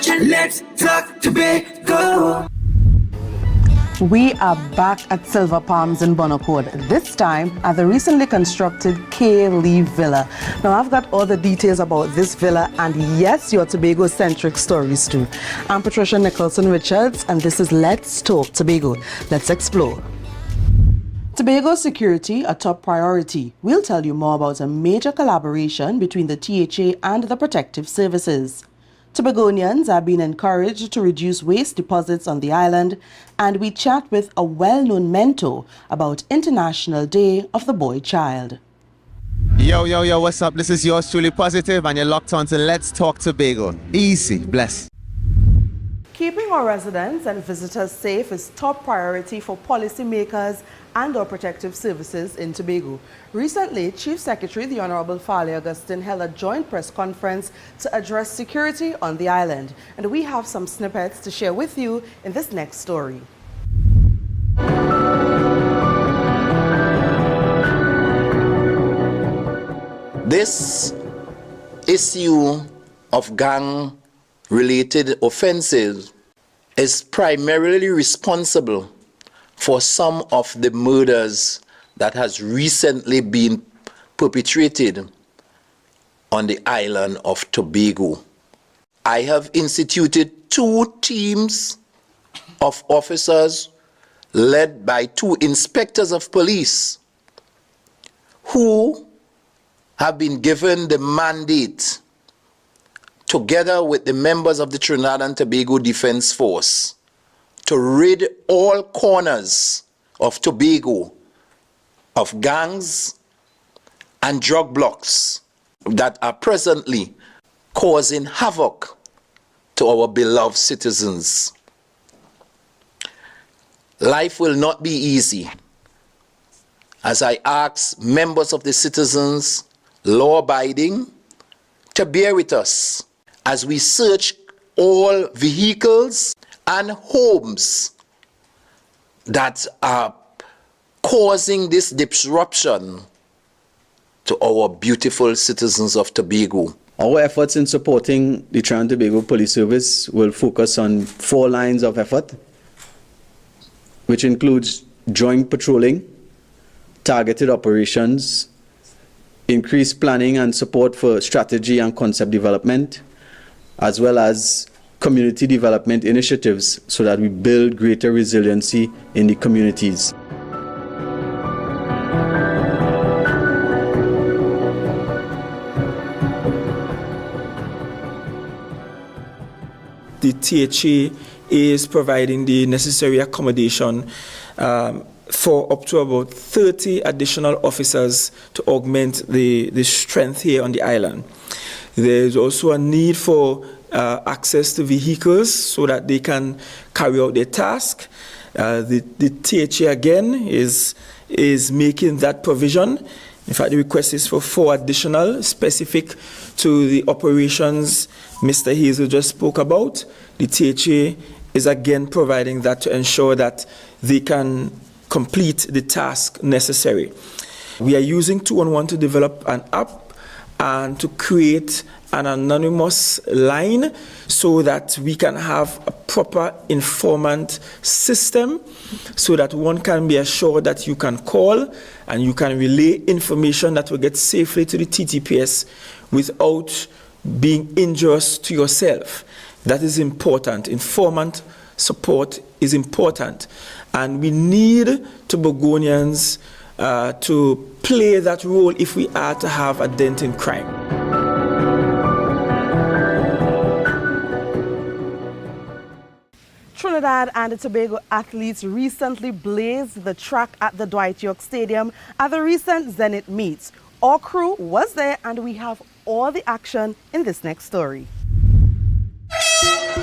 watching Let's Talk Tobago. We are back at Silver Palms in Bonaccord, this time at the recently constructed K. Lee Villa. Now I've got all the details about this villa and yes, your Tobago-centric stories too. I'm Patricia Nicholson-Richards and this is Let's Talk Tobago. Let's explore. Tobago security, a top priority. We'll tell you more about a major collaboration between the THA and the protective services. Tobagonians are being encouraged to reduce waste deposits on the island, and we chat with a well-known mentor about International Day of the Boy Child. Yo, what's up? This is yours truly Positive, and you're locked on to Let's Talk Tobago. Easy, bless. Keeping our residents and visitors safe is top priority for policymakers and our protective services in Tobago. Recently, Chief Secretary, the Honorable Farley Augustine, held a joint press conference to address security on the island. And we have some snippets to share with you in this next story. This issue of gang-related offenses is primarily responsible for some of the murders that has recently been perpetrated on the island of Tobago. I have instituted 2 teams of officers led by 2 inspectors of police who have been given the mandate, together with the members of the Trinidad and Tobago Defense Force, to rid all corners of Tobago of gangs and drug blocks that are presently causing havoc to our beloved citizens. Life will not be easy, as I ask members of the citizens, law-abiding, to bear with us as we search all vehicles and homes that are causing this disruption to our beautiful citizens of Tobago. Our efforts in supporting the Trinidad and Tobago Police Service will focus on 4 lines of effort, which includes joint patrolling, targeted operations, increased planning and support for strategy and concept development, as well as community development initiatives so that we build greater resiliency in the communities. The THA is providing the necessary accommodation for up to about 30 additional officers to augment the strength here on the island. There's also a need for access to vehicles so that they can carry out their task. The THA again is making that provision. In fact, the request is for 4 additional specific to the operations Mr. Hazel just spoke about. The THA is again providing that to ensure that they can complete the task necessary. We are using 2-on-1 to develop an app and to create an anonymous line so that we can have a proper informant system so that one can be assured that you can call and you can relay information that will get safely to the TTPS without being injurious to yourself. That is important. Informant support is important. And we need Tobagonians to play that role if we are to have a dent in crime. Trinidad and Tobago athletes recently blazed the track at the Dwight York Stadium at the recent Zenith meets. Our crew was there and we have all the action in this next story.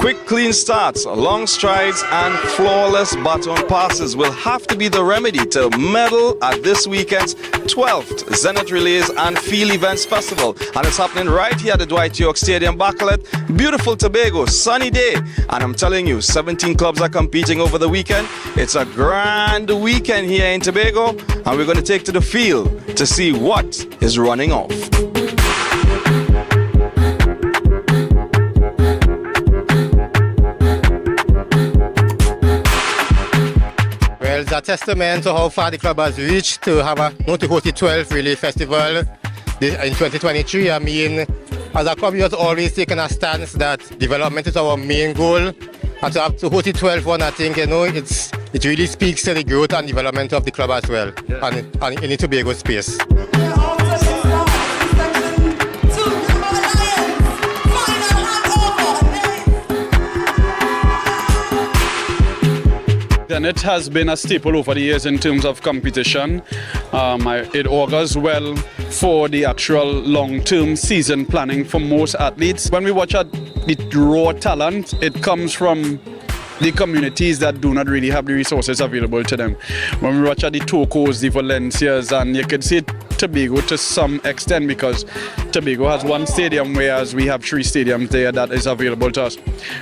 Quick, clean starts, long strides, and flawless baton passes will have to be the remedy to medal at this weekend's 12th Zenith Relays and Field Events Festival. And it's happening right here at the Dwight York Stadium, Bacalet. Beautiful Tobago, sunny day. And I'm telling you, 17 clubs are competing over the weekend. It's a grand weekend here in Tobago, and we're going to take to the field to see what is running off. a testament to how far the club has reached to have to host the 12th Relay Festival in 2023. I mean, as a club, we have always taken a stance that development is our main goal. And to have to host the 12th one, I think, it really speaks to the growth and development of the club as well, and in the Tobago space. And it has been a staple over the years in terms of competition. It augurs well for the actual long-term season planning for most athletes. When we watch the raw talent, it comes from the communities that do not really have the resources available to them. When we watch the Tocos, the Valencias, and you could see Tobago to some extent because Tobago has one stadium, whereas we have 3 stadiums there that is available to us.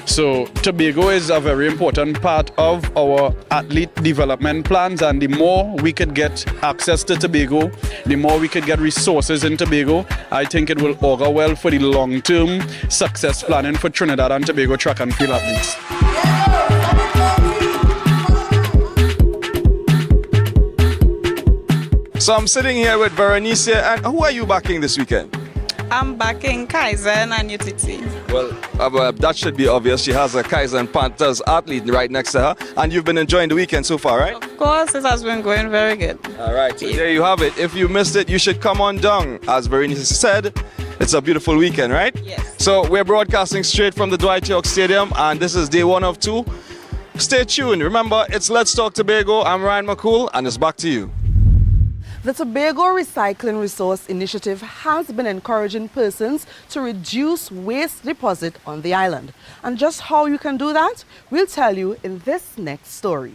So Tobago is a very important part of our athlete development plans, and the more we could get access to Tobago, the more we could get resources in Tobago, I think it will augur well for the long-term success planning for Trinidad and Tobago track and field athletes. So I'm sitting here with Berenice, and who are you backing this weekend? I'm backing Kaizen and UTT. Well, that should be obvious. She has a Kaizen Panthers athlete right next to her, and you've been enjoying the weekend so far, right? Of course, it has been going very good. All right, so there you have it. If you missed it, you should come on down. As Berenice said, it's a beautiful weekend, right? Yes. So we're broadcasting straight from the Dwight York Stadium, and this is day 1 of 2. Stay tuned. Remember, it's Let's Talk Tobago. I'm Ryan McCool, and it's back to you. The Tobago Recycling Resource Initiative has been encouraging persons to reduce waste deposit on the island. And just how you can do that, we'll tell you in this next story.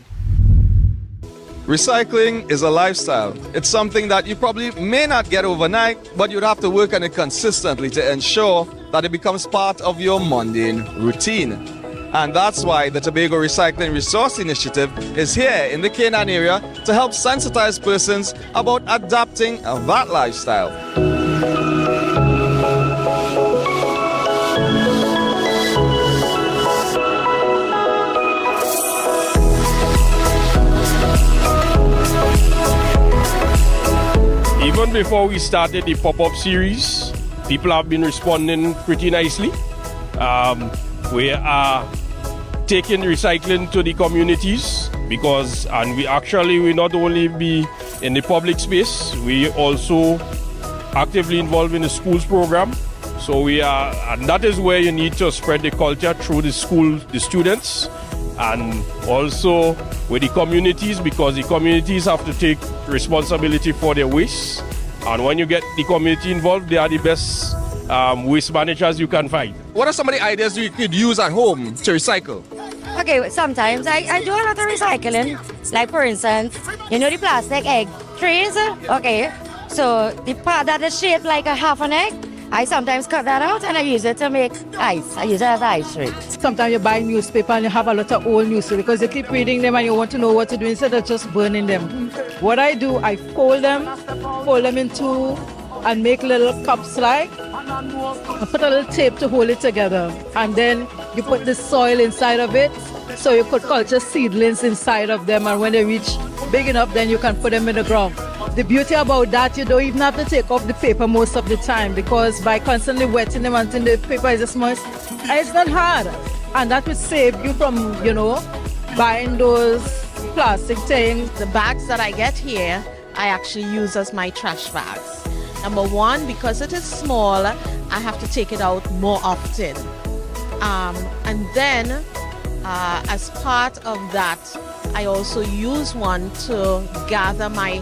Recycling is a lifestyle. It's something that you probably may not get overnight, but you'd have to work on it consistently to ensure that it becomes part of your mundane routine. And that's why the Tobago Recycling Resource Initiative is here in the Canaan area to help sensitize persons about adapting that lifestyle. Even before we started the pop-up series, people have been responding pretty nicely. We are taking recycling to the communities we not only be in the public space, we also actively involved in the schools program. And that is where you need to spread the culture through the school, the students, and also with the communities, because the communities have to take responsibility for their waste. And when you get the community involved, they are the best waste managers you can find. What are some of the ideas you could use at home to recycle? Okay, sometimes I do a lot of recycling. Like for instance, you know the plastic egg trays? Okay, so the part that is shaped like a half an egg, I sometimes cut that out and I use it to make ice. I use it as ice tray. Sometimes you buy newspaper and you have a lot of old newspaper because you keep reading them and you want to know what to do instead of just burning them. What I do, I fold them in two and make little cups like. I put a little tape to hold it together, and then you put the soil inside of it, so you could culture seedlings inside of them, and when they reach big enough, then you can put them in the ground. The beauty about that, you don't even have to take off the paper most of the time, because by constantly wetting them until the paper is moist, it's not hard, and that would save you from, buying those plastic things. The bags that I get here, I actually use as my trash bags. Number one, because it is small, I have to take it out more often. And then, as part of that, I also use one to gather my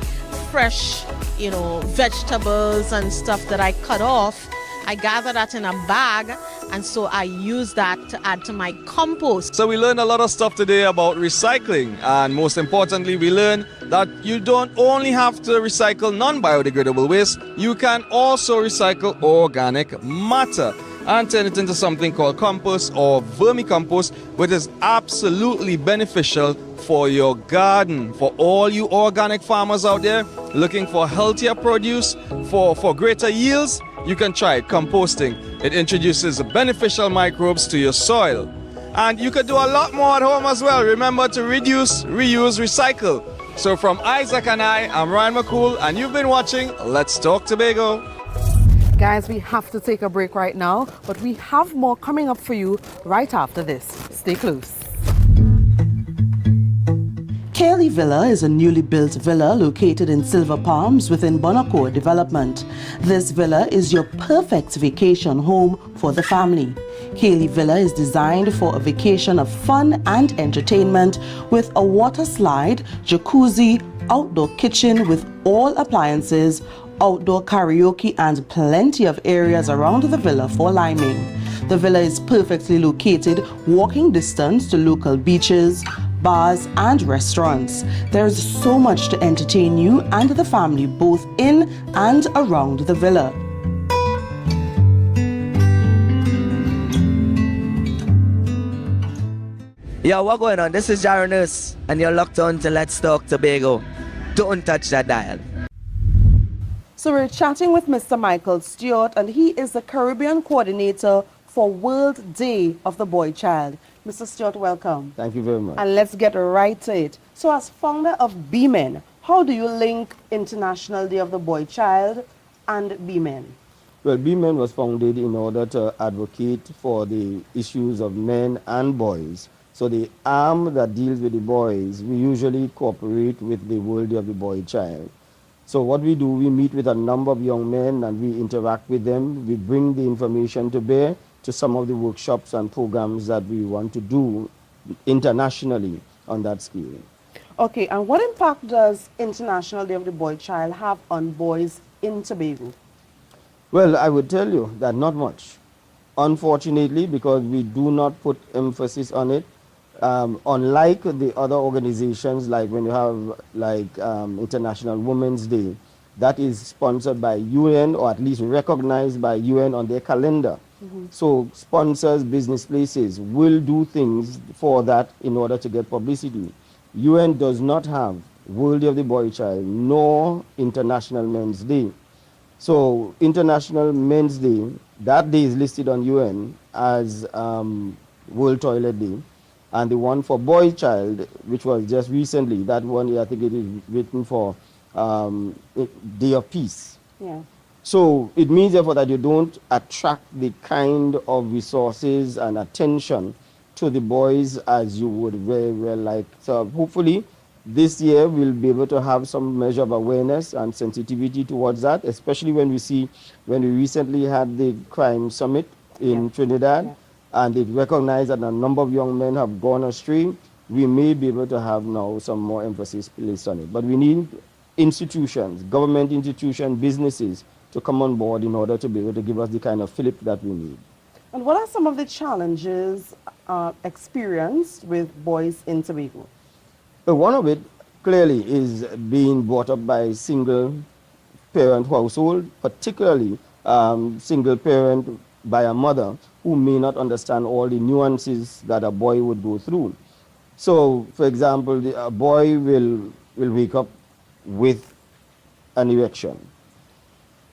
fresh, vegetables and stuff that I cut off. I gather that in a bag, and so I use that to add to my compost. So we learned a lot of stuff today about recycling, and most importantly, we learned that you don't only have to recycle non-biodegradable waste, you can also recycle organic matter and turn it into something called compost or vermicompost, which is absolutely beneficial for your garden. For all you organic farmers out there looking for healthier produce, for greater yields, you can try it, composting. It introduces beneficial microbes to your soil. And you could do a lot more at home as well. Remember to reduce, reuse, recycle. So from Isaac and I'm Ryan McCool, and you've been watching Let's Talk Tobago. Guys, we have to take a break right now, but we have more coming up for you right after this. Stay close. Cayley Villa is a newly built villa located in Silver Palms within Bonacore Development. This villa is your perfect vacation home for the family. Cayley Villa is designed for a vacation of fun and entertainment with a water slide, jacuzzi, outdoor kitchen with all appliances, outdoor karaoke and plenty of areas around the villa for liming. The villa is perfectly located, walking distance to local beaches, bars and restaurants. There is so much to entertain you and the family both in and around the villa. Yo, what going on? This is Jaronus, and you're locked on to Let's Talk Tobago. Don't touch that dial. So we're chatting with Mr. Michael Stewart, and he is the Caribbean coordinator for World Day of the Boy Child. Mr. Stewart, welcome. Thank you very much. And let's get right to it. So as founder of B-Men, how do you link International Day of the Boy Child and B-Men? Well, B-Men was founded in order to advocate for the issues of men and boys. So the arm that deals with the boys, we usually cooperate with the World Day of the Boy Child. So what we do, we meet with a number of young men and we interact with them. We bring the information to bear to some of the workshops and programs that we want to do internationally on that scale. Okay, and what impact does International Day of the Boy Child have on boys in Tobago? Well, I would tell you that not much. Unfortunately, because we do not put emphasis on it, unlike the other organizations, like when you have International Women's Day, that is sponsored by UN or at least recognized by UN on their calendar. So sponsors, business places will do things for that in order to get publicity. UN does not have World Day of the Boy Child nor International Men's Day. So International Men's Day, that day is listed on UN as World Toilet Day. And the one for Boy Child, which was just recently, that one I think it is written for Day of Peace. Yeah. So it means therefore that you don't attract the kind of resources and attention to the boys as you would very well like. So hopefully this year we'll be able to have some measure of awareness and sensitivity towards that, especially when we recently had the crime summit in Trinidad, and they've recognized that a number of young men have gone astray. We may be able to have now some more emphasis placed on it. But we need institutions, government institutions, businesses to come on board in order to be able to give us the kind of fillip that we need. And what are some of the challenges experienced with boys in Tobago? Well, one of it clearly is being brought up by a single parent household, particularly single parent by a mother who may not understand all the nuances that a boy would go through. So, for example, a boy will wake up with an erection.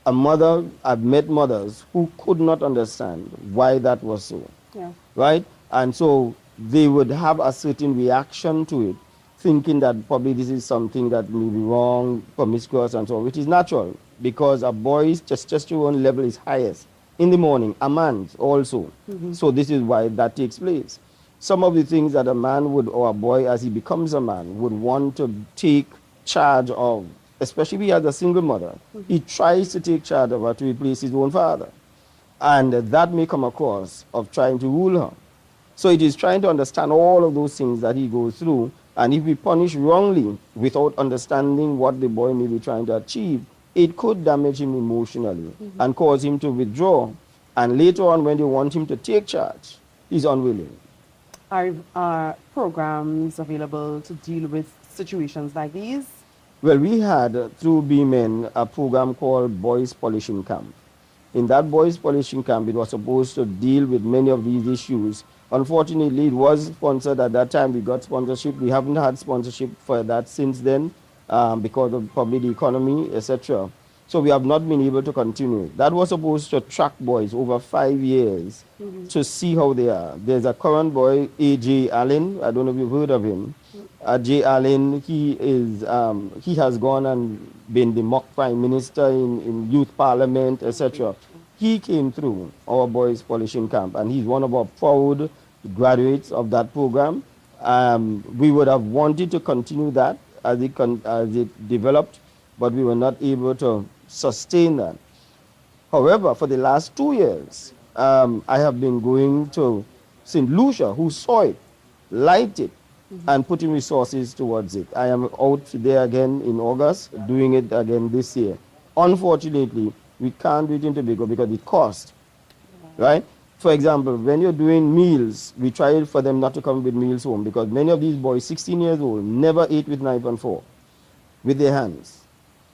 I've met mothers who could not understand why that was so, right? And so they would have a certain reaction to it, thinking that probably this is something that may be wrong, promiscuous and so on, which is natural because a boy's testosterone level is highest in the morning, a man's also. So this is why that takes place. Some of the things that a man would, or a boy as he becomes a man, would want to take charge of, especially if he has a single mother, he tries to take charge of her to replace his own father. And that may come across of trying to rule her. So it is trying to understand all of those things that he goes through, and if we punish wrongly without understanding what the boy may be trying to achieve, it could damage him emotionally and cause him to withdraw. And later on, when they want him to take charge, he's unwilling. Are programs available to deal with situations like these? Well, we had, through B-Men, a program called Boys Polishing Camp. In that Boys Polishing Camp, it was supposed to deal with many of these issues. Unfortunately, it was sponsored at that time. We got sponsorship. We haven't had sponsorship for that since then because of probably the economy, etc. So we have not been able to continue. That was supposed to track boys over 5 years to see how they are. There's a current boy, A.J. Allen. I don't know if you've heard of him. J. Allen, he has gone and been the mock prime minister in youth parliament, etc. He came through our boys polishing camp, and he's one of our proud graduates of that program. We would have wanted to continue that as it developed, but we were not able to sustain that. However, for the last 2 years, I have been going to St. Lucia, who saw it, liked it, and putting resources towards it. I am out there again in August, doing it again this year. Unfortunately, we can't do it in Tobago because it costs, right? For example, when you're doing meals, we try for them not to come with meals home because many of these boys, 16 years old, never ate with knife and fork, with their hands.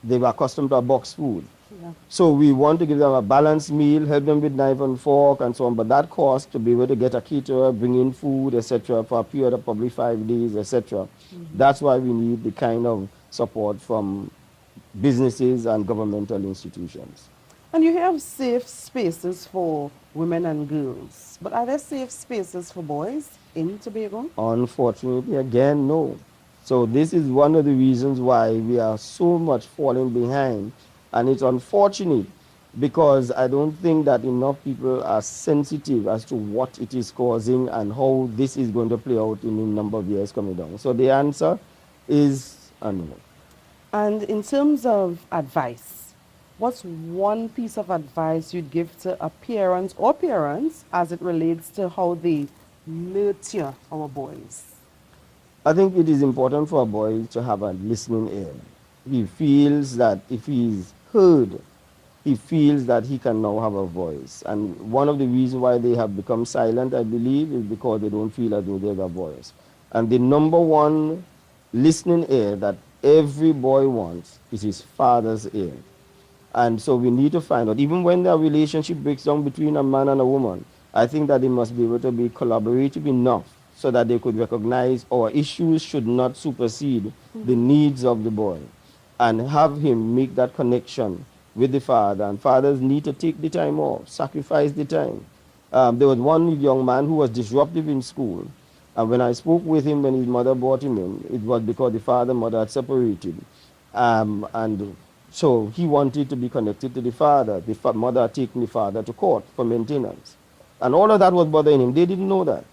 They were accustomed to a box food. Yeah. So we want to give them a balanced meal, help them with knife and fork and so on, but that cost to be able to get a caterer, bring in food, etc., for a period of probably 5 days, etc. That's why we need the kind of support from businesses and governmental institutions. And you have safe spaces for women and girls, but are there safe spaces for boys in Tobago? Unfortunately, again, no. So this is one of the reasons why we are so much falling behind. And it's unfortunate because I don't think that enough people are sensitive as to what it is causing and how this is going to play out in a number of years coming down. So the answer is no. And in terms of advice, what's one piece of advice you'd give to a parent or parents as it relates to how they nurture our boys? I think it is important for a boy to have a listening ear. He feels that if he's heard, he feels that he can now have a voice. And one of the reasons why they have become silent, I believe, is because they don't feel as though they have a voice. And the number one listening ear that every boy wants is his father's ear. And so we need to find out, even when the relationship breaks down between a man and a woman, I think that they must be able to be collaborative enough so that they could recognize our issues should not supersede the needs of the boy, and have him make that connection with the father. And fathers need to take the time off, sacrifice the time. There was one young man who was disruptive in school, and when I spoke with him when his mother brought him in, it was because the father and mother had separated. And so he wanted to be connected to the father. The mother had taken the father to court for maintenance. And all of that was bothering him. They didn't know that.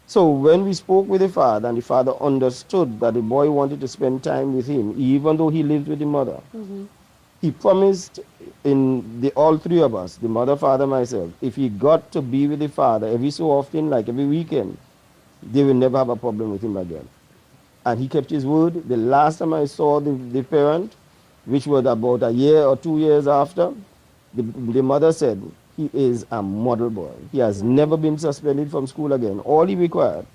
So when we spoke with the father, and the father understood that the boy wanted to spend time with him, even though he lived with the mother, he promised all three of us, the mother, father, myself, if he got to be with the father every so often, like every weekend, they will never have a problem with him again. And he kept his word. The last time I saw the parent, which was about a year or 2 years after, the mother said, he is a model boy. He has never been suspended from school again. All he required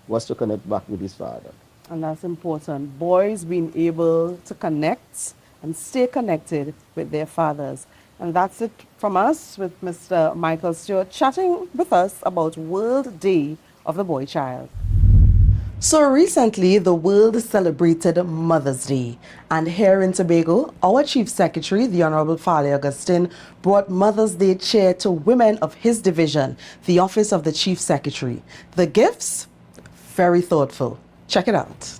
was to connect back with his father. And that's important. Boys being able to connect and stay connected with their fathers. And that's it from us with Mr. Michael Stewart chatting with us about World Day of the Boy Child. So recently, the world celebrated Mother's Day. And here in Tobago, our Chief Secretary, the Honorable Fale Augustine, brought Mother's Day cheer to women of his division, the Office of the Chief Secretary. The gifts? Very thoughtful. Check it out.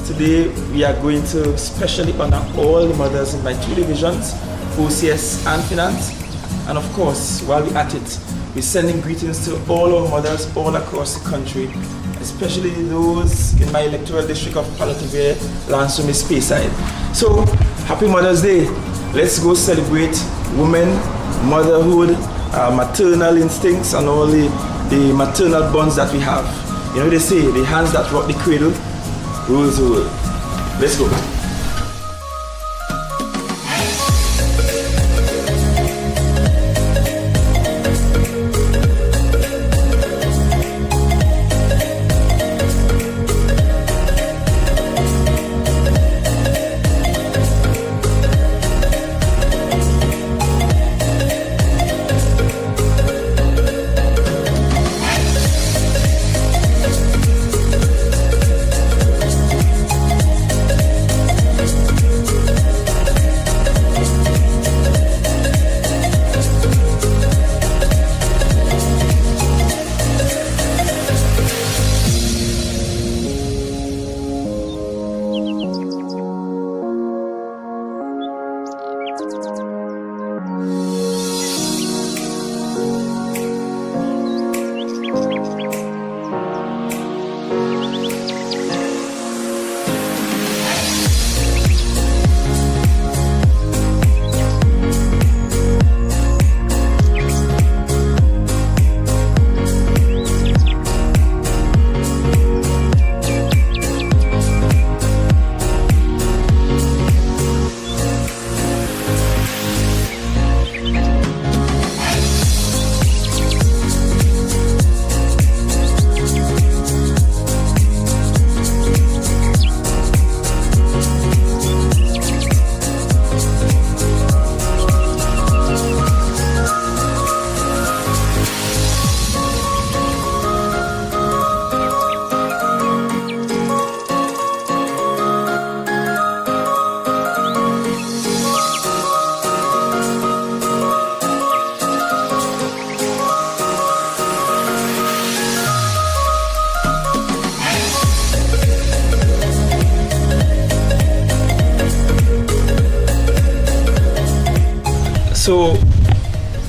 Today, we are going to specially honor all the mothers in my two divisions, OCS and Finance. And of course, while we're at it, we're sending greetings to all our mothers all across the country, especially those in my electoral district of Palatavere, Lansome, Speyside. So, happy Mother's Day. Let's go celebrate women, motherhood, maternal instincts, and all the maternal bonds that we have. You know, they say, the hands that rock the cradle rules the world. Let's go.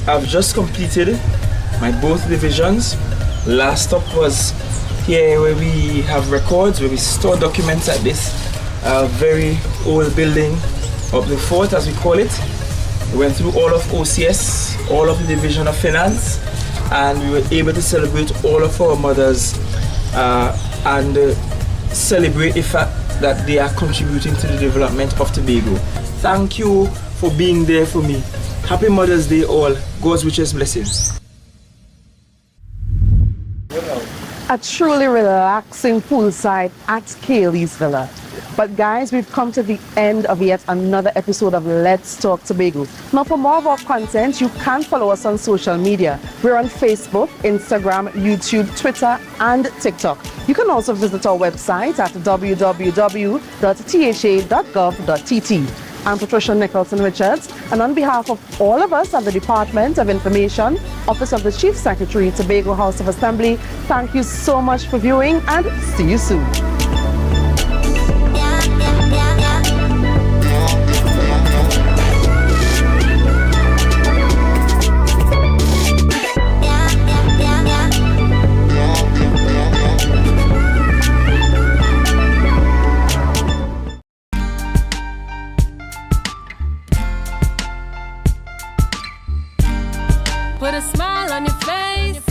I've just completed my both divisions. Last stop was here where we have records, where we store documents at this very old building of the fort, as we call it. We went through all of OCS, all of the Division of Finance, and we were able to celebrate all of our mothers and celebrate the fact that they are contributing to the development of Tobago. Thank you for being there for me. Happy Mother's Day all. God's richest blessings. A truly relaxing poolside at Kaylee's Villa. But guys, we've come to the end of yet another episode of Let's Talk Tobago. Now for more of our content, you can follow us on social media. We're on Facebook, Instagram, YouTube, Twitter, and TikTok. You can also visit our website at www.tha.gov.tt. I'm Patricia Nicholson Richards, and on behalf of all of us at the Department of Information, Office of the Chief Secretary, Tobago House of Assembly, thank you so much for viewing, and see you soon. Put a smile on your face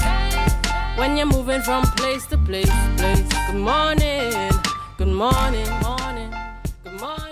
when you're moving from place to place. Good morning, good morning, morning, good morning.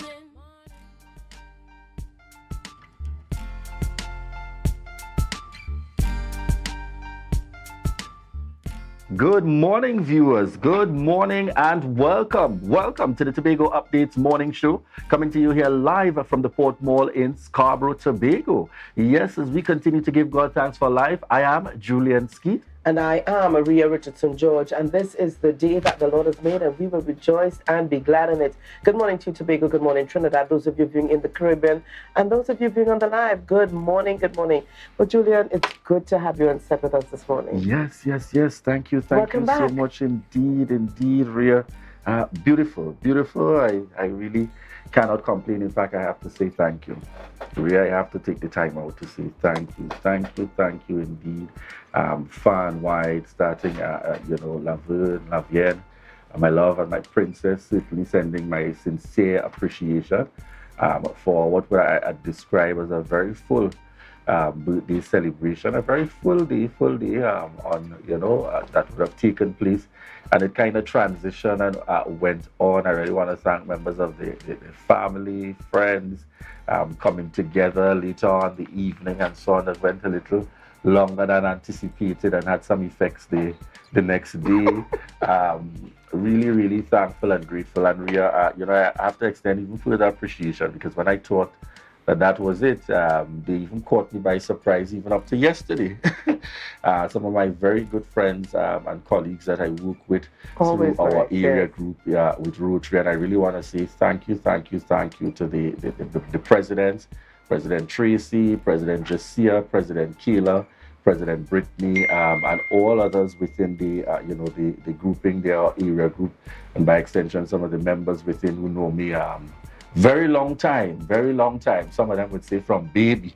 Good morning, viewers. Good morning and welcome. Welcome to the Tobago Updates morning show, coming to you here live from the Port Mall in Scarborough, Tobago. Yes, as we continue to give God thanks for life, I am Julian Skeet. And I am Maria Richardson George, and this is the day that the Lord has made, and we will rejoice and be glad in it. Good morning to you, Tobago. Good morning, Trinidad. Those of you viewing in the Caribbean, and those of you viewing on the live, good morning, good morning. Well, Julian, it's good to have you on set with us this morning. Yes. Thank you. Welcome you back. So much indeed, Ria. Beautiful. I really cannot complain. In fact, I have to say thank you. Ria, I have to take the time out to say thank you indeed. Far and wide, starting, Laverne, Lavienne, my love and my princess, certainly sending my sincere appreciation for what I describe as a very full birthday celebration, a very full day that would have taken place, and it kind of transitioned and went on. I really want to thank members of the family, friends, coming together later on the evening and so on. That went a little longer than anticipated and had some effects the next day. Really thankful and grateful. And Ria, I have to extend even further appreciation, because when I thought that was it, they even caught me by surprise even up to yesterday. Some of my very good friends and colleagues that I work with through our area group with Rotary, and I really want to say thank you to the presidents, President Tracy, President Jasia, President Kayla, President Brittany, and all others within the grouping, their area group, and by extension some of the members within who know me very long time. Some of them would say from baby.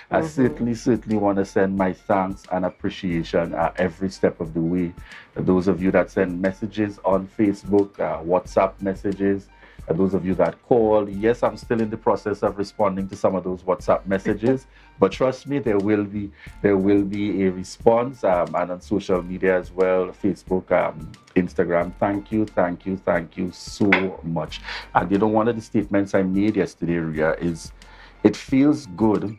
I certainly want to send my thanks and appreciation every step of the way. Those of you that send messages on Facebook, WhatsApp messages, those of you that call. Yes, I'm still in the process of responding to some of those WhatsApp messages, but trust me, there will be a response, and on social media as well, Facebook, Instagram. Thank you so much. And one of the statements I made yesterday, Ria, is it feels good.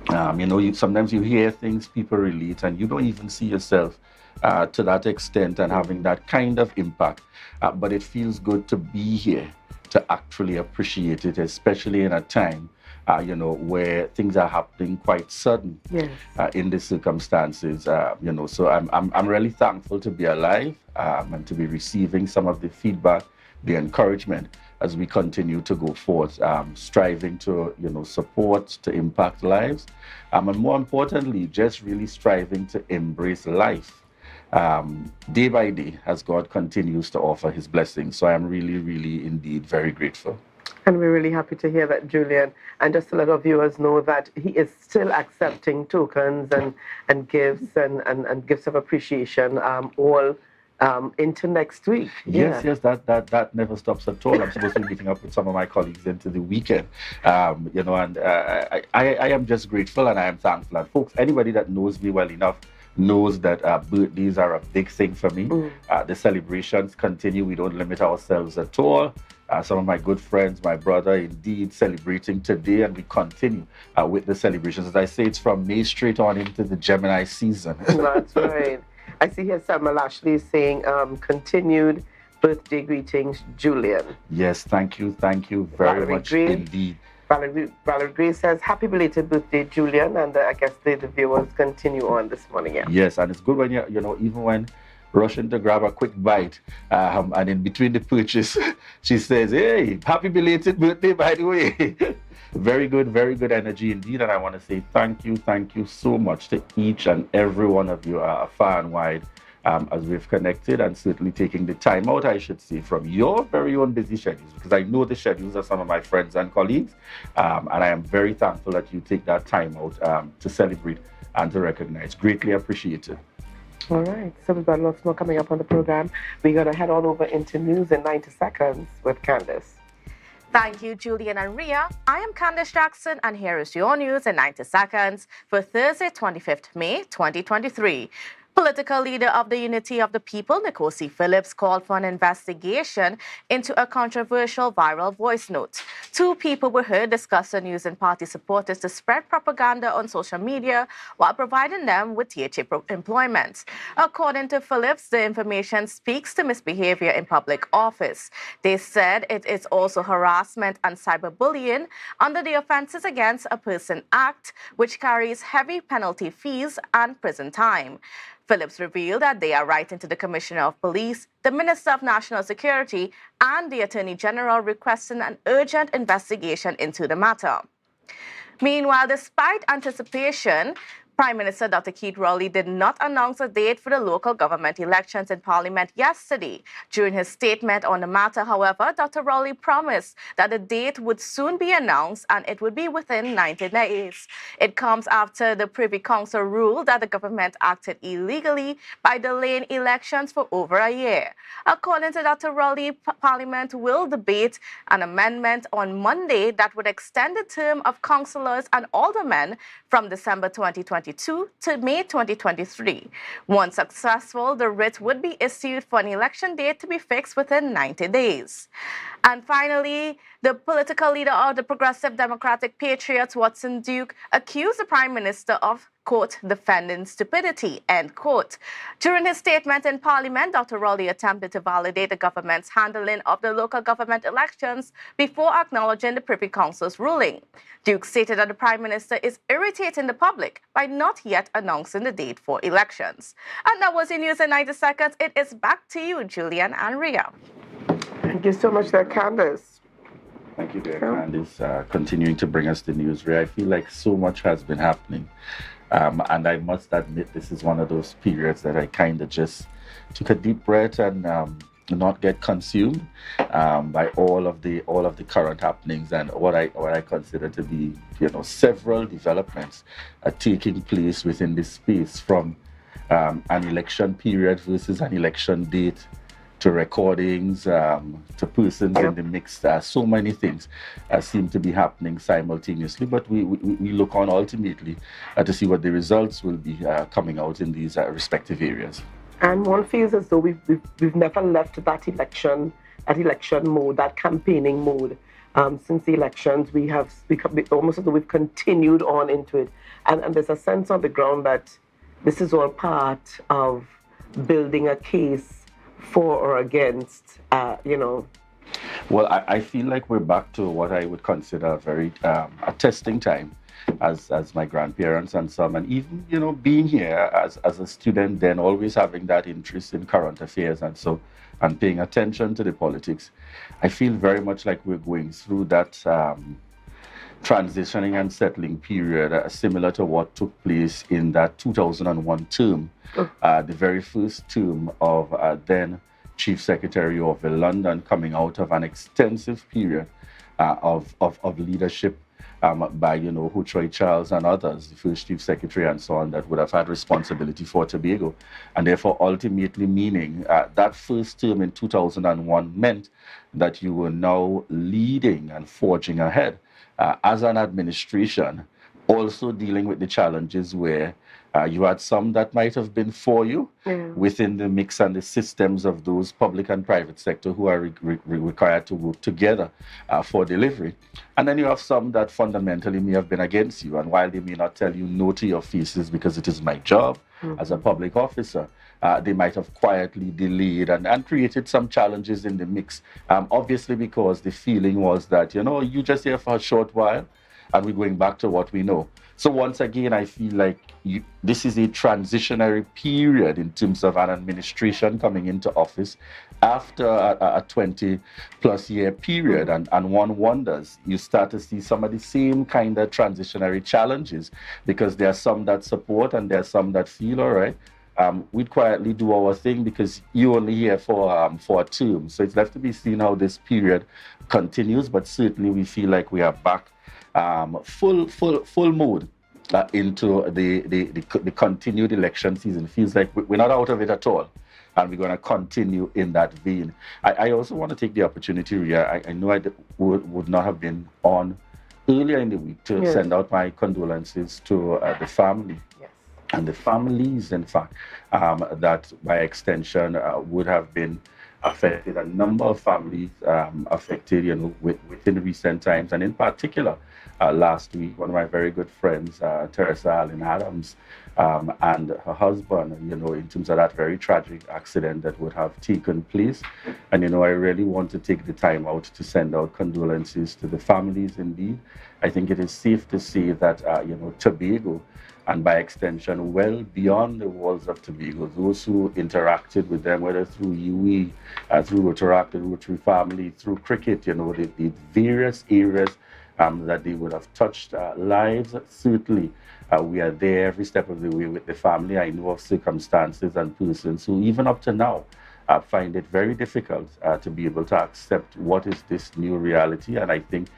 Sometimes you hear things people relate, and you don't even see yourself to that extent and having that kind of impact. But it feels good to be here, to actually appreciate it, especially in a time, where things are happening quite sudden in the circumstances. So I'm really thankful to be alive and to be receiving some of the feedback, the encouragement as we continue to go forth, striving to support, to impact lives, and more importantly, just really striving to embrace life. Day by day as God continues to offer his blessings. So I am really indeed very grateful. And we're really happy to hear that, Julian. And just to let our viewers know that he is still accepting tokens and gifts and gifts of appreciation all into next week. Yes, that never stops at all. I'm supposed to be meeting up with some of my colleagues into the weekend, and I am just grateful and I am thankful. And folks, anybody that knows me well enough knows that birthdays are a big thing for me. The celebrations continue. We don't limit ourselves at all. Some of my good friends, my brother, indeed, celebrating today, and we continue with the celebrations. As I say, it's from May straight on into the Gemini season. That's right. I see here Selma Lashley saying continued birthday greetings, Julian. Yes, thank you very much indeed. Valerie Gray says, happy belated birthday, Julian, and I guess the viewers continue on this morning. Yeah. Yes, and it's good when even when rushing to grab a quick bite, and in between the purchase, she says, hey, happy belated birthday, by the way. Very good energy indeed, and I want to say thank you so much to each and every one of you, far and wide, as we've connected, and certainly taking the time out, I should say, from your very own busy schedules, because I know the schedules of some of my friends and colleagues, and I am very thankful that you take that time out to celebrate and to recognize. Greatly appreciated. All right, so we've got lots more coming up on the program. We're going to head on over into news in 90 seconds with Candace. Thank you, Julian and Ria. I am Candace Jackson, and here is your news in 90 seconds for Thursday, 25th May, 2023. Political leader of the Unity of the People, Nkosi Phillips, called for an investigation into a controversial viral voice note. Two people were heard discussing using party supporters to spread propaganda on social media while providing them with THA employment. According to Phillips, the information speaks to misbehavior in public office. They said it is also harassment and cyberbullying under the Offences Against a Person Act, which carries heavy penalty fees and prison time. Phillips revealed that they are writing to the Commissioner of Police, the Minister of National Security, and the Attorney General requesting an urgent investigation into the matter. Meanwhile, despite anticipation, Prime Minister Dr. Keith Rowley did not announce a date for the local government elections in Parliament yesterday. During his statement on the matter, however, Dr. Rowley promised that the date would soon be announced and it would be within 90 days. It comes after the Privy Council ruled that the government acted illegally by delaying elections for over a year. According to Dr. Rowley, Parliament will debate an amendment on Monday that would extend the term of councillors and aldermen from December 2022 to May 2023. Once successful, the writ would be issued for an election date to be fixed within 90 days. And finally, the political leader of the Progressive Democratic Patriots, Watson Duke, accused the Prime Minister of, quote, defending stupidity, end quote. During his statement in Parliament, Dr. Rowley attempted to validate the government's handling of the local government elections before acknowledging the Privy Council's ruling. Duke stated that the Prime Minister is irritating the public by not yet announcing the date for elections. And that was your news in 90 seconds. It is back to you, Julian and Ria. Thank you so much there, Candace. Thank you, dear Candace, continuing to bring us the news. Ray, I feel like so much has been happening. And I must admit, this is one of those periods that I kind of just took a deep breath and not get consumed by all of the current happenings and what I consider to be, several developments taking place within this space, from an election period versus an election date, to recordings, to persons in the mix. So many things seem to be happening simultaneously, but we look on ultimately to see what the results will be coming out in these respective areas. And one feels as though we've never left that election mode, that campaigning mode. Since the elections, we have become almost as though we've continued on into it. And there's a sense on the ground that this is all part of building a case for or against, Well, I feel like we're back to what I would consider a very a testing time, as my grandparents and some, and even being here as a student, then always having that interest in current affairs and paying attention to the politics. I feel very much like we're going through that transitioning and settling period, similar to what took place in that 2001 term, the very first term of then Chief Secretary Orville London, coming out of an extensive period of leadership by, Hutroy Charles and others, the first chief secretary and so on, that would have had responsibility for Tobago. And therefore, ultimately meaning that first term in 2001 meant that you were now leading and forging ahead as an administration, also dealing with the challenges where you had some that might have been for you within the mix and the systems of those public and private sector who are required to work together for delivery. And then you have some that fundamentally may have been against you. And while they may not tell you no to your faces because it is my job as a public officer, they might have quietly delayed and created some challenges in the mix. Obviously because the feeling was that, you just here for a short while and we're going back to what we know. So once again, I feel like this is a transitionary period in terms of an administration coming into office after a 20-plus year period. And one wonders, you start to see some of the same kind of transitionary challenges because there are some that support and there are some that feel, all right, we'd quietly do our thing because you're only here for a term. So it's left to be seen how this period continues, but certainly we feel like we are back full mode into the continued election season. Feels like we're not out of it at all, and we're going to continue in that vein. I also want to take the opportunity, Ria. I know I would not have been on earlier in the week to send out my condolences to the family and the families, in fact, that by extension would have been affected. A number of families affected, within recent times, and in particular, last week, one of my very good friends, Teresa Allen Adams, and her husband, in terms of that very tragic accident that would have taken place. And, I really want to take the time out to send out condolences to the families indeed. I think it is safe to say that, Tobago, and by extension, well beyond the walls of Tobago, those who interacted with them, whether through UE, through Rotaract, the Rotary family, through cricket, the various areas that they would have touched lives. Certainly, we are there every step of the way with the family. I know of circumstances and persons who, even up to now, find it very difficult to be able to accept what is this new reality. And I think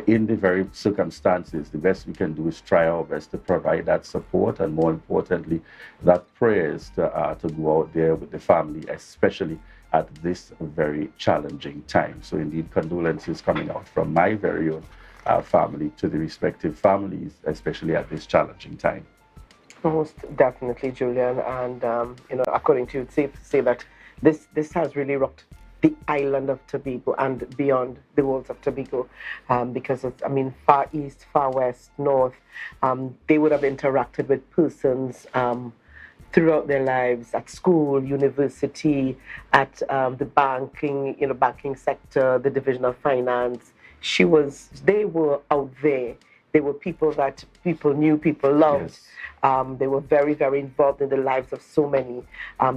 in the very circumstances, the best we can do is try our best to provide that support and, more importantly, that prayers to go out there with the family, especially at this very challenging time. So indeed, condolences coming out from my very own family to the respective families, especially at this challenging time. Most definitely, Julian. And, according to you, it's safe to say that this has really rocked the island of Tobago and beyond the walls of Tobago, because it's, far east, far west, north, they would have interacted with persons throughout their lives at school, university, at the banking sector, the division of finance. They were out there. They were people that people knew, people loved. Yes. They were very, very involved in the lives of so many.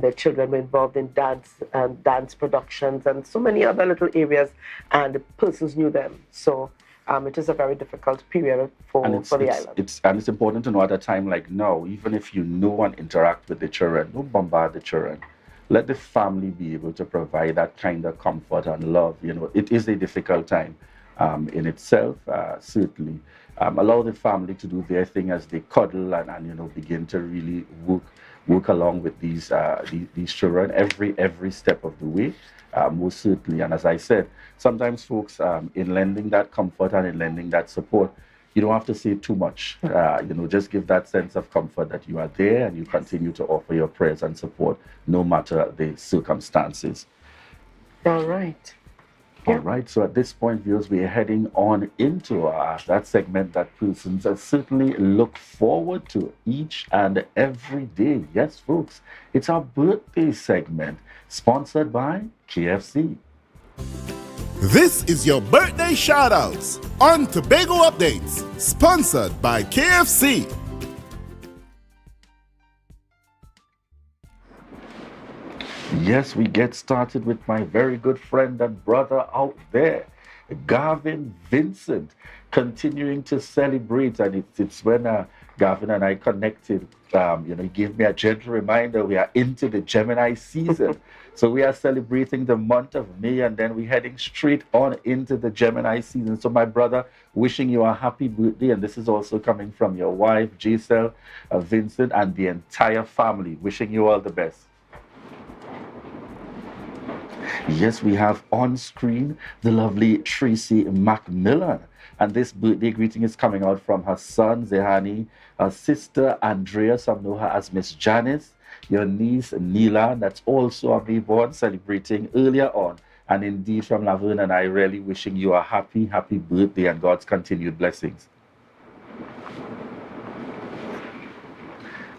Their children were involved in dance productions and so many other little areas, and the persons knew them. So it is a very difficult period for the island. It's important to know at a time like now, even if you know and interact with the children, don't bombard the children. Let the family be able to provide that kind of comfort and love. It is a difficult time in itself, certainly. Allow the family to do their thing as they cuddle and begin to really work along with these children every step of the way, most certainly. And as I said, sometimes folks, in lending that comfort and in lending that support, you don't have to say too much. Just give that sense of comfort that you are there and you continue to offer your prayers and support no matter the circumstances. All right. All right, so at this point, viewers, we are heading on into that segment that persons certainly look forward to each and every day. Yes, folks, it's our birthday segment, sponsored by KFC. This is your birthday shoutouts on Tobago Updates, sponsored by KFC. Yes, we get started with my very good friend and brother out there, Gavin Vincent, continuing to celebrate. And it's when Gavin and I connected. He gave me a gentle reminder we are into the Gemini season. So we are celebrating the month of May, and then we're heading straight on into the Gemini season. So my brother, wishing you a happy birthday, and this is also coming from your wife, Giselle, Vincent, and the entire family. Wishing you all the best. Yes, we have on screen the lovely Tracy Macmillan. And this birthday greeting is coming out from her son, Zehani, her sister, Andrea, some know her as Miss Janice, your niece, Neela, that's also a Mayborn, celebrating earlier on. And indeed, from Laverne and I, really wishing you a happy, happy birthday and God's continued blessings.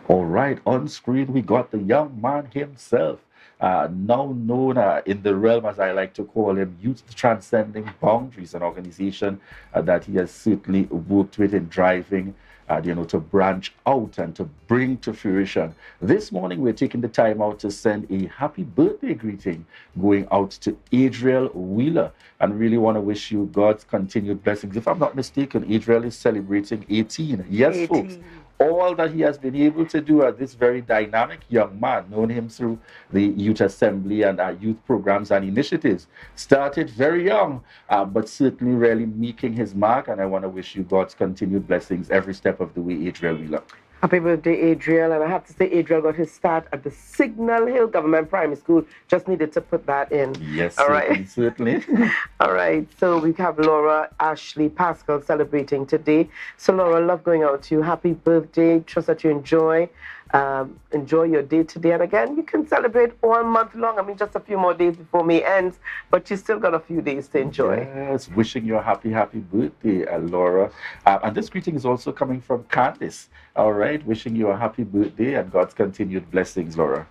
All right, on screen, we got the young man himself. Now known in the realm, as I like to call him, Youth Transcending Boundaries, an organization that he has certainly worked with in driving, to branch out and to bring to fruition. This morning, we're taking the time out to send a happy birthday greeting going out to Adriel Wheeler, and really want to wish you God's continued blessings. If I'm not mistaken, Adriel is celebrating 18. Yes, 18. Folks. All that he has been able to do as this very dynamic young man, known him through the Youth Assembly and youth programs and initiatives. Started very young, but certainly really making his mark. And I want to wish you God's continued blessings every step of the way, Adriel Wheeler. Happy birthday, Adriel. And I have to say, Adriel got his start at the Signal Hill Government Primary School. Just needed to put that in. Yes, all certainly, right. Certainly. All right. So we have Laura, Ashley, Pascal celebrating today. So Laura, love going out to you. Happy birthday. Trust that you enjoy your day today. And again, you can celebrate all month long. I mean, just a few more days before May ends, but you still got a few days to enjoy. Yes, wishing you a happy, happy birthday, Laura. And this greeting is also coming from Candice. All right, wishing you a happy birthday and God's continued blessings, Laura.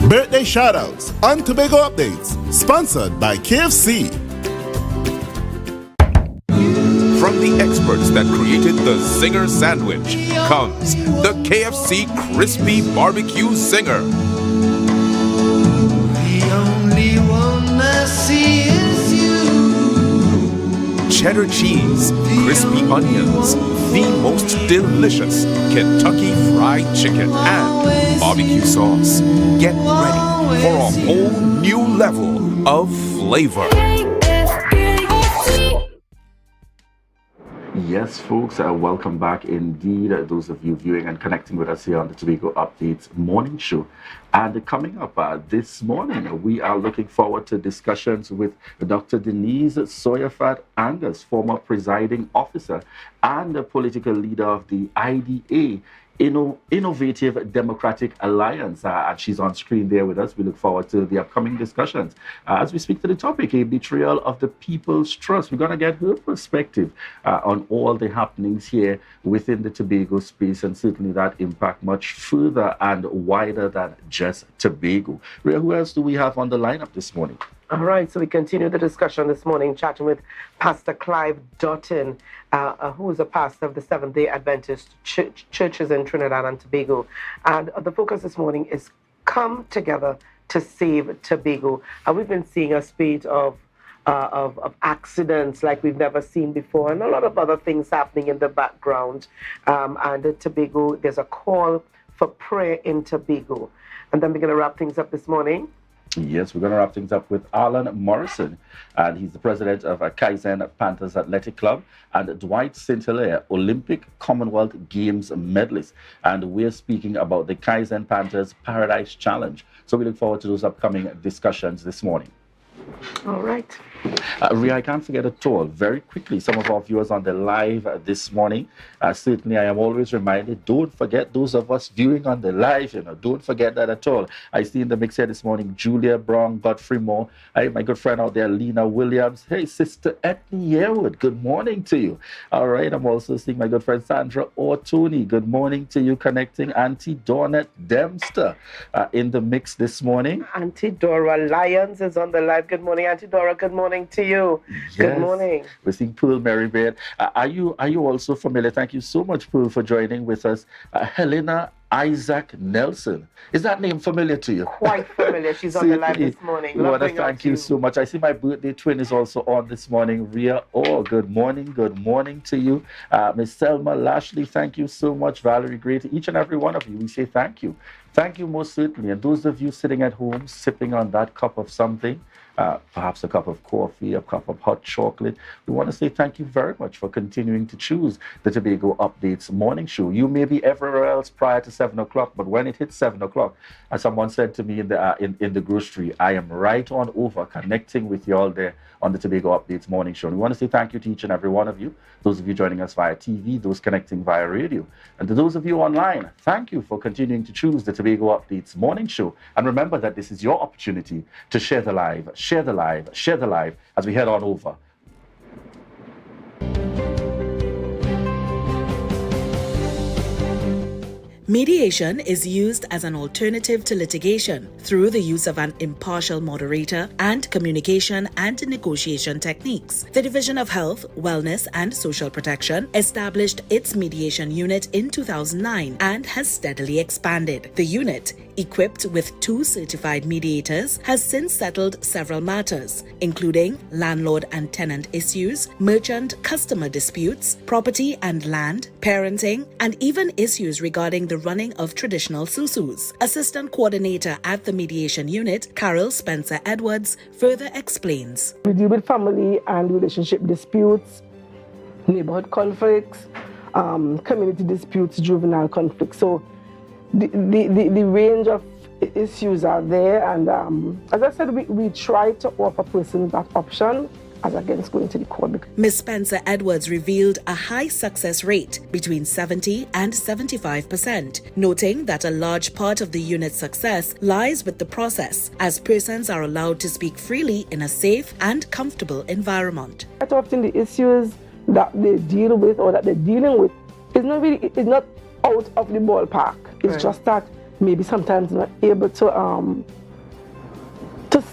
Birthday shoutouts on Tobago Updates, sponsored by KFC. From the experts that created the Zinger sandwich comes the KFC Crispy Barbecue Zinger. The only one I see is you. Cheddar cheese, crispy onions, the most delicious Kentucky Fried Chicken, and barbecue sauce. Get ready for a whole new level of flavor. Yes, folks, welcome back indeed, those of you viewing and connecting with us here on the Tobago Updates morning show. And coming up this morning, we are looking forward to discussions with Dr. Denise Sawyerfat-Angus, former presiding officer and the political leader of the IDA, Innovative Democratic Alliance, and she's on screen there with us. We look forward to the upcoming discussions. As we speak to the topic, a betrayal of the people's trust. We're going to get her perspective on all the happenings here within the Tobago space, and certainly that impact much further and wider than just Tobago. Rhea, who else do we have on the lineup this morning? All right, so we continue the discussion this morning, chatting with Pastor Clive Dutton, who is a pastor of the Seventh-day Adventist churches in Trinidad and Tobago. And the focus this morning is Come Together to Save Tobago. And we've been seeing a spate of accidents like we've never seen before, and a lot of other things happening in the background. And in Tobago, there's a call for prayer in Tobago. And then we're going to wrap things up this morning. Yes, we're going to wrap things up with Alan Morrison, and he's the president of Kaizen Panthers Athletic Club, and Dwight St. Hilaire, Olympic Commonwealth Games medalist. And we're speaking about the Kaizen Panthers Paradise Challenge. So we look forward to those upcoming discussions this morning. All right. Rhea, I can't forget at all, very quickly, some of our viewers on the live this morning. Certainly, I am always reminded, don't forget those of us viewing on the live, don't forget that at all. I see in the mix here this morning, Julia Brown, Godfrey Moore, my good friend out there, Lena Williams. Hey, Sister Ethne Yearwood, good morning to you. All right, I'm also seeing my good friend Sandra Ortoni. Good morning to you, connecting Auntie Dornette Dempster in the mix this morning. Auntie Dora Lyons is on the live. Good morning, Auntie Dora. Good morning to you. Yes. Good morning. We're seeing Pearl Marybeard. Are you also familiar? Thank you so much, Pearl, for joining with us. Helena Isaac Nelson. Is that name familiar to you? Quite familiar. She's on the live this morning. We want to thank you so much. I see my birthday twin is also on this morning, Ria. Oh, good morning to you. Miss Selma Lashley, thank you so much. Valerie Gray, to each and every one of you, we say thank you. Thank you most certainly. And those of you sitting at home, sipping on that cup of something, perhaps a cup of coffee, a cup of hot chocolate, we want to say thank you very much for continuing to choose the Tobago Updates morning show. You may be everywhere else prior to 7 o'clock, but when it hits 7 o'clock, as someone said to me in the grocery, I am right on over connecting with you all there on the Tobago Updates morning show. And we want to say thank you to each and every one of you, those of you joining us via TV, those connecting via radio, and to those of you online, thank you for continuing to choose the Tobago Updates morning show. And remember that this is your opportunity to share the live as we head on over. Mediation is used as an alternative to litigation through the use of an impartial moderator and communication and negotiation techniques. The Division of Health, Wellness and Social Protection established its mediation unit in 2009 and has steadily expanded. The unit, equipped with 2 certified mediators, has since settled several matters, including landlord and tenant issues, merchant-customer disputes, property and land, parenting, and even issues regarding the running of traditional susus. Assistant Coordinator at the Mediation Unit, Carol Spencer Edwards, further explains. We deal with family and relationship disputes, neighborhood conflicts, community disputes, juvenile conflicts. So the range of issues are there, and as I said, we try to offer persons that option as against going to the court. Ms. Spencer Edwards revealed a high success rate between 70 and 75%, noting that a large part of the unit's success lies with the process, as persons are allowed to speak freely in a safe and comfortable environment. Quite often the issues that they deal with or that they're dealing with is not out of the ballpark. It's right. Just that maybe sometimes not able to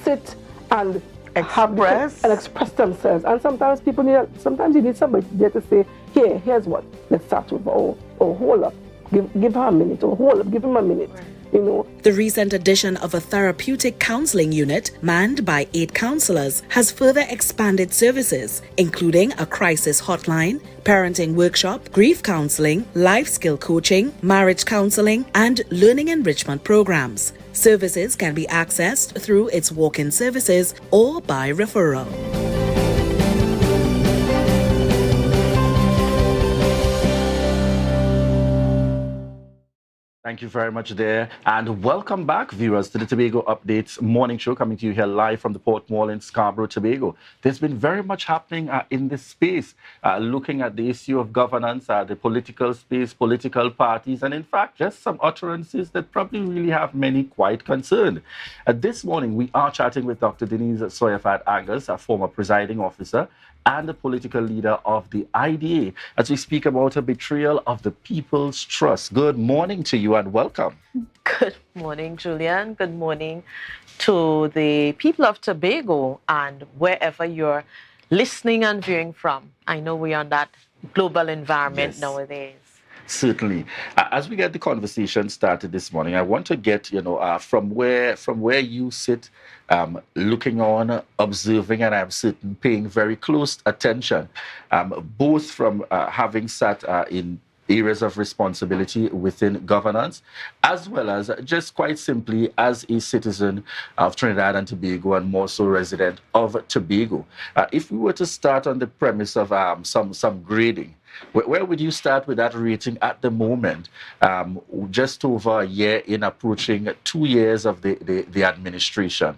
sit and express themselves. And sometimes you need somebody there to say, here's what, let's start with, or hold up, give her a minute, or hold up, give him a minute. Right. You know. The recent addition of a therapeutic counseling unit manned by 8 counselors has further expanded services, including a crisis hotline, parenting workshop, grief counseling, life skill coaching, marriage counseling, and learning enrichment programs. Services can be accessed through its walk-in services or by referral. Thank you very much there, and welcome back, viewers, to the Tobago Updates morning show, coming to you here live from the Port Mall in Scarborough, Tobago. There's been very much happening in this space, looking at the issue of governance, the political space, political parties, and in fact, just some utterances that probably really have many quite concerned. This morning, we are chatting with Dr. Denise Soyafat-Angus, a former presiding officer and the political leader of the IDA, as we speak about a betrayal of the people's trust. Good morning to you and welcome. Good morning, Julian. Good morning to the people of Tobago and wherever you're listening and viewing from. I know we're on that global environment nowadays. Certainly. As we get the conversation started this morning, I want to get, from where you sit, looking on, observing, and I'm certain paying very close attention, both from having sat in areas of responsibility within governance, as well as just quite simply as a citizen of Trinidad and Tobago, and more so resident of Tobago. If we were to start on the premise of some grading, where would you start with that rating at the moment, just over a year in, approaching 2 years of the administration?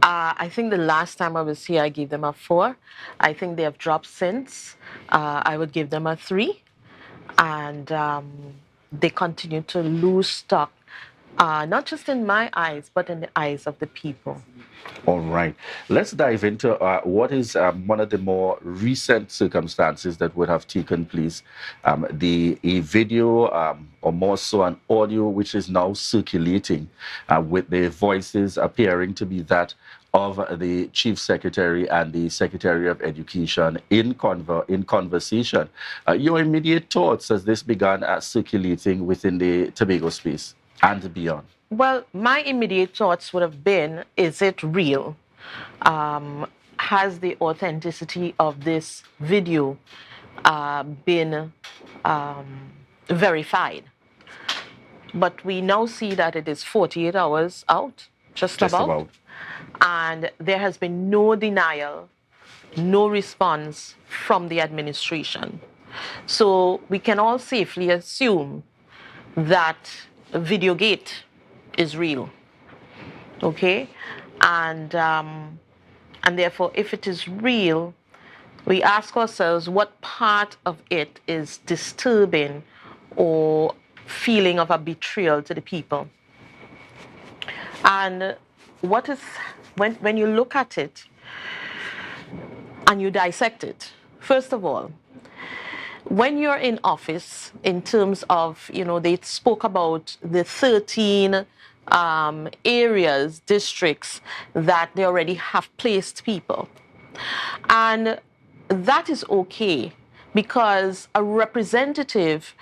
I think the last time I was here, I gave them a 4. I think they have dropped since. I would give them a 3. And they continue to lose stock, not just in my eyes, but in the eyes of the people. All right. Let's dive into what is one of the more recent circumstances that would have taken place. A video, or more so an audio, which is now circulating with the voices appearing to be that of the Chief Secretary and the Secretary of Education in conversation. Your immediate thoughts as this began circulating within the Tobago space and beyond? Well, my immediate thoughts would have been, is it real? Has the authenticity of this video been verified? But we now see that it is 48 hours out, just about. And there has been no denial, no response from the administration. So we can all safely assume that Videogate is real, okay? And therefore, if it is real, we ask ourselves what part of it is disturbing or feeling of a betrayal to the people. And what is, when you look at it and you dissect it, first of all, when you're in office, in terms of, they spoke about the 13 areas, districts that they already have placed people. And that is okay, because a representative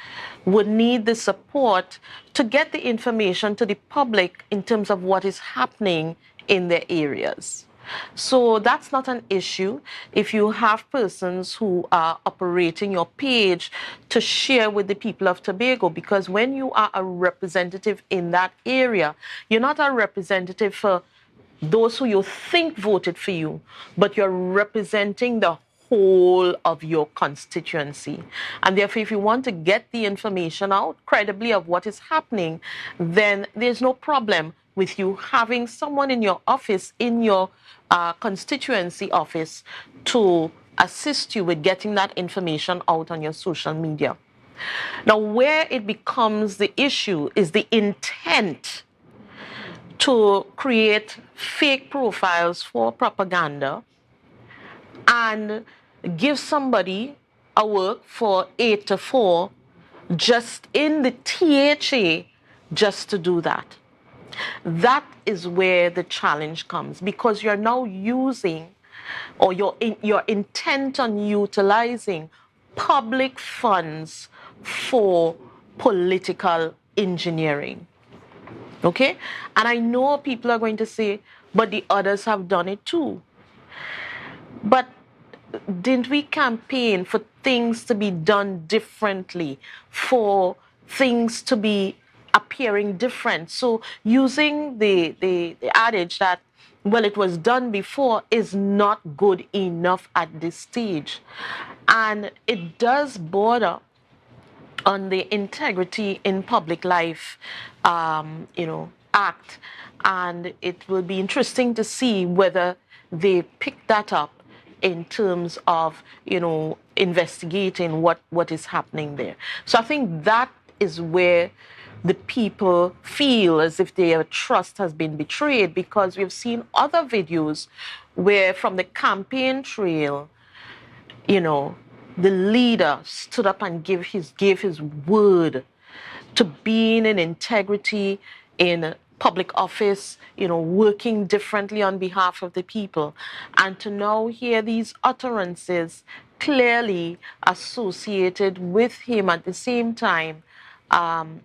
would need the support to get the information to the public in terms of what is happening in their areas. So that's not an issue if you have persons who are operating your page to share with the people of Tobago, because when you are a representative in that area, you're not a representative for those who you think voted for you, but you're representing the whole of your constituency. And therefore, if you want to get the information out credibly of what is happening, then there's no problem with you having someone in your office, in your constituency office, to assist you with getting that information out on your social media. Now, where it becomes the issue is the intent to create fake profiles for propaganda and give somebody a work for 8 to 4 just in the THA just to do that. That is where the challenge comes, because you're now using, or your intent on utilizing public funds for political engineering. Okay? And I know people are going to say, but the others have done it too. But didn't we campaign for things to be done differently, for things to be appearing different? So using the adage that, well, it was done before is not good enough at this stage. And it does border on the Integrity in Public Life, Act. And it will be interesting to see whether they pick that up in terms of, investigating what is happening there. So I think that is where the people feel as if their trust has been betrayed, because we've seen other videos where from the campaign trail, the leader stood up and gave his word to being in integrity in public office, working differently on behalf of the people. And to now hear these utterances clearly associated with him at the same time,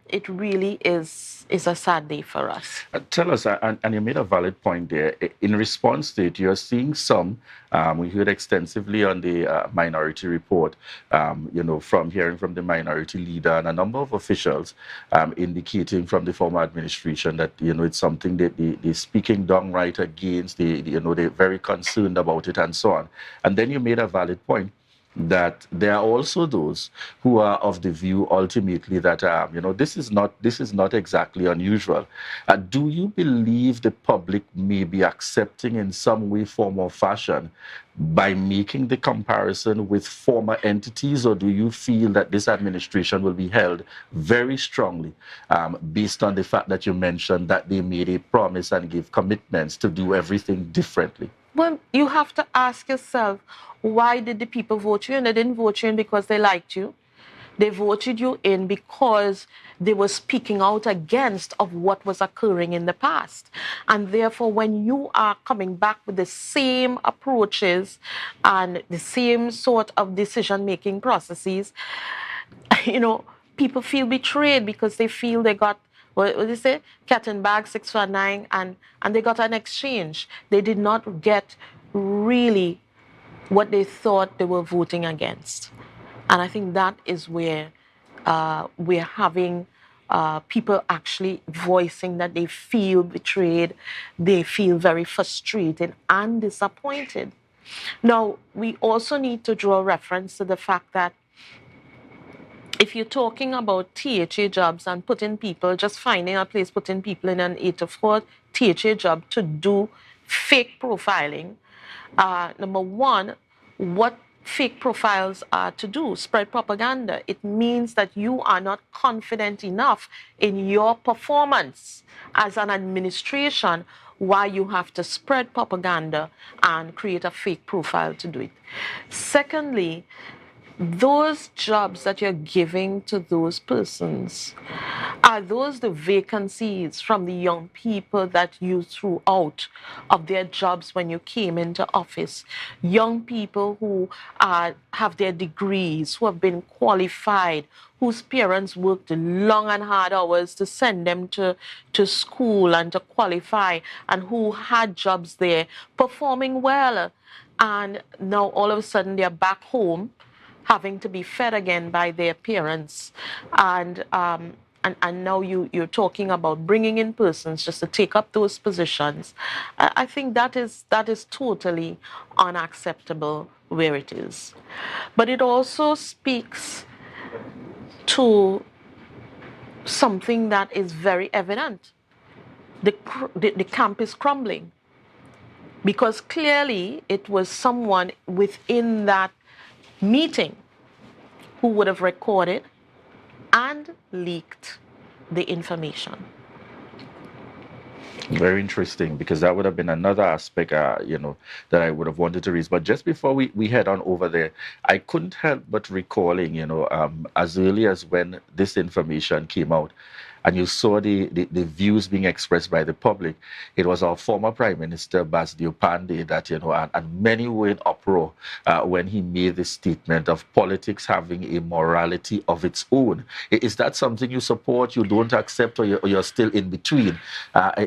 it really is a sad day for us. Tell us, and you made a valid point there. In response to it, you're seeing some, we heard extensively on the minority report, from hearing from the minority leader and a number of officials indicating from the former administration that, it's something that they're speaking downright against, they're very concerned about it and so on. And then you made a valid point that there are also those who are of the view ultimately that this is not exactly unusual. Do you believe the public may be accepting in some way, form or fashion by making the comparison with former entities, or do you feel that this administration will be held very strongly based on the fact that you mentioned that they made a promise and gave commitments to do everything differently? Well, you have to ask yourself, why did the people vote you? And they didn't vote you in because they liked you. They voted you in because they were speaking out against of what was occurring in the past. And therefore, when you are coming back with the same approaches and the same sort of decision-making processes, you know, people feel betrayed because they feel they got, what do they say? Cat and bag, 619, and they got an exchange. They did not get really what they thought they were voting against. And I think that is where we're having people actually voicing that they feel betrayed, they feel very frustrated and disappointed. Now, we also need to draw reference to the fact that if you're talking about THA jobs and putting people, just finding a place, putting people in an 8 to 4 THA job to do fake profiling, number one, what fake profiles are to do, spread propaganda. It means that you are not confident enough in your performance as an administration why you have to spread propaganda and create a fake profile to do it. Secondly, those jobs that you're giving to those persons, are those the vacancies from the young people that you threw out of their jobs when you came into office? Young people who have their degrees, who have been qualified, whose parents worked long and hard hours to send them to school and to qualify, and who had jobs there, performing well. And now all of a sudden they're back home having to be fed again by their parents. And now you're talking about bringing in persons just to take up those positions. I think that is totally unacceptable where it is. But it also speaks to something that is very evident. The camp is crumbling. Because clearly it was someone within that meeting who would have recorded and leaked the information. Very interesting, because that would have been another aspect, that I would have wanted to raise. But just before we head on over there, I couldn't help but recalling, as early as when this information came out, and you saw the views being expressed by the public, it was our former Prime Minister, Basdio Pandey, that, and many were in uproar when he made the statement of politics having a morality of its own. Is that something you support, you don't accept, or you're still in between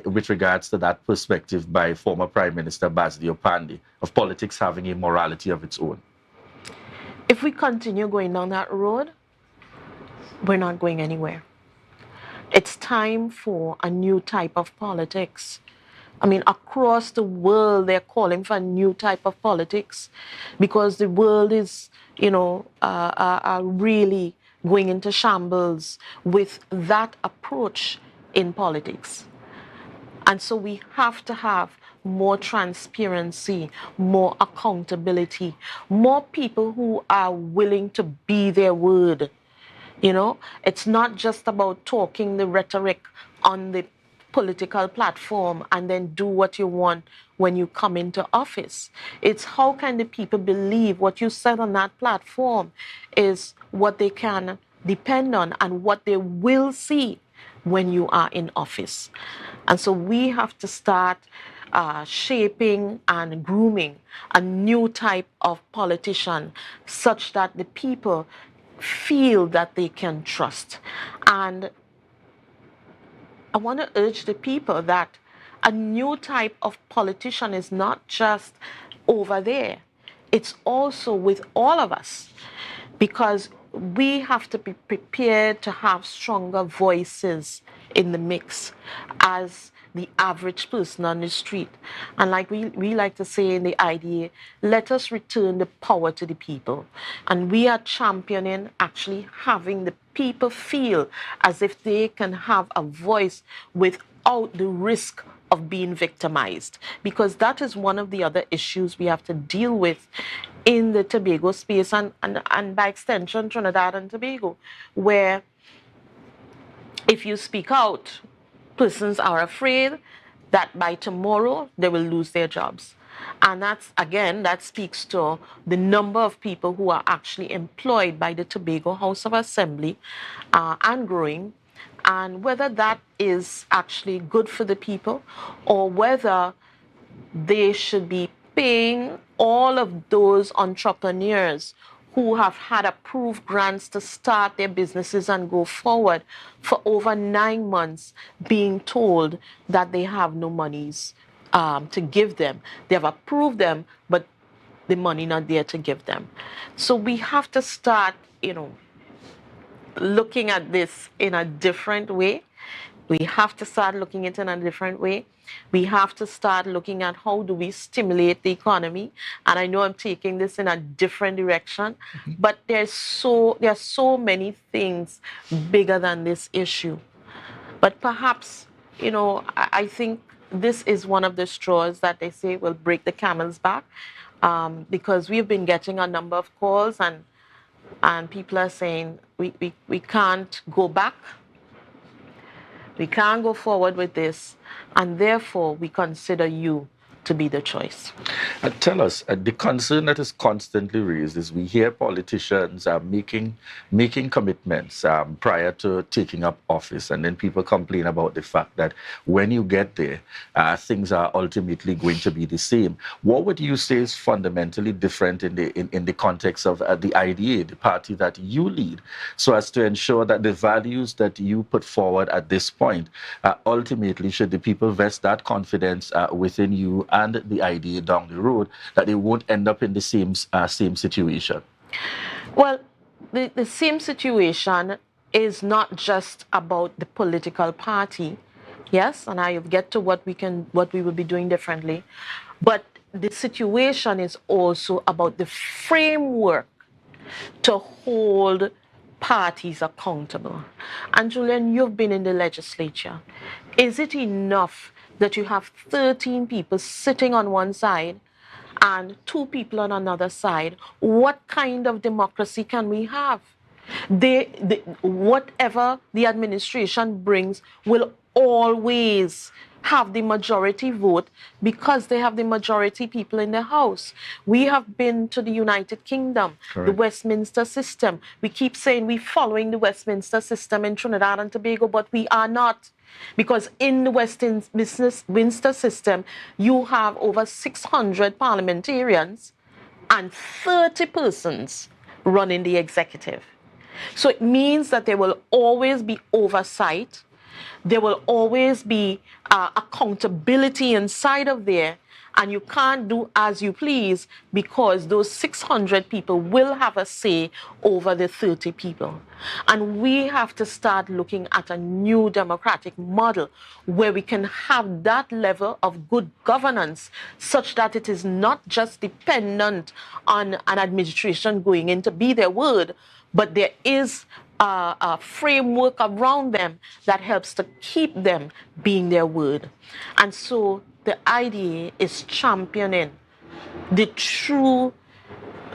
with regards to that perspective by former Prime Minister Basdio Pandey of politics having a morality of its own? If we continue going down that road, we're not going anywhere. It's time for a new type of politics. I mean, across the world, they're calling for a new type of politics because the world is, really going into shambles with that approach in politics. And so we have to have more transparency, more accountability, more people who are willing to be their word. It's not just about talking the rhetoric on the political platform and then do what you want when you come into office. It's how can the people believe what you said on that platform is what they can depend on and what they will see when you are in office. And so we have to start shaping and grooming a new type of politician such that the people feel that they can trust. And I want to urge the people that a new type of politician is not just over there. It's also with all of us, because we have to be prepared to have stronger voices in the mix as the average person on the street. And like we like to say in the IDA, let us return the power to the people. And we are championing actually having the people feel as if they can have a voice without the risk of being victimized, because that is one of the other issues we have to deal with in the Tobago space and by extension Trinidad and Tobago, where if you speak out, persons are afraid that by tomorrow they will lose their jobs. And that's, again, that speaks to the number of people who are actually employed by the Tobago House of Assembly and growing, and whether that is actually good for the people or whether they should be paying all of those entrepreneurs who have had approved grants to start their businesses and go forward for over 9 months, being told that they have no monies to give them. They have approved them, but the money not there to give them. So we have to start, looking at this in a different way. We have to start looking at it in a different way. We have to start looking at how do we stimulate the economy. And I know I'm taking this in a different direction, but there are so many things bigger than this issue. But perhaps, I think this is one of the straws that they say will break the camel's back, because we've been getting a number of calls and people are saying we can't go back. We can't go forward with this, and therefore we consider you to be the choice. Tell us, the concern that is constantly raised is we hear politicians making commitments prior to taking up office, and then people complain about the fact that when you get there, things are ultimately going to be the same. What would you say is fundamentally different in the context of the IDA, the party that you lead, so as to ensure that the values that you put forward at this point, ultimately, should the people vest that confidence within you and the IDA down the road, that they won't end up in the same situation? Well, the same situation is not just about the political party, yes, and I'll get to what we will be doing differently, but the situation is also about the framework to hold parties accountable. And Julian, you've been in the legislature. Is it enough that you have 13 people sitting on one side and 2 people on another side? What kind of democracy can we have? Whatever the administration brings will always have the majority vote because they have the majority people in the House. We have been to the United Kingdom, the Westminster system. We keep saying we're following the Westminster system in Trinidad and Tobago, but we are not. Because in the Westminster system, you have over 600 parliamentarians and 30 persons running the executive. So it means that there will always be oversight. There will always be accountability inside of there, and you can't do as you please because those 600 people will have a say over the 30 people. And we have to start looking at a new democratic model where we can have that level of good governance such that it is not just dependent on an administration going in to be their word, but there is a framework around them that helps to keep them being their word. And so the IDA is championing the true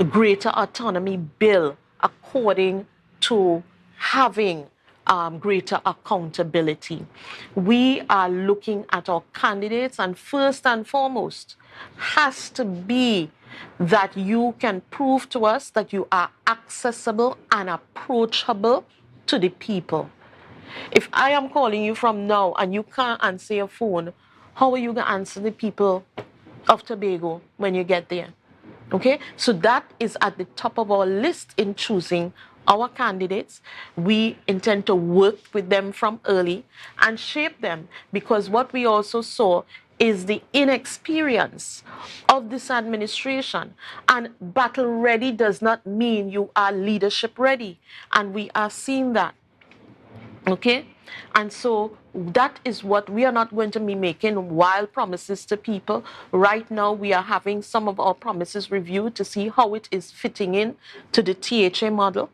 greater autonomy bill according to having greater accountability. We are looking at our candidates, and first and foremost has to be that you can prove to us that you are accessible and approachable to the people. If I am calling you from now and you can't answer your phone, how are you going to answer the people of Tobago when you get there? Okay, so that is at the top of our list in choosing our candidates. We intend to work with them from early and shape them, because what we also saw is the inexperience of this administration. And battle ready does not mean you are leadership ready. And we are seeing that. Okay? And so that is what we are not going to be making wild promises to people. Right now, we are having some of our promises reviewed to see how it is fitting in to the THA model.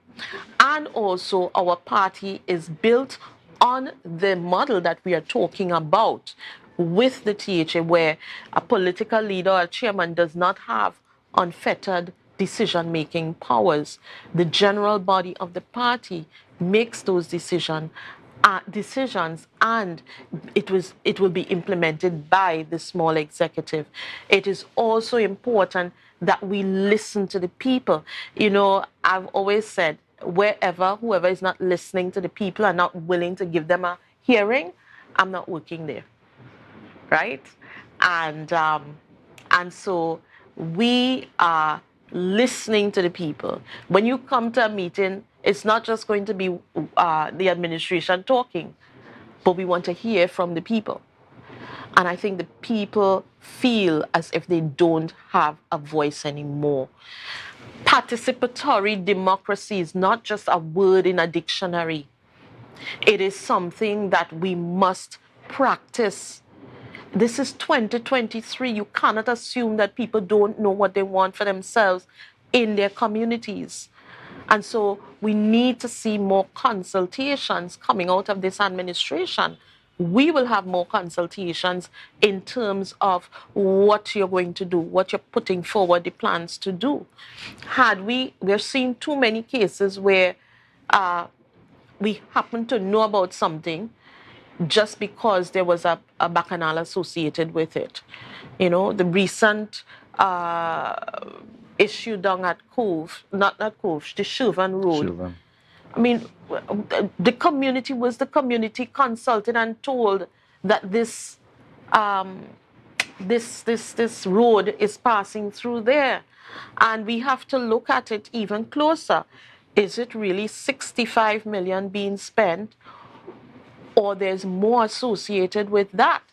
And also, our party is built on the model that we are talking about with the THA, where a political leader or chairman does not have unfettered decision-making powers. The general body of the party makes those decisions, decisions, and it will be implemented by the small executive. It is also important that we listen to the people. You know, I've always said, whoever is not listening to the people and not willing to give them a hearing, I'm not working there, right? And so we are listening to the people. When you come to a meeting, it's not just going to be the administration talking, but we want to hear from the people. And I think the people feel as if they don't have a voice anymore. Participatory democracy is not just a word in a dictionary. It is something that we must practice. This is 2023. You cannot assume that people don't know what they want for themselves in their communities. And so we need to see more consultations coming out of this administration. We will have more consultations in terms of what you're going to do, what you're putting forward the plans to do. We're seeing too many cases where we happen to know about something just because there was a bacchanal associated with it. You know, the recent issue down at the Chauvin Road. I mean, the community consulted and told that this road is passing through there. And we have to look at it even closer. Is it really 65 million being spent, or there's more associated with that?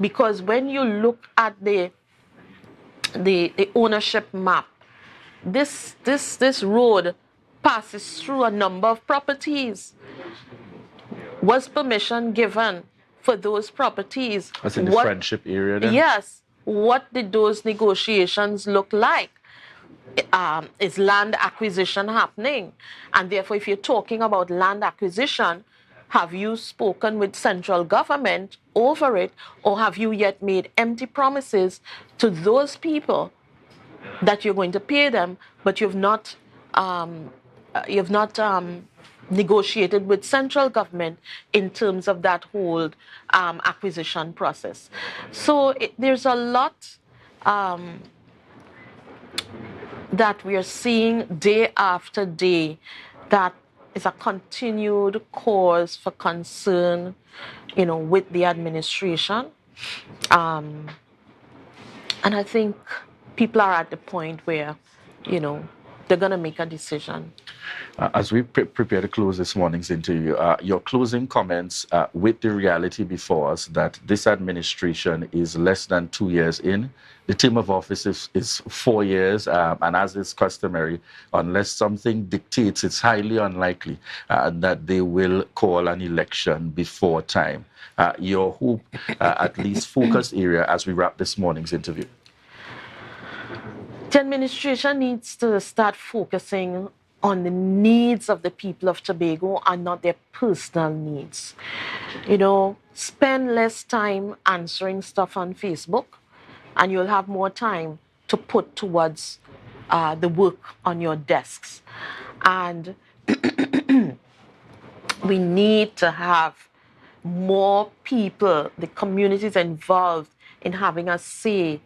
Because when you look at the ownership map, this road passes through a number of properties. Was permission given for those properties? That's in the friendship area then? Yes. What did those negotiations look like? Is land acquisition happening? And therefore, if you're talking about land acquisition, have you spoken with central government over it, or have you yet made empty promises to those people that you're going to pay them, but you've not negotiated with central government in terms of that whole acquisition process? So there's a lot that we are seeing day after day that is a continued cause for concern, you know, with the administration. And I think people are at the point where, you know, they're going to make a decision. As we prepare to close this morning's interview, your closing comments with the reality before us that this administration is less than 2 years in. The term of office is 4 years, and as is customary, unless something dictates, it's highly unlikely that they will call an election before time. Your hope, at least focus area as we wrap this morning's interview. The administration needs to start focusing on the needs of the people of Tobago and not their personal needs. You know, spend less time answering stuff on Facebook, and you'll have more time to put towards the work on your desks. And we need to have more people, the communities involved in having a say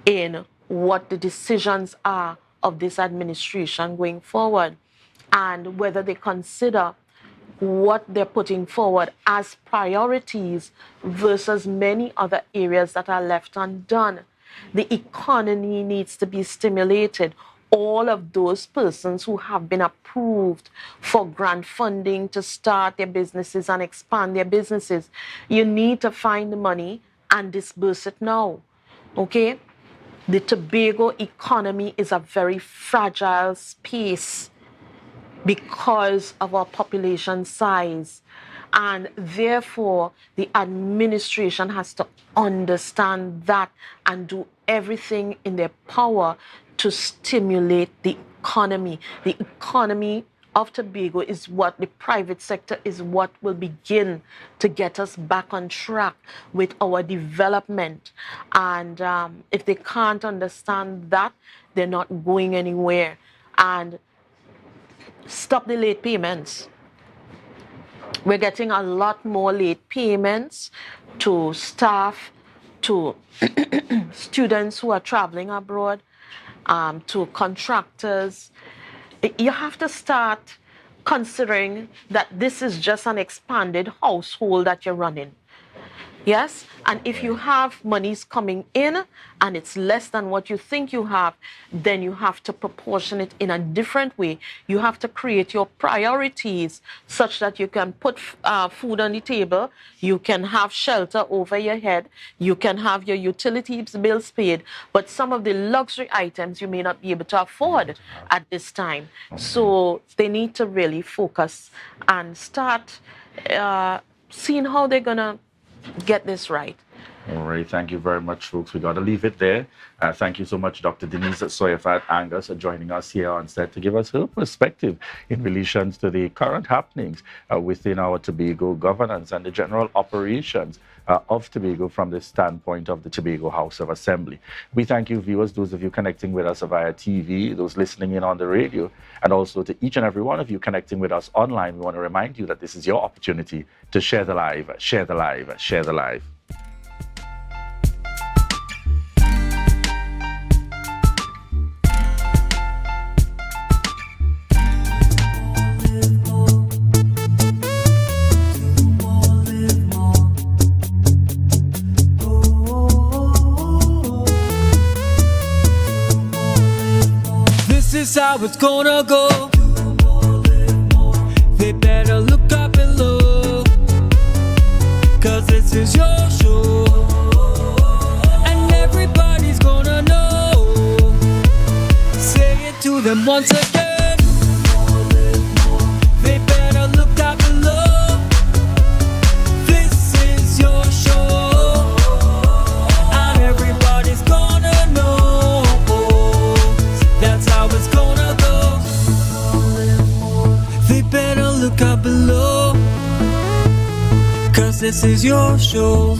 in what the decisions are of this administration going forward, and whether they consider what they're putting forward as priorities versus many other areas that are left undone. The economy needs to be stimulated. All of those persons who have been approved for grant funding to start their businesses and expand their businesses, you need to find the money and disburse it now, okay? The Tobago economy is a very fragile space because of our population size. And therefore, the administration has to understand that and do everything in their power to stimulate the economy. The economy of Tobago is what the private sector is what will begin to get us back on track with our development. And if they can't understand that, they're not going anywhere. And stop the late payments. We're getting a lot more late payments to staff, to students who are traveling abroad, to contractors. You have to start considering that this is just an expanded household that you're running. Yes, and if you have monies coming in and it's less than what you think you have, then you have to proportion it in a different way. You have to create your priorities such that you can put food on the table, you can have shelter over your head, you can have your utilities bills paid, but some of the luxury items you may not be able to afford at this time. So they need to really focus and start seeing how they're going to get this right. All right, thank you very much, folks. We got to leave it there. Thank you so much, Dr. Denise Soyafat Angus, for joining us here on set to give us her perspective in relation to the current happenings within our Tobago governance and the general operations of Tobago from the standpoint of the Tobago House of Assembly. We thank you, viewers, those of you connecting with us via TV, those listening in on the radio, and also to each and every one of you connecting with us online. We want to remind you that this is your opportunity to share the live, share the live, share the live. This is how it's gonna go. They better look up below, 'cause this is your show, and everybody's gonna know. Say it to them once again. They better look up below. This is your show, and everybody's gonna know. That's how it's gonna go. They better look up below, 'cause this is your show.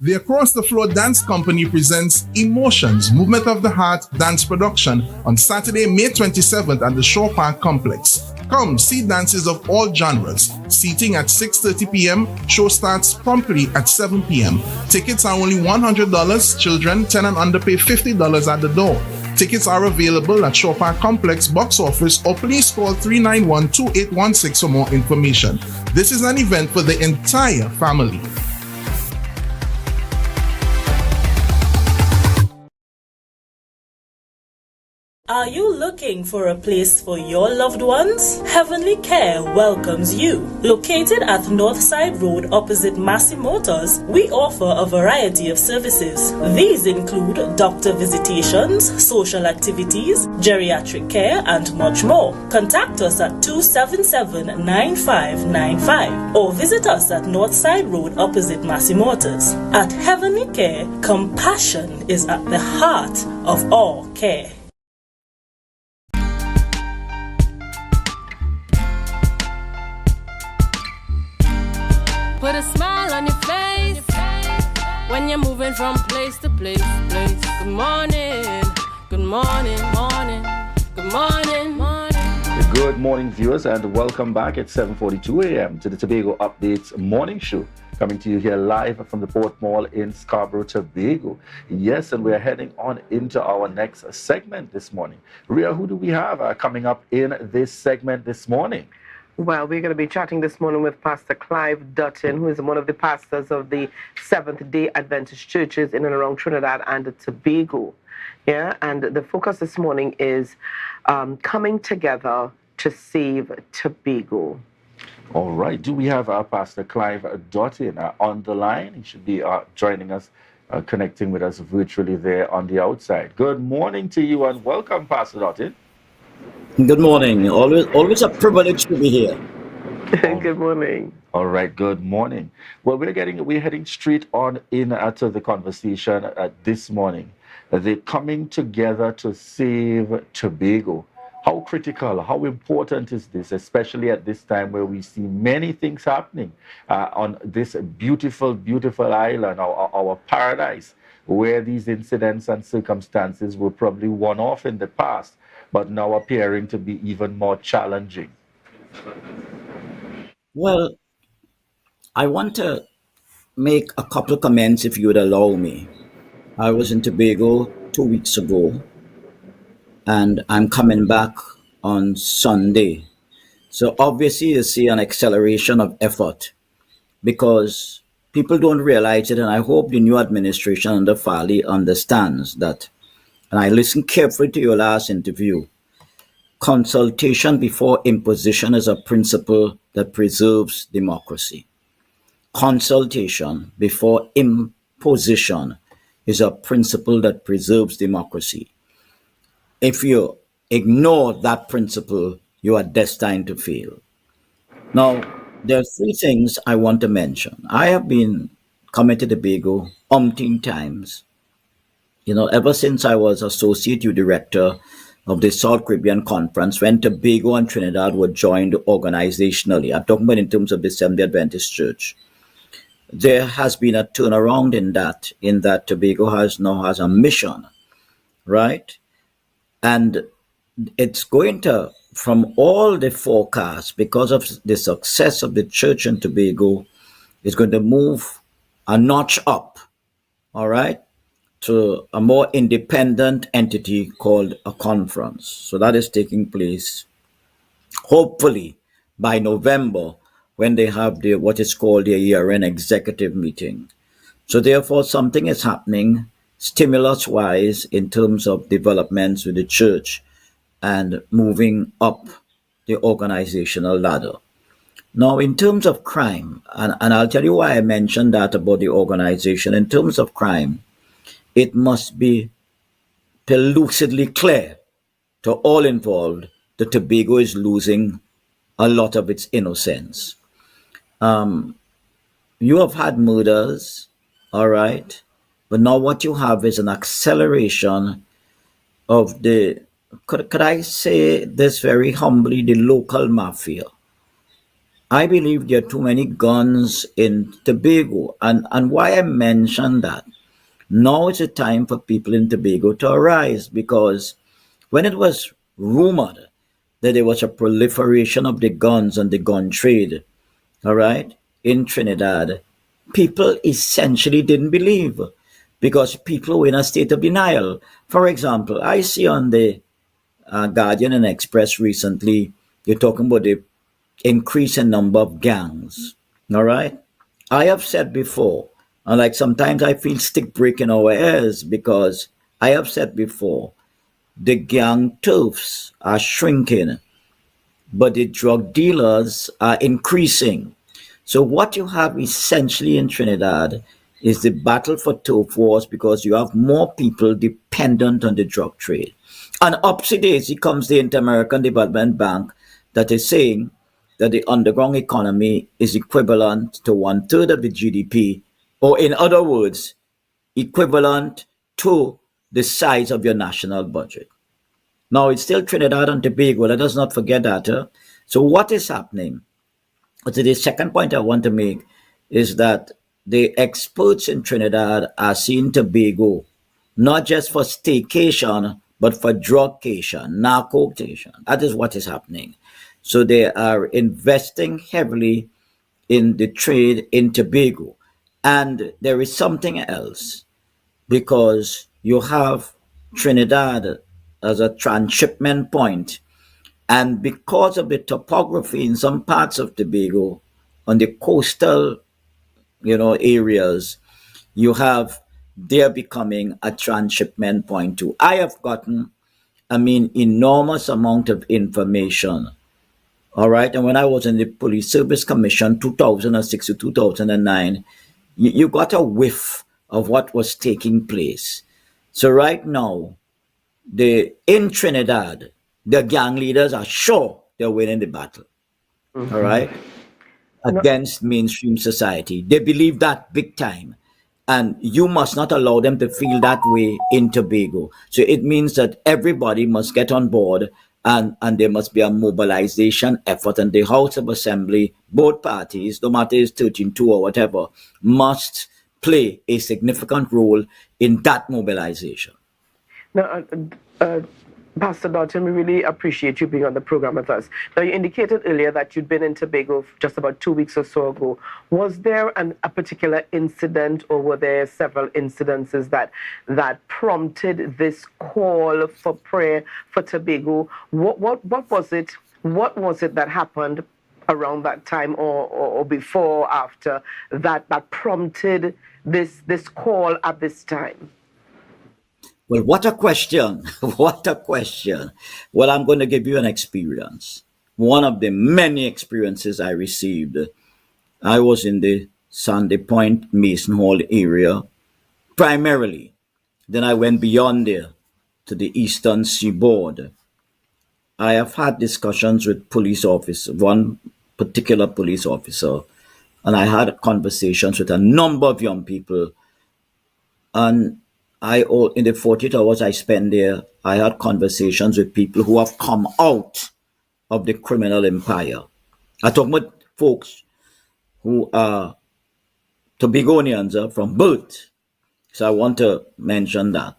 The Across the Floor Dance Company presents Emotions, Movement of the Heart dance production on Saturday, May 27th at the Shore Park Complex. Come see dances of all genres. Seating at 6:30 p.m. Show starts promptly at 7 p.m. Tickets are only $100. Children 10 and under pay $50 at the door. Tickets are available at Shore Park Complex box office, or please call 391-2816 for more information. This is an event for the entire family. Are you looking for a place for your loved ones? Heavenly Care welcomes you. Located at Northside Road opposite Massey Motors, we offer a variety of services. These include doctor visitations, social activities, geriatric care, and much more. Contact us at 277-9595 or visit us at Northside Road opposite Massey Motors. At Heavenly Care, compassion is at the heart of all care. Put a smile on your face when you're moving from place to place. Good morning, good morning, morning, good morning, morning. Good morning, viewers, and welcome back at 7:42 a.m. to the Tobago Updates morning show, coming to you here live from the Port Mall in Scarborough, Tobago. Yes, and we're heading on into our next segment this morning. Ria, who do we have coming up in this segment this morning? Well, we're going to be chatting this morning with Pastor Clive Dutton, who is one of the pastors of the Seventh-day Adventist churches in and around Trinidad and Tobago. Yeah, and the focus this morning is coming together to save Tobago. All right. Do we have Pastor Clive Dutton on the line? He should be joining us, connecting with us virtually there on the outside. Good morning to you and welcome, Pastor Dutton. Good morning. Always a privilege to be here. Good morning. All right. Good morning. Well, we're heading straight on in to the conversation this morning. They're coming together to save Tobago. How critical, how important is this, especially at this time where we see many things happening on this beautiful, beautiful island, our paradise? where these incidents and circumstances were probably one-off in the past, but now appearing to be even more challenging? Well, I want to make a couple of comments if you would allow me. I was in Tobago 2 weeks ago, and I'm coming back on Sunday. So obviously, you see an acceleration of effort because people don't realize it, and I hope the new administration under Farley understands that. And I listened carefully to your last interview. Consultation before imposition is a principle that preserves democracy. Consultation before imposition is a principle that preserves democracy. If you ignore that principle, you are destined to fail. Now, there are three things I want to mention. I have been coming to Tobago umpteen times. Ever since I was associate youth director of the South Caribbean Conference, when Tobago and Trinidad were joined organizationally, I'm talking about in terms of the Seventh-day Adventist Church, there has been a turnaround in that Tobago now has a mission, right? And it's going to, from all the forecasts, because of the success of the church in Tobago, it's going to move a notch up, all right, to a more independent entity called a conference. So that is taking place hopefully by November, when they have what is called their year-end executive meeting. So therefore, something is happening stimulus-wise in terms of developments with the church and moving up the organizational ladder. Now, in terms of crime, and I'll tell you why I mentioned that about the organization. In terms of crime, it must be pellucidly clear to all involved that Tobago is losing a lot of its innocence. Um, you have had murders, all right, but now what you have is an acceleration of could I say this very humbly, the local mafia. I believe there are too many guns in Tobago. And why I mention that, now is the time for people in Tobago to arise, because when it was rumored that there was a proliferation of the guns and the gun trade, all right, in Trinidad, people essentially didn't believe because people were in a state of denial. For example, I see on the Guardian and Express recently, you're talking about the increase in number of gangs. All right. I have said before, and like sometimes I feel stick breaking our ears because I have said before, the gang turfs are shrinking, but the drug dealers are increasing. So what you have essentially in Trinidad is the battle for turf wars because you have more people dependent on the drug trade. And up to daisy comes the Inter-American Development Bank that is saying that the underground economy is equivalent to one-third of the GDP, or in other words, equivalent to the size of your national budget. Now, it's still Trinidad and Tobago. Let us not forget that. So what is happening? So the second point I want to make is that the experts in Trinidad are seeing Tobago not just for staycation, but for drugcation, narcotation. That is what is happening. So they are investing heavily in the trade in Tobago. And there is something else because you have Trinidad as a transshipment point, and because of the topography in some parts of Tobago, on the coastal, areas, you have they're becoming a transshipment point too. I have gotten, enormous amount of information. All right. And when I was in the Police Service Commission 2006 to 2009, you got a whiff of what was taking place. So right now, in Trinidad, the gang leaders are sure they're winning the battle. All right, against mainstream society. They believe that big time. And you must not allow them to feel that way in Tobago. So it means that everybody must get on board, and there must be a mobilization effort. And the House of Assembly, both parties, no matter it's 13-2 or whatever, must play a significant role in that mobilization. Now, Pastor Dalton, we really appreciate you being on the program with us. Now, you indicated earlier that you'd been in Tobago just about 2 weeks or so ago. Was there a particular incident, or were there several incidences that prompted this call for prayer for Tobago? What was it? What was it that happened around that time, or before, or after that prompted this call at this time? Well, what a question. What a question. Well, I'm going to give you an experience. One of the many experiences I received. I was in the Sandy Point Mason Hall area primarily. Then I went beyond there to the eastern seaboard. I have had discussions with police officers, one particular police officer, and I had conversations with a number of young people. And in the 48 hours I spent there, I had conversations with people who have come out of the criminal empire. I talk about folks who are Tobagonians from birth. So I want to mention that.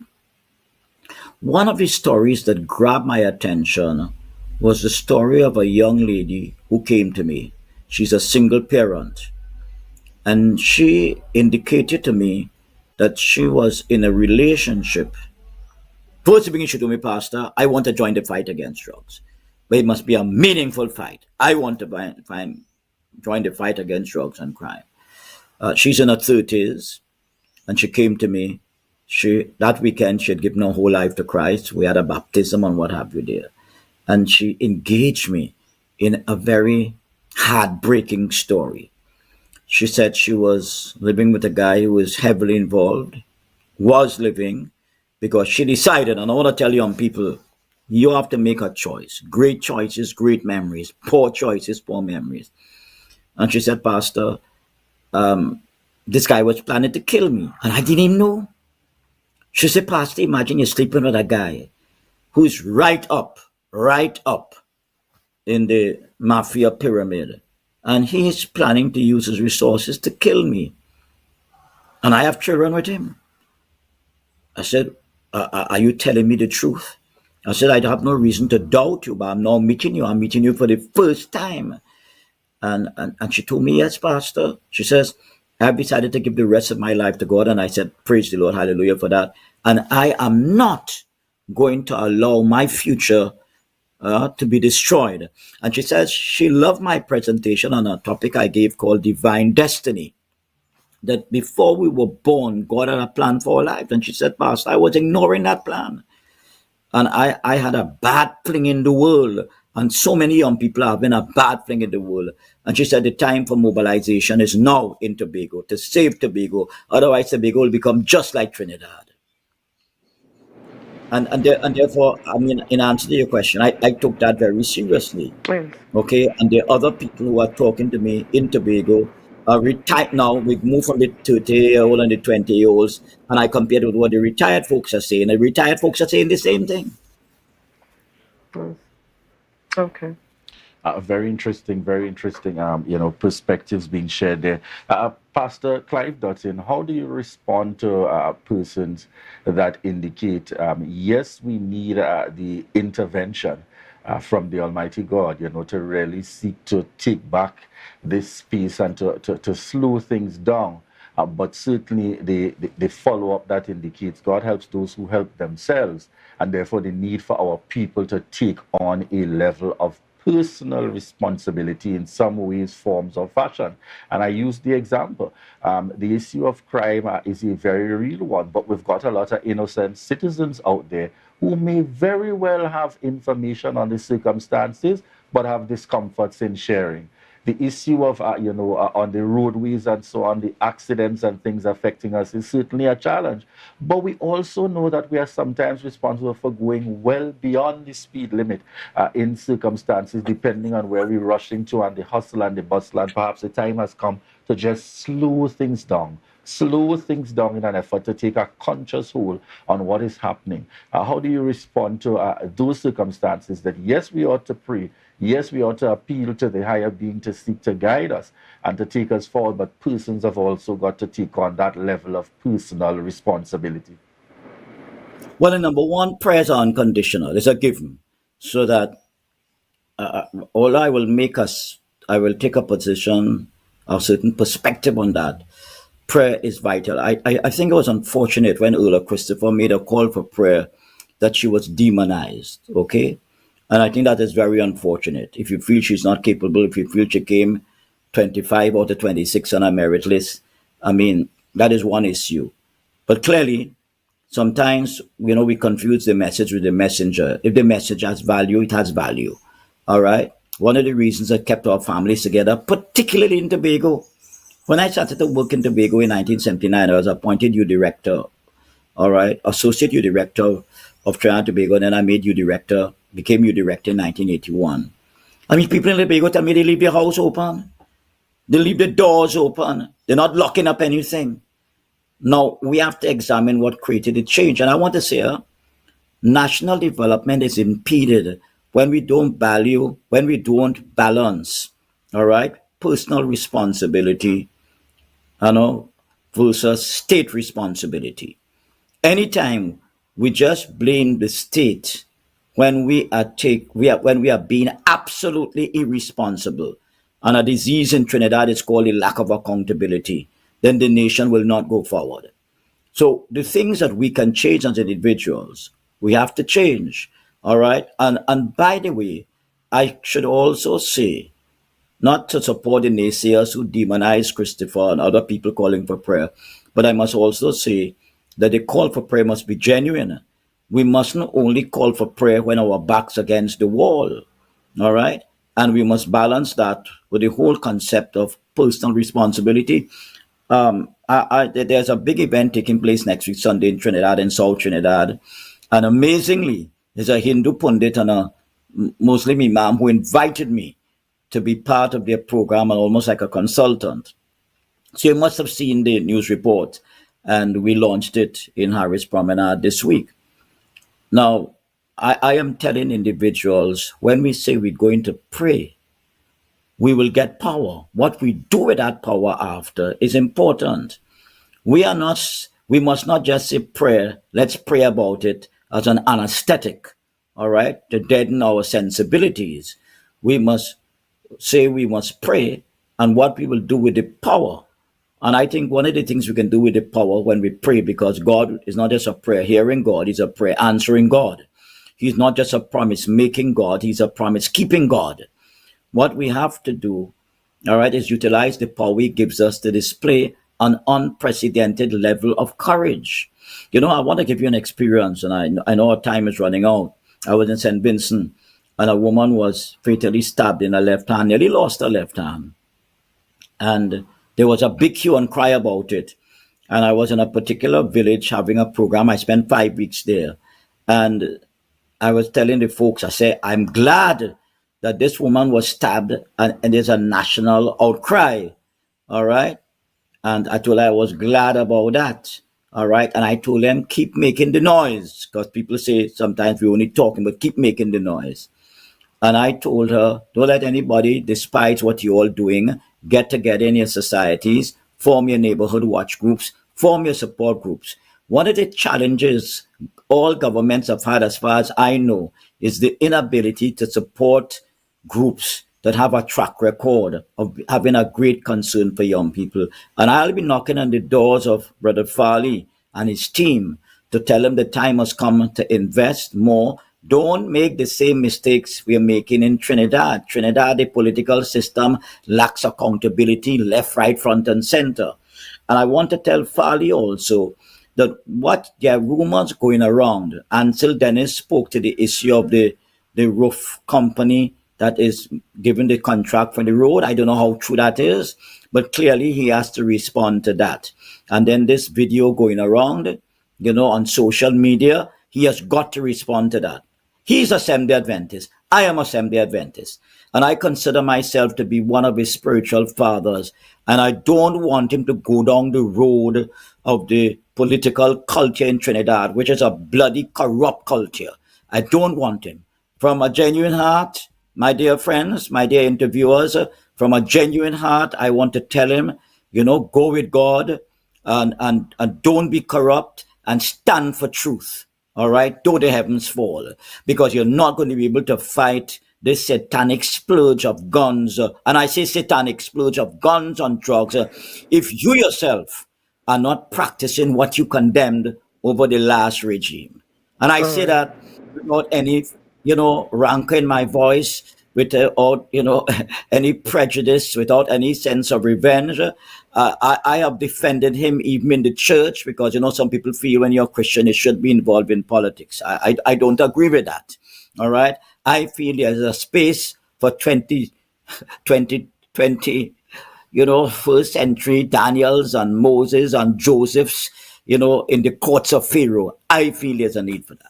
One of the stories that grabbed my attention was the story of a young lady who came to me. She's a single parent. And she indicated to me that she was in a relationship. First thing she told me, Pastor, I want to join the fight against drugs. But it must be a meaningful fight. I want to join the fight against drugs and crime. She's in her 30s, and she came to me. That weekend, she had given her whole life to Christ. We had a baptism and what have you there. And she engaged me in a very heartbreaking story. She said she was living with a guy who was heavily involved, because she decided, and I want to tell young people, you have to make a choice. Great choices, great memories. Poor choices, poor memories. And she said, Pastor, this guy was planning to kill me, and I didn't even know. She said, Pastor, imagine you're sleeping with a guy who's right up in the mafia pyramid, and he's planning to use his resources to kill me. And I have children with him. I said, are you telling me the truth? I said, I have no reason to doubt you, but I'm now meeting you. I'm meeting you for the first time. And she told me, yes, Pastor. She says, I've decided to give the rest of my life to God. And I said, praise the Lord, hallelujah for that. And I am not going to allow my future to be destroyed. And she says she loved my presentation on a topic I gave called Divine Destiny. That before we were born, God had a plan for our life. And she said, Pastor, I was ignoring that plan. And I had a bad fling in the world. And so many young people have been a bad fling in the world. And she said the time for mobilization is now in Tobago, to save Tobago. Otherwise, Tobago will become just like Trinidad. And therefore, I mean, in answer to your question, I took that very seriously. Okay, and the other people who are talking to me in Tobago are retired now. We've moved from the 30-year-old and the 20-year-olds, and I compared with what the retired folks are saying. The retired folks are saying the same thing. Okay. Very interesting, perspectives being shared there. Pastor Clive Dutton, how do you respond to persons that indicate, yes, we need the intervention from the Almighty God, to really seek to take back this space and to slow things down. But certainly the follow-up that indicates God helps those who help themselves, and therefore the need for our people to take on a level of personal responsibility in some ways, forms, or fashion. And I use the example. The issue of crime is a very real one, but we've got a lot of innocent citizens out there who may very well have information on the circumstances, but have discomforts in sharing. The issue of, on the roadways and so on, the accidents and things affecting us is certainly a challenge. But we also know that we are sometimes responsible for going well beyond the speed limit in circumstances, depending on where we're rushing to and the hustle and the bustle. And perhaps the time has come to just slow things down, slow things down in an effort to take a conscious hold on what is happening. How do you respond to those circumstances that, yes, we ought to pray, yes, we ought to appeal to the higher being to seek to guide us and to take us forward, but persons have also got to take on that level of personal responsibility? Well, number one, prayers are unconditional. It's a given. So that all I will take a position, a certain perspective on that. Prayer is vital. I think it was unfortunate when Earl Christopher made a call for prayer that she was demonized, okay? And I think that is very unfortunate. If you feel she's not capable, if you feel she came 25 out of 26 on a merit list, I mean, that is one issue. But clearly, sometimes, we confuse the message with the messenger. If the message has value, it has value. All right? One of the reasons that kept our families together, particularly in Tobago, when I started to work in Tobago in 1979, I was appointed U director, all right, associate U director of Trinidad and Tobago, and then I made U director, became U director in 1981. I mean, people in Tobago tell me they leave their house open, they leave the doors open, they're not locking up anything. Now, we have to examine what created the change. And I want to say, national development is impeded when we don't balance, all right, personal responsibility, versus state responsibility. Anytime we just blame the state when when we are being absolutely irresponsible, and a disease in Trinidad is called a lack of accountability, then the nation will not go forward. So the things that we can change as individuals, we have to change. All right. And by the way, I should also say, not to support the naysayers who demonize Christopher and other people calling for prayer, but I must also say that the call for prayer must be genuine. We mustn't only call for prayer when our back's against the wall. All right. And we must balance that with the whole concept of personal responsibility. There's a big event taking place next week, Sunday, in Trinidad, in South Trinidad. And amazingly, there's a Hindu pundit and a Muslim imam who invited me to be part of their program and almost like a consultant. So you must have seen the news report, and we launched it in Harris Promenade this week. Now, I am telling individuals, when we say we're going to pray, we will get power. What we do with that power after is important. We must not just say prayer, let's pray about it as an anesthetic, all right, to deaden our sensibilities. We must say we must pray and what we will do with the power. And I think one of the things we can do with the power when we pray, because God is not just a prayer hearing God, He's a prayer answering God. He's not just a promise making God, He's a promise keeping God. What we have to do, all right, is utilize the power He gives us to display an unprecedented level of courage. I want to give you an experience, and I know our time is running out. I was in St. Vincent, and a woman was fatally stabbed in her left hand, nearly lost her left hand. And there was a big hue and cry about it. And I was in a particular village having a program. I spent 5 weeks there. And I was telling the folks, I say, I'm glad that this woman was stabbed and there's a national outcry. All right. And I told her I was glad about that. All right. And I told them, keep making the noise, because people say sometimes we're only talking, but keep making the noise. And I told her, don't let anybody, despite what you're all doing, get together in your societies, form your neighborhood watch groups, form your support groups. One of the challenges all governments have had, as far as I know, is the inability to support groups that have a track record of having a great concern for young people. And I'll be knocking on the doors of Brother Farley and his team to tell them the time has come to invest more. Don't make the same mistakes we're making in Trinidad. Trinidad, the political system lacks accountability, left, right, front, and center. And I want to tell Farley also that what there are rumors going around. Ansel Dennis spoke to the issue of the roof company that is given the contract for the road. I don't know how true that is, but clearly he has to respond to that. And then this video going around, on social media, he has got to respond to that. He's a Seventh-day Adventist. I am a Seventh-day Adventist. And I consider myself to be one of his spiritual fathers. And I don't want him to go down the road of the political culture in Trinidad, which is a bloody corrupt culture. I don't want him. From a genuine heart, my dear friends, my dear interviewers, from a genuine heart, I want to tell him, go with God and don't be corrupt and stand for truth. All right, though the heavens fall, because you're not going to be able to fight this satanic splurge of guns, and I say satanic splurge of guns on drugs, if you yourself are not practicing what you condemned over the last regime. And I say that without any, rancor in my voice, without, any prejudice, without any sense of revenge. I have defended him even in the church because, some people feel when you're a Christian, you should be involved in politics. I don't agree with that. All right. I feel there's a space for 20, first century Daniels and Moses and Josephs, in the courts of Pharaoh. I feel there's a need for that.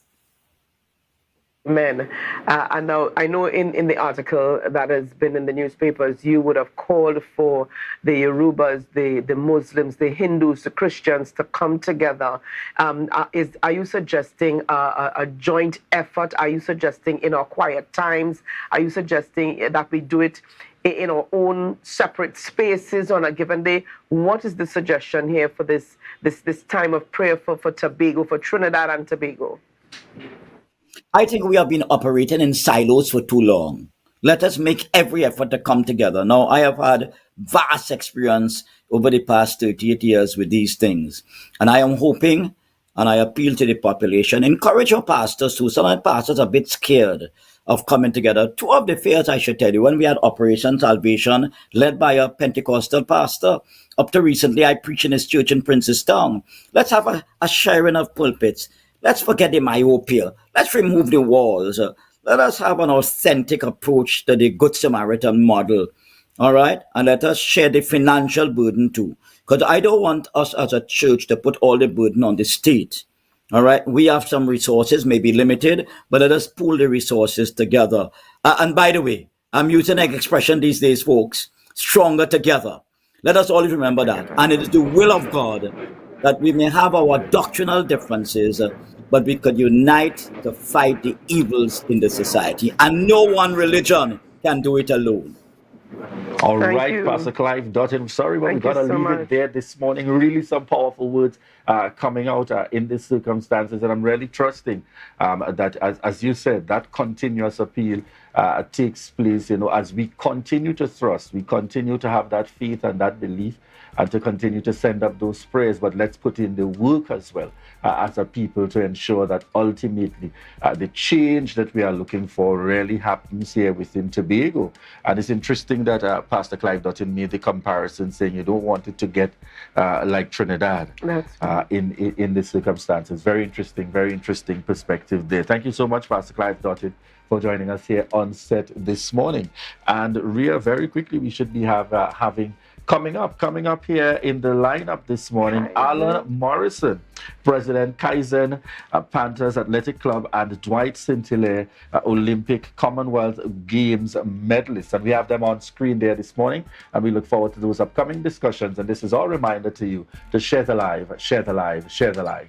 Men. And now I know in the article that has been in the newspapers, you would have called for the Yorubas, the Muslims, the Hindus, the Christians to come together. Are you suggesting a joint effort? Are you suggesting in our quiet times? Are you suggesting that we do it in our own separate spaces on a given day? What is the suggestion here for this time of prayer for Tobago, for Trinidad and Tobago? I think we have been operating in silos for too long. Let us make every effort to come together. Now, I have had vast experience over the past 38 years with these things. And I am hoping, and I appeal to the population, encourage your pastors too. Some of the pastors are a bit scared of coming together. Two of the fairs, I should tell you, when we had Operation Salvation, led by a Pentecostal pastor, up to recently, I preached in his church in Princestown. Let's have a sharing of pulpits. Let's forget the myopia. Let's remove the walls. Let us have an authentic approach to the Good Samaritan model. All right? And let us share the financial burden too. Because I don't want us as a church to put all the burden on the state. All right? We have some resources, maybe limited, but let us pool the resources together. And by the way, I'm using an expression these days, folks, stronger together. Let us always remember that. And it is the will of God that we may have our doctrinal differences, but we could unite to fight the evils in the society. And no one religion can do it alone. All right, Pastor Clive Dutton. Sorry, but we got to leave it there this morning. Really some powerful words coming out in these circumstances. And I'm really trusting that, as you said, that continuous appeal takes place, as we continue to thrust, we continue to have that faith and that belief and to continue to send up those prayers. But let's put in the work as well as a people to ensure that ultimately the change that we are looking for really happens here within Tobago. And it's interesting that Pastor Clive Dutton made the comparison saying you don't want it to get like Trinidad in the circumstances. Very interesting perspective there. Thank you so much, Pastor Clive Dutton, for joining us here on set this morning. And Rhea, very quickly, we should be having coming up here in the lineup this morning, Alan Morrison, President Kaizen Panthers Athletic Club, and Dwight St-Hilaire, Olympic Commonwealth Games medalists. And we have them on screen there this morning, and we look forward to those upcoming discussions. And this is our reminder to you to share the live, share the live, share the live.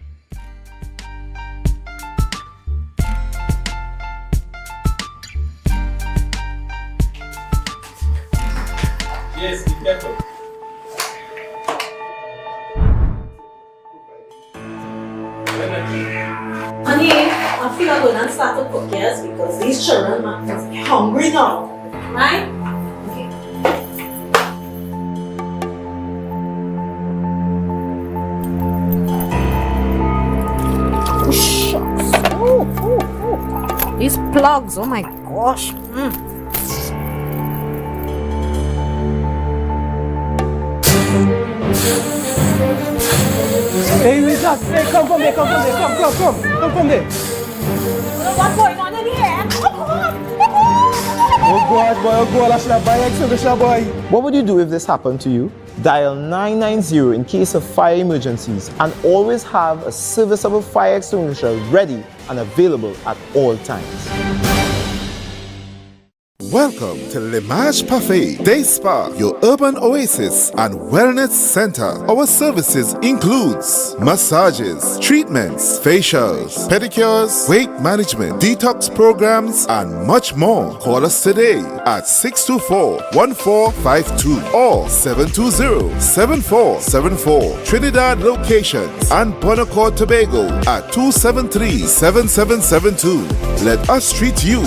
Yes, be careful. Honey, I feel I'm going to start to cook, yes, because these children must be hungry now, right? Oh, shucks. Oh. These plugs, oh my gosh. Hey, relax. Hey, come from there. Come from there. What's going on in here? Oh, God. Oh, God, I should have buy extinguisher, boy. What would you do if this happened to you? Dial 990 in case of fire emergencies and always have a serviceable fire extinguisher ready and available at all times. Welcome to L'Image Parfait Day Spa, your urban oasis and wellness center. Our services includes massages, treatments, facials, pedicures, weight management, detox programs, and much more. Call us today at 624-1452 or 720-7474. Trinidad locations and Bonacore, Tobago at 273-7772. Let us treat you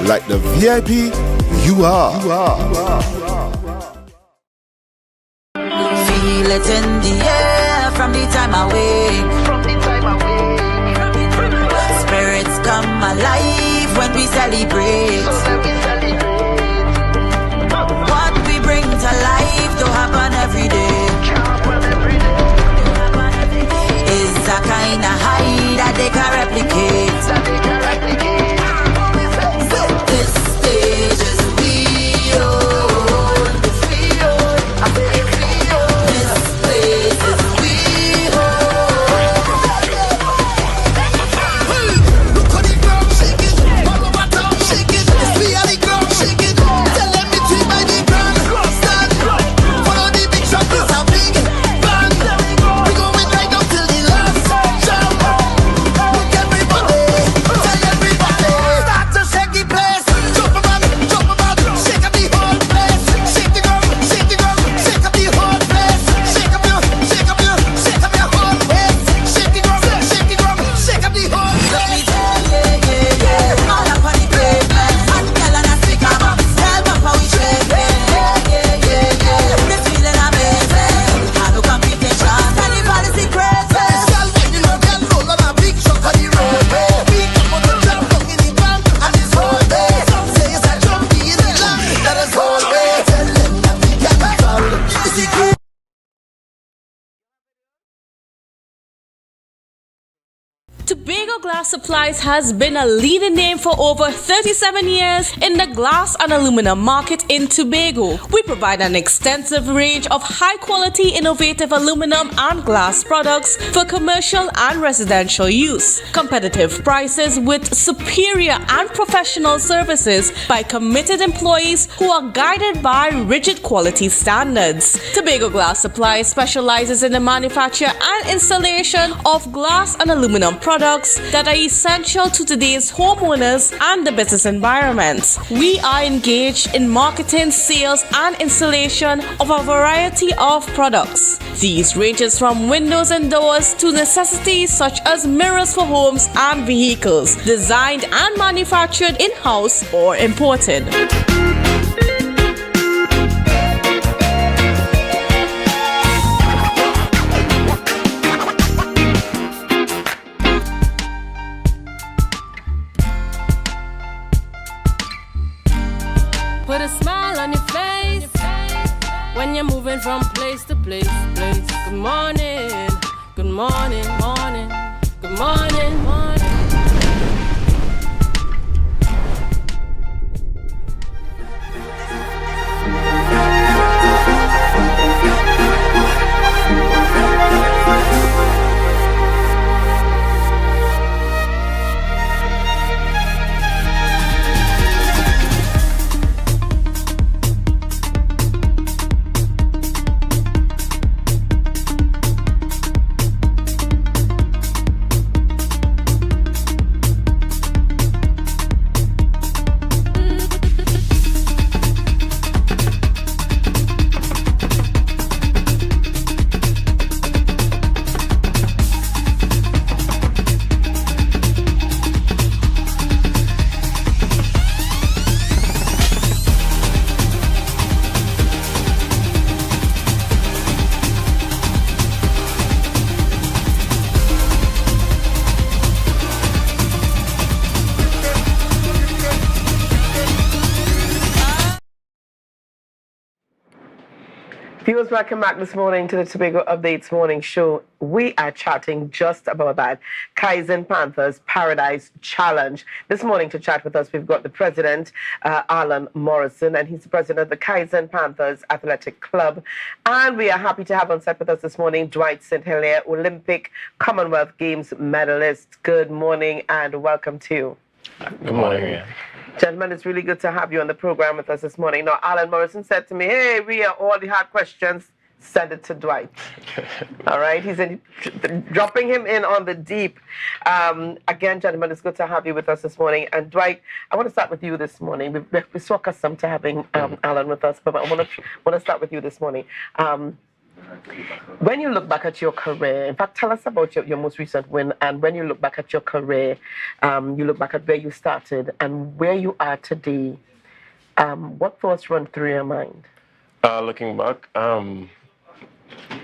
like the VIP you are. Feel it in the air from the time I wake. Spirits come alive when we celebrate. What we bring to life to happen every day is a kind of high that they can replicate. This stage is Tobago Glass Supplies has been a leading name for over 37 years in the glass and aluminum market in Tobago. We provide an extensive range of high-quality, innovative aluminum and glass products for commercial and residential use. Competitive prices with superior and professional services by committed employees who are guided by rigid quality standards. Tobago Glass Supplies specializes in the manufacture and installation of glass and aluminum products that are essential to today's homeowners and the business environment. We are engaged in marketing, sales, and installation of a variety of products. These ranges from windows and doors to necessities such as mirrors for homes and vehicles, designed and manufactured in-house or imported. Put a smile on your face when you're moving from place to place. Good morning, good morning, morning, good morning, morning. Viewers, welcome back this morning to the Tobago Updates Morning Show. We are chatting just about that Kaizen Panthers Paradise Challenge. This morning to chat with us, we've got the president, Alan Morrison, and he's the president of the Kaizen Panthers Athletic Club. And we are happy to have on set with us this morning Dwight St. Hilaire, Olympic Commonwealth Games medalist. Good morning and welcome to you. Good morning. Gentlemen, it's really good to have you on the program with us this morning. Now, Alan Morrison said to me, hey, Rhea, all the hard questions, send it to Dwight. All right? He's dropping him in on the deep. Again, gentlemen, it's good to have you with us this morning. And Dwight, I want to start with you this morning. We're so accustomed to having Alan with us, but I want to start with you this morning. When you look back at your career, in fact, tell us about your most recent win, and when you look back at your career, you look back at where you started and where you are today, what thoughts run through your mind? Looking back, other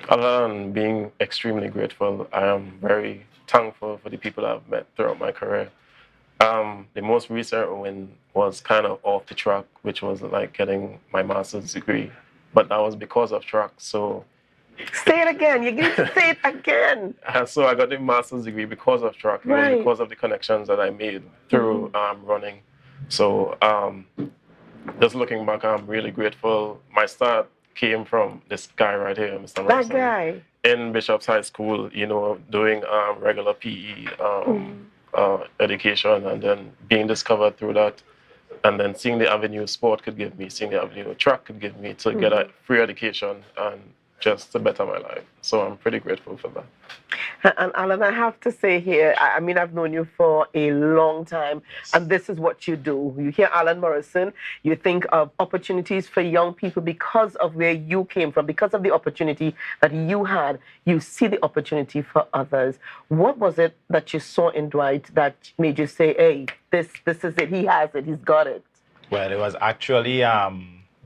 than being extremely grateful, I am very thankful for the people I've met throughout my career. The most recent win was kind of off the track, which was like getting my master's degree, but that was because of track, so... Say it again. You need to say it again. So I got the master's degree because of track. It was because of the connections that I made through running. So just looking back, I'm really grateful. My start came from this guy right here, Mr. Morrison. That guy. In Bishop's High School, you know, doing regular PE education, and then being discovered through that. And then seeing the avenue sport could give me, seeing the avenue track could give me to get a free education and just to better my life. So I'm pretty grateful for that. And Alan, I have to say here, I mean, I've known you for a long time, and this is what you do. You hear Alan Morrison, you think of opportunities for young people because of where you came from, because of the opportunity that you had, you see the opportunity for others. What was it that you saw in Dwight that made you say, hey, this is it, he has it, he's got it? Well, it was actually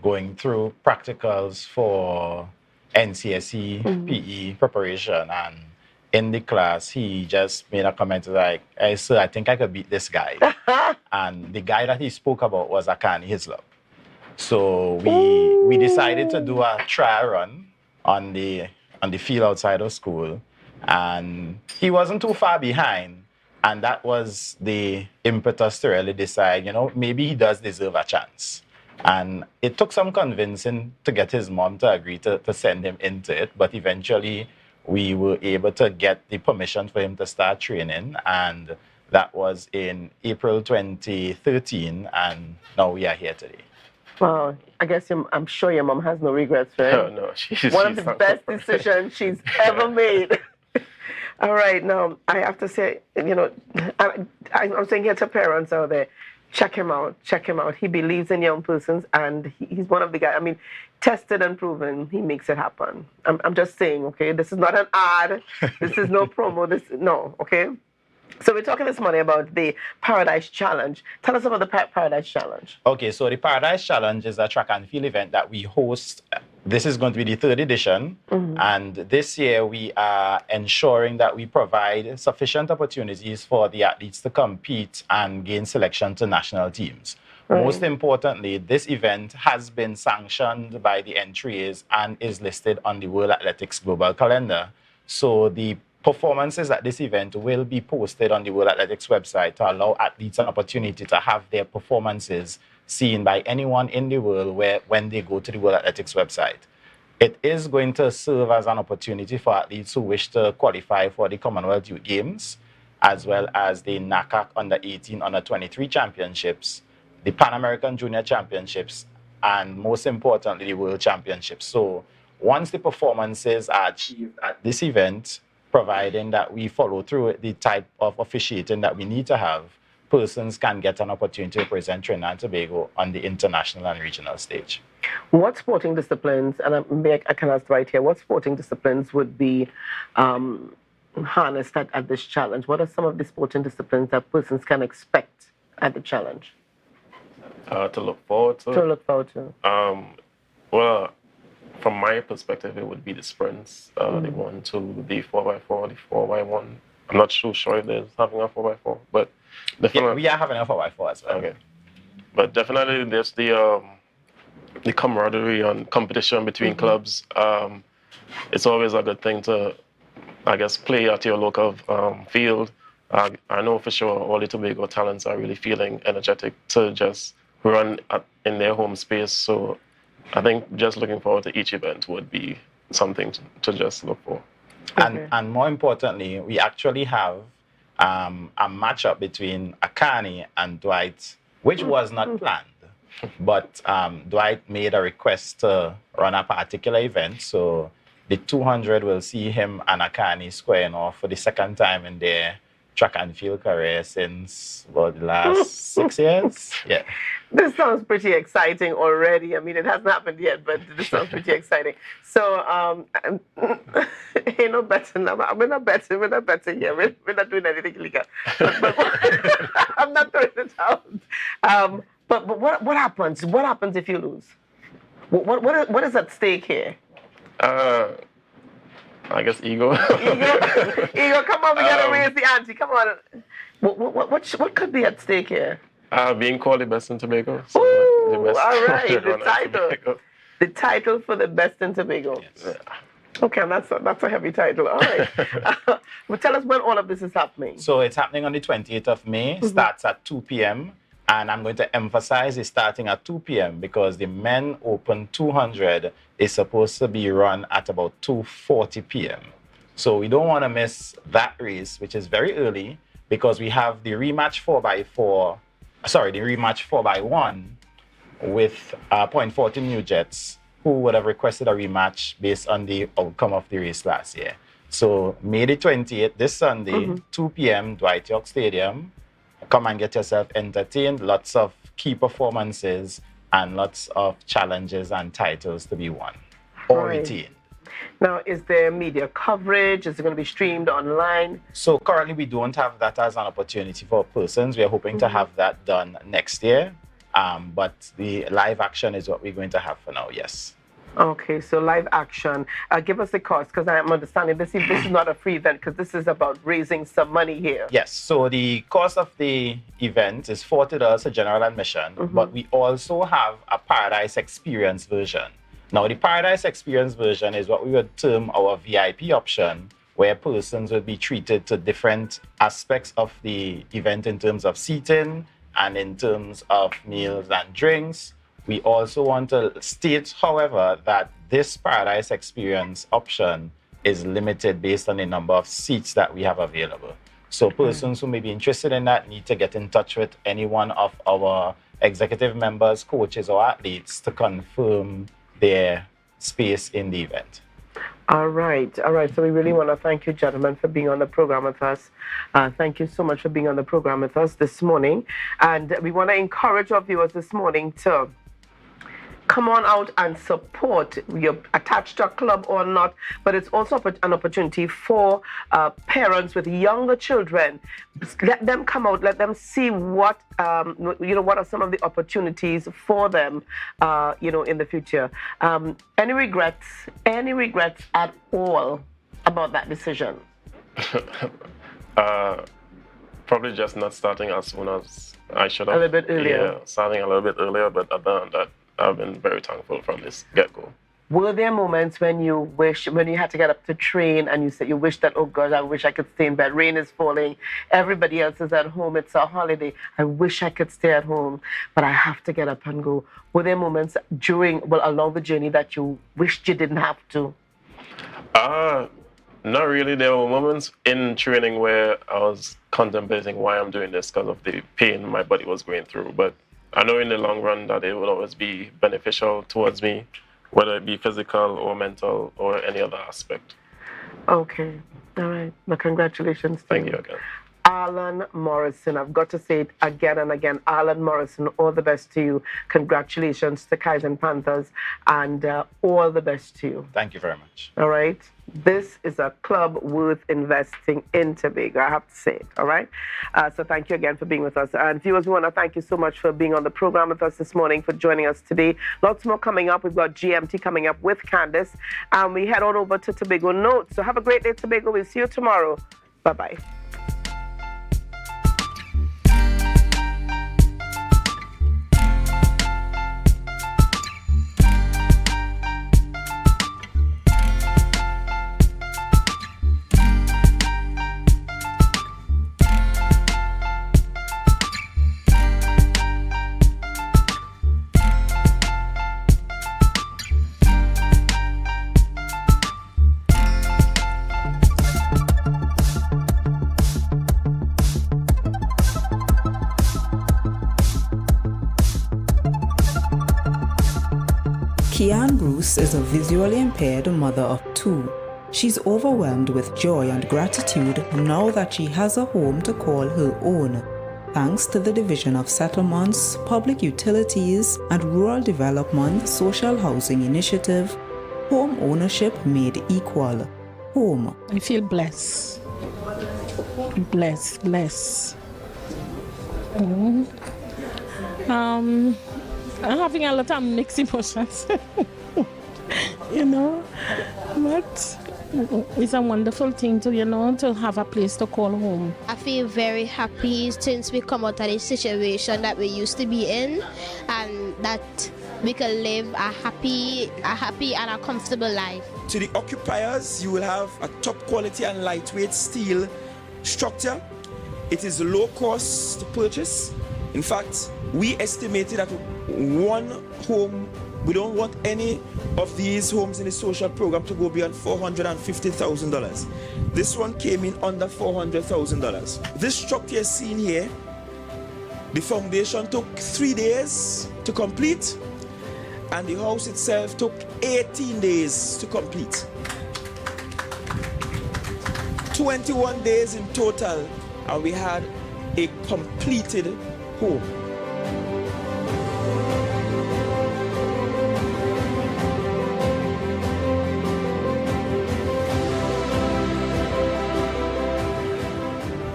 going through practicals for NCSE PE preparation, and in the class he just made a comment like, hey sir, I think I could beat this guy. And the guy that he spoke about was Akani Hislop. So we decided to do a trial run on the field outside of school, and he wasn't too far behind, and that was the impetus to really decide, you know, maybe he does deserve a chance. And it took some convincing to get his mom to agree to send him into it. But eventually, we were able to get the permission for him to start training. And that was in April 2013. And now we are here today. Wow. I guess I'm sure your mom has no regrets, right? No, she's one of the best decisions she's ever made. All right. Now, I have to say, you know, I'm saying here to parents out there, check him out. Check him out. He believes in young persons, and he's one of the guys. I mean, tested and proven. He makes it happen. I'm just saying, okay. This is not an ad. This is no promo. No, okay. So we're talking this morning about the Paradise Challenge. Tell us about the Paradise Challenge. Okay, so the Paradise Challenge is a track and field event that we host. This is going to be the third edition. And this year we are ensuring that we provide sufficient opportunities for the athletes to compete and gain selection to national teams. Most importantly, this event has been sanctioned by the NTRAs and is listed on the World Athletics Global Calendar. So the performances at this event will be posted on the World Athletics website to allow athletes an opportunity to have their performances seen by anyone in the world when they go to the World Athletics website. It is going to serve as an opportunity for athletes who wish to qualify for the Commonwealth Youth Games, as well as the NACAC Under-18, Under-23 Championships, the Pan American Junior Championships, and most importantly, the World Championships. So once the performances are achieved at this event, providing that we follow through the type of officiating that we need to have, persons can get an opportunity to present Trinidad and Tobago on the international and regional stage. What sporting disciplines, and I can ask right here, what sporting disciplines would be harnessed at this challenge? What are some of the sporting disciplines that persons can expect at the challenge? To look forward to? To look forward to. Well, from my perspective, it would be the sprints, the 1-2, the 4x4, the 4x1. I'm not sure if there's having a 4x4, but definitely. Yeah, we are having a 4x4 as well. Okay. But definitely there's the the camaraderie and competition between clubs. It's always a good thing to, I guess, play at your local field. I know for sure all the Tobago talents are really feeling energetic to just run in their home space. So I think just looking forward to each event would be something to just look for. And more importantly, we actually have a matchup between Akani and Dwight, which was not planned. But Dwight made a request to run a particular event. So the 200 will see him and Akani squaring off for the second time in their track and field career since the last 6 years. Yeah. This sounds pretty exciting already. I mean, it hasn't happened yet, but this sounds pretty exciting. So, ain't no betting. We're not betting here. We're not doing anything illegal. But I'm not throwing it out. But what happens? What happens if you lose? What is at stake here? I guess ego. Ego, come on, we gotta raise the ante. Come on. What could be at stake here? Being called the best in Tobago. So Ooh, the best all right, the runner in title. Tobago. The title for the best in Tobago. Yes. Okay, that's a heavy title. All right. Well, tell us when all of this is happening. So it's happening on the 28th of May, starts at 2 p.m. And I'm going to emphasize it's starting at 2 p.m. because the Men Open 200 is supposed to be run at about 2:40 p.m. So we don't want to miss that race, which is very early, because we have the rematch 4x1 with Point 40 New Jets, who would have requested a rematch based on the outcome of the race last year. So May the 28th, this Sunday, 2 p.m., Dwight York Stadium. Come and get yourself entertained. Lots of key performances and lots of challenges and titles to be won or retained. Now, is there media coverage? Is it going to be streamed online? So currently we don't have that as an opportunity for persons. We are hoping to have that done next year. But the live action is what we're going to have for now, yes. Okay, so live action. Give us the cost, because I'm understanding this is not a free event, because this is about raising some money here. Yes, so the cost of the event is $40 for general admission, but we also have a Paradise Experience version. Now, the Paradise Experience version is what we would term our VIP option, where persons would be treated to different aspects of the event in terms of seating and in terms of meals and drinks. We also want to state, however, that this Paradise Experience option is limited based on the number of seats that we have available. So persons who may be interested in that need to get in touch with any one of our executive members, coaches, or athletes to confirm their space in the event. All right. So we really want to thank you, gentlemen, for being on the program with us. Thank you so much for being on the program with us this morning. And we want to encourage our viewers this morning to come on out and support. You're attached to a club or not, but it's also an opportunity for parents with younger children. Let them come out, let them see what what are some of the opportunities for them, in the future. Any regrets at all about that decision? Probably just not starting as soon as I should have. A little bit earlier. Yeah, starting a little bit earlier, but other than that, I've been very thankful from this get-go. Were there moments when you had to get up to train and you said you wish that, oh God, I wish I could stay in bed. Rain is falling. Everybody else is at home. It's a holiday. I wish I could stay at home, but I have to get up and go. Were there moments along the journey that you wished you didn't have to? Not really. There were moments in training where I was contemplating why I'm doing this because of the pain my body was going through. But I know in the long run that it will always be beneficial towards me, whether it be physical or mental or any other aspect. Okay. All right. Well, congratulations. Thank you again. Alan Morrison, I've got to say it again and again. Alan Morrison, all the best to you. Congratulations to Kaizen Panthers, and all the best to you. Thank you very much. All right. This is a club worth investing in Tobago. I have to say it. All right. So thank you again for being with us. And viewers, we want to thank you so much for being on the program with us this morning, for joining us today. Lots more coming up. We've got GMT coming up with Candace. And we head on over to Tobago Notes. So have a great day, Tobago. We'll see you tomorrow. Bye-bye. Kian Bruce is a visually impaired mother of 2. She's overwhelmed with joy and gratitude now that she has a home to call her own, thanks to the Division of Settlements, Public Utilities and Rural Development Social Housing Initiative, Home Ownership Made Equal. Home. I feel blessed. Blessed. I'm having a lot of mixed emotions, you know, but it's a wonderful thing to, to have a place to call home. I feel very happy since we come out of the situation that we used to be in, and that we can live a happy and a comfortable life. To the occupiers, you will have a top quality and lightweight steel structure. It is low cost to purchase. In fact, we estimated that one home, we don't want any of these homes in the social program to go beyond $450,000. This one came in under $400,000. This structure seen here, the foundation took 3 days to complete, and the house itself took 18 days to complete. 21 days in total, and we had a completed home.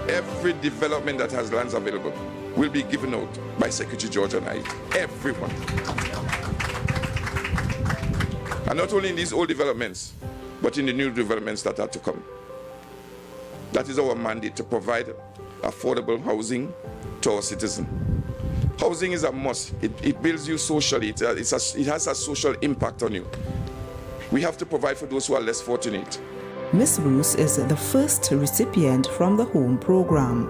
Every development that has lands available will be given out by Secretary George and I. Everyone. And not only in these old developments, but in the new developments that are to come. That is our mandate, to provide affordable housing to our citizens. Housing is a must. It builds you socially. It has a social impact on you. We have to provide for those who are less fortunate. Ms. Bruce is the first recipient from the home program.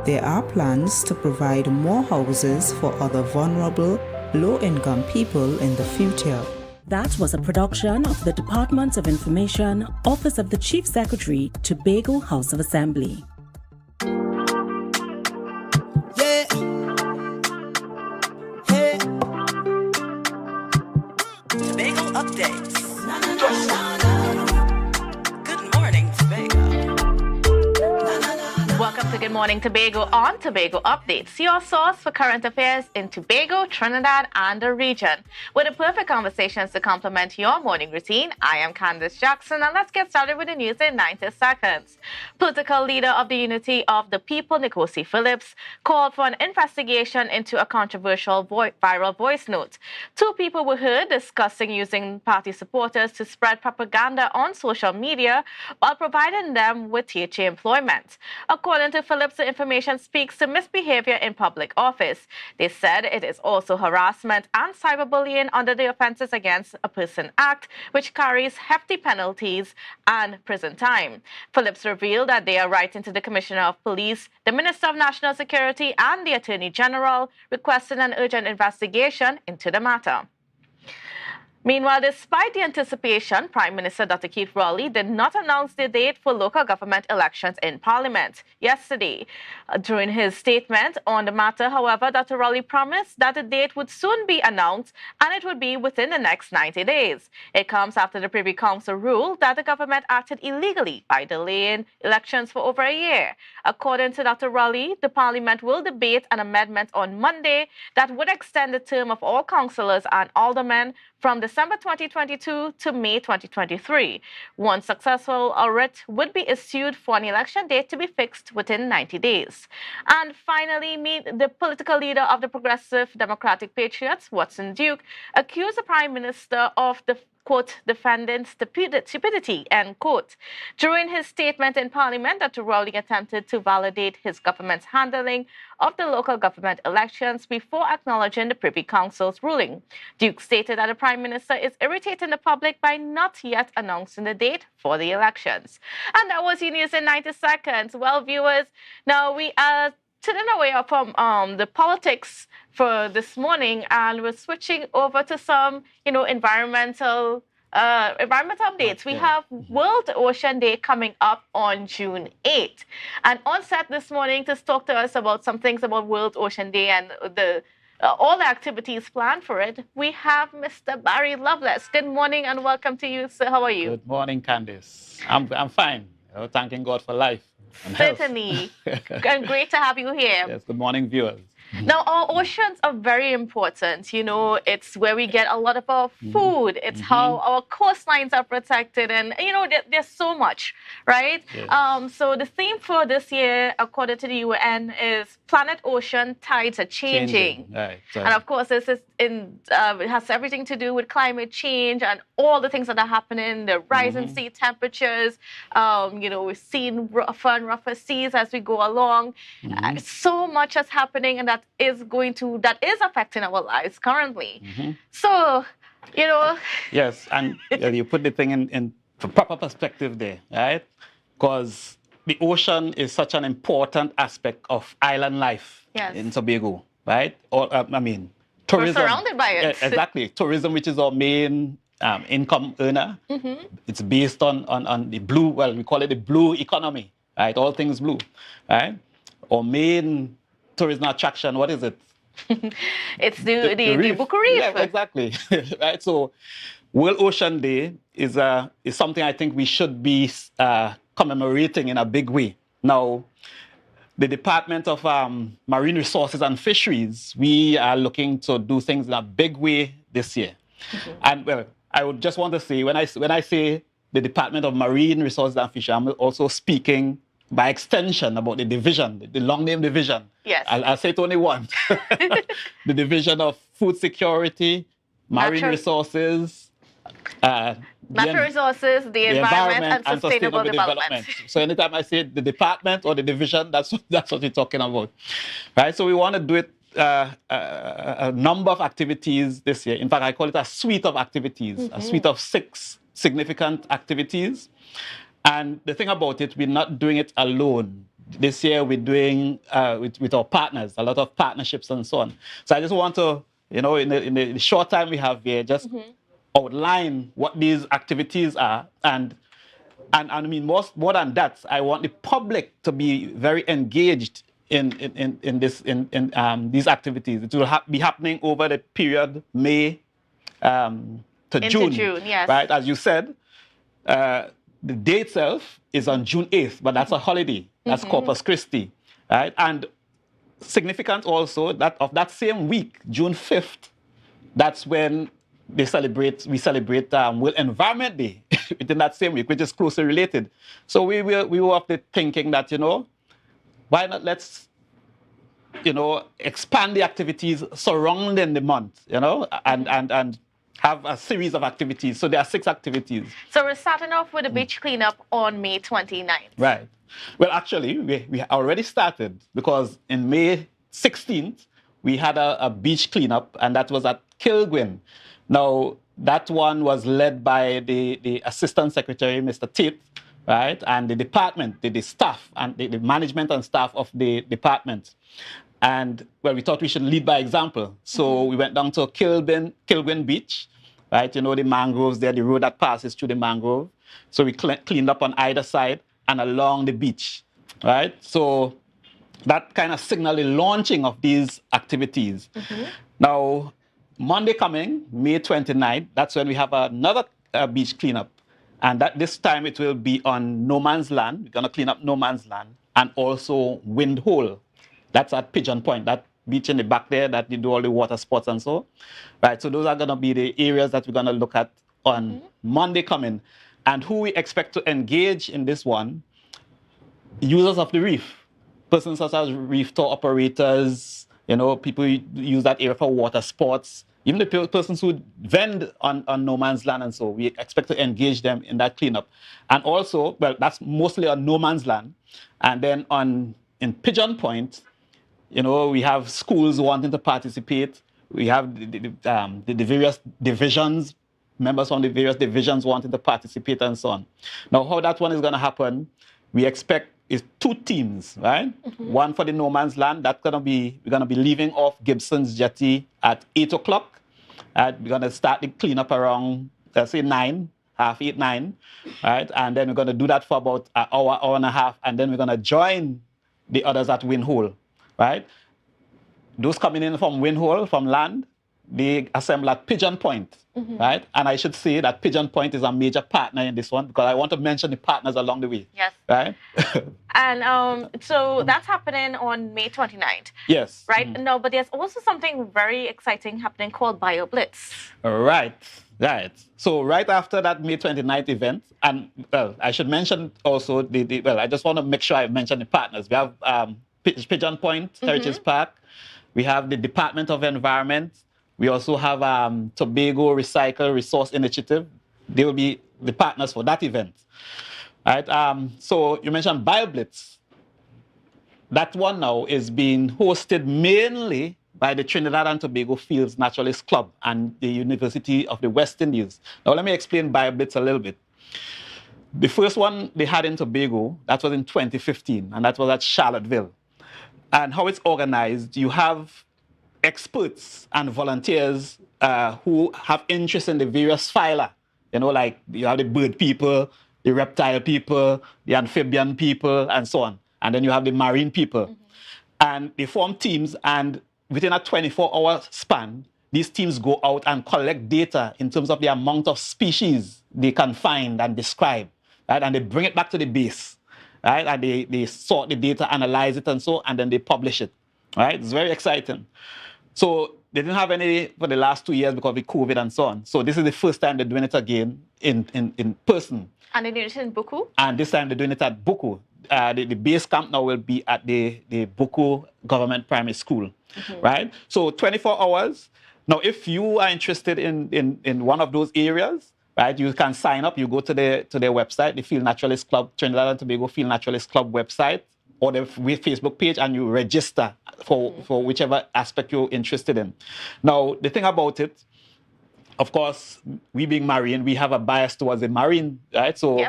There are plans to provide more houses for other vulnerable, low-income people in the future. That was a production of the Department of Information, Office of the Chief Secretary, Tobago House of Assembly. Yeah. Hey. Tobago updates. Good morning, Tobago. Welcome to Good Morning Tobago on Tobago Updates, your source for current affairs in Tobago, Trinidad, and the region. With the perfect conversations to complement your morning routine, I am Candace Jackson, and let's get started with the news in 90 seconds. Political leader of the Unity of the People, Nkosi Phillips, called for an investigation into a controversial viral voice note. 2 people were heard discussing using party supporters to spread propaganda on social media while providing them with teacher employment. According to Phillips, the information speaks to misbehavior in public office. They said it is also harassment and cyberbullying under the Offences Against a Person Act, which carries hefty penalties and prison time. Phillips revealed that they are writing to the Commissioner of Police, the Minister of National Security, and the Attorney General, requesting an urgent investigation into the matter. Meanwhile, despite the anticipation, Prime Minister Dr. Keith Rowley did not announce the date for local government elections in Parliament yesterday. During his statement on the matter, however, Dr. Rowley promised that the date would soon be announced and it would be within the next 90 days. It comes after the Privy Council ruled that the government acted illegally by delaying elections for over a year. According to Dr. Rowley, the Parliament will debate an amendment on Monday that would extend the term of all councillors and aldermen from December 2022 to May 2023. Once successful, a writ would be issued for an election date to be fixed within 90 days. And finally, the political leader of the Progressive Democratic Patriots, Watson Duke, accused the Prime Minister of the quote, defending stupidity, end quote. During his statement in Parliament, Dr. Rowley attempted to validate his government's handling of the local government elections before acknowledging the Privy Council's ruling. Duke stated that the Prime Minister is irritating the public by not yet announcing the date for the elections. And that was your news in 90 seconds. Well, viewers, now we are turning away from the politics for this morning, and we're switching over to some, environmental updates. We have World Ocean Day coming up on June 8th. And on set this morning to talk to us about some things about World Ocean Day and the all the activities planned for it, we have Mr. Barry Loveless. Good morning and welcome to you, sir. How are you? Good morning, Candice. I'm fine. Thanking God for life and health. Certainly. And great to have you here. Yes, good morning, viewers. Now, our oceans are very important. You know, it's where we get a lot of our food. It's how our coastlines are protected. And, you know, there's so much, right? Yes. So the theme for this year, according to the UN, is Planet Ocean Tides Are Changing. Right. And of course, this is it has everything to do with climate change and all the things that are happening, the rise in sea temperatures. You know, we've seen rougher and rougher seas as we go along. So much is happening, and that is affecting our lives currently. So, you know. Yes, and you put the thing in proper perspective there, right? Because the ocean is such an important aspect of island life in Tobago, right? Or tourism. We're surrounded by it. Exactly. Tourism, which is our main income earner. It's based on the blue, well, we call it the blue economy, right? All things blue, right? Our main tourism attraction, what is it? It's the Buku Reef. Yeah, exactly. Right. So, World Ocean Day is something I think we should be commemorating in a big way. Now, the Department of Marine Resources and Fisheries, we are looking to do things in a big way this year. And well, I would just want to say, when I say the Department of Marine Resources and Fisheries, I'm also speaking by extension about the division, the long name division. Yes. I'll say it only once. The division of food security, marine resources, natural resources, the environment and sustainable development. So anytime I say the department or the division, that's what we're talking about. Right? So we want to do it a number of activities this year. In fact, I call it a suite of activities, a suite of 6 significant activities. And the thing about it, we're not doing it alone. This year, we're doing with our partners, a lot of partnerships and so on. So I just want to, you know, in the short time we have here, just outline what these activities are. And I mean, more than that, I want the public to be very engaged in these activities. It will be happening over the period May to June. Yes. Right, as you said. The day itself is on June 8th, but that's a holiday. That's Corpus Christi, right? And significant also that of that same week, June 5th, that's when we celebrate World Environment Day within that same week, which is closely related. So we were of the thinking that, you know, why not let's, you know, expand the activities surrounding the month, you know, and have a series of activities. So there are 6 activities. So we're starting off with a beach cleanup on May 29th. Right. Well, actually, we already started because in May 16th, we had a beach cleanup, and that was at Kilgwin. Now, that one was led by the Assistant Secretary, Mr. Tate, right, and the department, the staff, and the management and staff of the department. And, well, we thought we should lead by example. So we went down to Kilgwin Beach, right? You know, the mangroves there, the road that passes through the mangrove. So we cleaned up on either side and along the beach, right? So that kind of signaled the launching of these activities. Now, Monday coming, May 29th, that's when we have another beach cleanup. And that this time it will be on No Man's Land. We're going to clean up No Man's Land and also Wind Hole. That's at Pigeon Point, that beach in the back there that they do all the water sports and so. Right, so those are going to be the areas that we're going to look at on Monday coming. And who we expect to engage in this one, users of the reef. Persons such as reef tour operators, you know, people who use that area for water sports, even the persons who vend on No Man's Land and so. We expect to engage them in that cleanup. And also, well, that's mostly on No Man's Land. And then in Pigeon Point, you know, we have schools wanting to participate. We have the various divisions, members from the various divisions wanting to participate and so on. Now, how that one is going to happen, we expect is 2 teams, right? One for the No Man's Land. We're going to be leaving off Gibson's Jetty at 8 o'clock. We're going to start the cleanup around, let's say 9, half 8, 9, right? And then we're going to do that for about an hour and a half, and then we're going to join the others at Wind Hole. Right? those coming in from Windhole, from land, they assemble at Pigeon Point, right? And I should say that Pigeon Point is a major partner in this one because I want to mention the partners along the way. Yes. Right? And so that's happening on May 29th. Yes. Right? No, but there's also something very exciting happening called BioBlitz. Right. Right. So right after that May 29th event, and well, I should mention also well, I just want to make sure I mention the partners. We have Pigeon Point Heritage Park. We have the Department of Environment. We also have Tobago Recycle Resource Initiative. They will be the partners for that event. Right? So you mentioned BioBlitz. That one now is being hosted mainly by the Trinidad and Tobago Fields Naturalist Club and the University of the West Indies. Now let me explain BioBlitz a little bit. The first one they had in Tobago, that was in 2015, and that was at Charlottesville. And how it's organized, you have experts and volunteers who have interest in the various phyla. You know, like you have the bird people, the reptile people, the amphibian people, and so on. And then you have the marine people. And they form teams, and within a 24-hour span, these teams go out and collect data in terms of the amount of species they can find and describe, right? And they bring it back to the base, right? And they sort the data, analyze it, and so, and then they publish it, right? It's very exciting. So they didn't have any for the last 2 years because of COVID and so on. So this is the first time they're doing it again in person. And they're doing it in Buku? And this time they're doing it at Buku. The base camp now will be at the Buku Government Primary School, right? So 24 hours. Now, if you are interested in one of those areas, right, you can sign up. You go to their website, the Field Naturalist Club, Trinidad and Tobago Field Naturalist Club website, or the Facebook page, and you register for whichever aspect you're interested in. Now, the thing about it, of course, we being marine, we have a bias towards the marine, right? So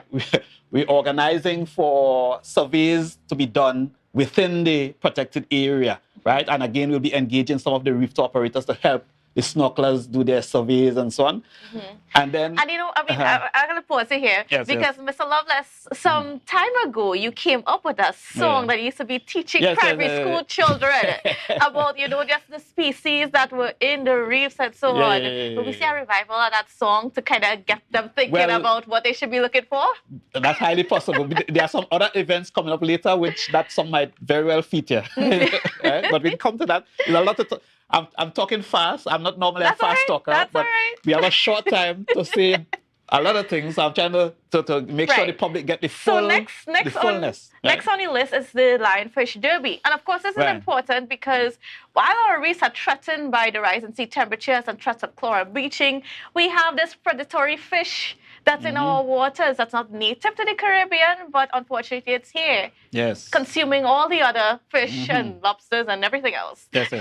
we're organizing for surveys to be done within the protected area, right? And again, we'll be engaging some of the reef operators to help the snorkelers do their surveys and so on. And then... And you know, I mean, I'm going to pause it here because Mr. Lovelace, some time ago, you came up with a song that used to be teaching primary school children about, you know, just the species that were in the reefs and so on. Will we see a revival of that song to kind of get them thinking about what they should be looking for? That's highly possible. There are some other events coming up later, which that song might very well feature. Right? But we can come to that. There's a lot of... I'm talking fast. I'm not normally a fast talker, but we have a short time to say a lot of things. I'm trying to make sure the public get the full the fullness. Next on the list is the Lionfish Derby. And of course, this is important because while our reefs are threatened by the rise in sea temperatures and threats of chloral bleaching, we have this predatory fish that's in our waters that's not native to the Caribbean, but unfortunately it's here. Yes. Consuming all the other fish and lobsters and everything else. Yes.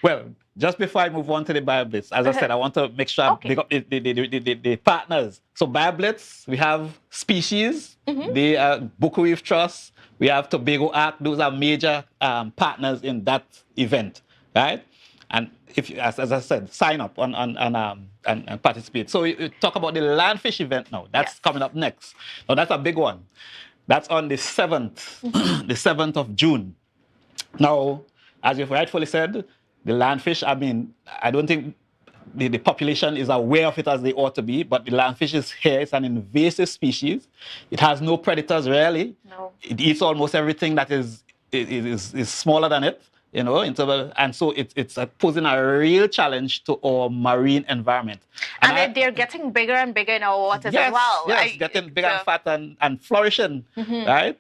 Well, just before I move on to the BioBlitz, as I said, I want to make sure I pick up the partners. So BioBlitz, we have Species, the Buku Reef Trust, we have Tobago Arc. Those are major partners in that event, right? And if, as I said, sign up and participate. So you talk about the Landfish event now. That's coming up next. Now that's a big one. That's on the 7th, the 7th of June. Now, as you've rightfully said, the landfish, I mean, I don't think the population is aware of it as they ought to be, but the landfish is here. It's an invasive species. It has no predators, really. No. It eats almost everything that is smaller than it, you know, and so it's posing a real challenge to our marine environment. And they're getting bigger and bigger in our waters as well. Yes, getting bigger and fat and flourishing, right?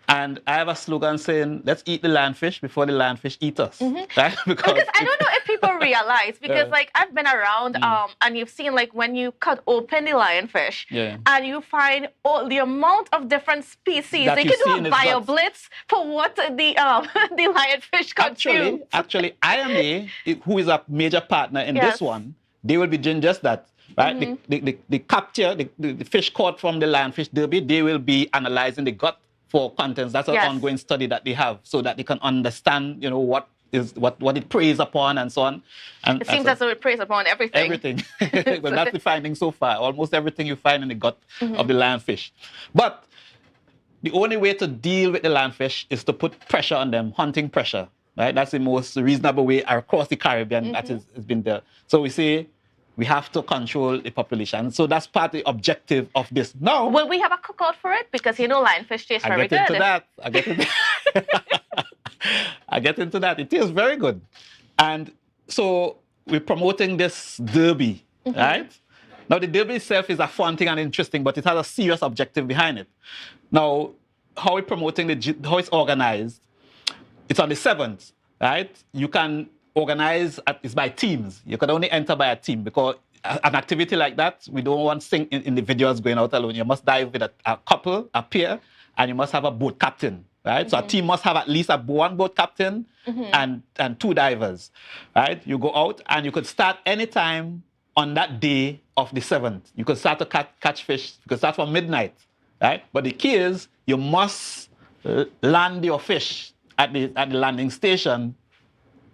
And I have a slogan saying, let's eat the landfish before the landfish eat us. Right? Because I don't know if people realize, because like I've been around and you've seen like when you cut open the lionfish and you find all the amount of different species. They can do a BioBlitz for what the lionfish consume. Actually, IMA, who is a major partner in this one, they will be doing just that. Right? The capture, the fish caught from the Lionfish Derby, they will be analyzing the gut for contents. That's an ongoing study that they have so that they can understand, you know, what it preys upon and so on. And it seems as though it preys upon everything. Everything. Well, that's the finding so far. Almost everything you find in the gut of the lionfish. But the only way to deal with the lionfish is to put pressure on them, hunting pressure. right? That's the most reasonable way across the Caribbean that has been there. So we say we have to control the population. So that's part of the objective of this. Now, will we have a cookout for it? Because lionfish tastes very good. I get into I get into that. It tastes very good. And so we're promoting this derby, right? Now, the derby itself is a fun thing and interesting, but it has a serious objective behind it. Now, how we're promoting how it's organized, it's on the 7th, right? You can organize, it's by teams. You can only enter by a team because an activity like that, we don't want individuals going out alone. You must dive with a couple, a pair, and you must have a boat captain, right? So a team must have at least one boat captain and 2 divers, right? You go out and you could start anytime on that day of the 7th. You could start to catch fish. You could start from midnight, right? But the key is you must land your fish at the landing station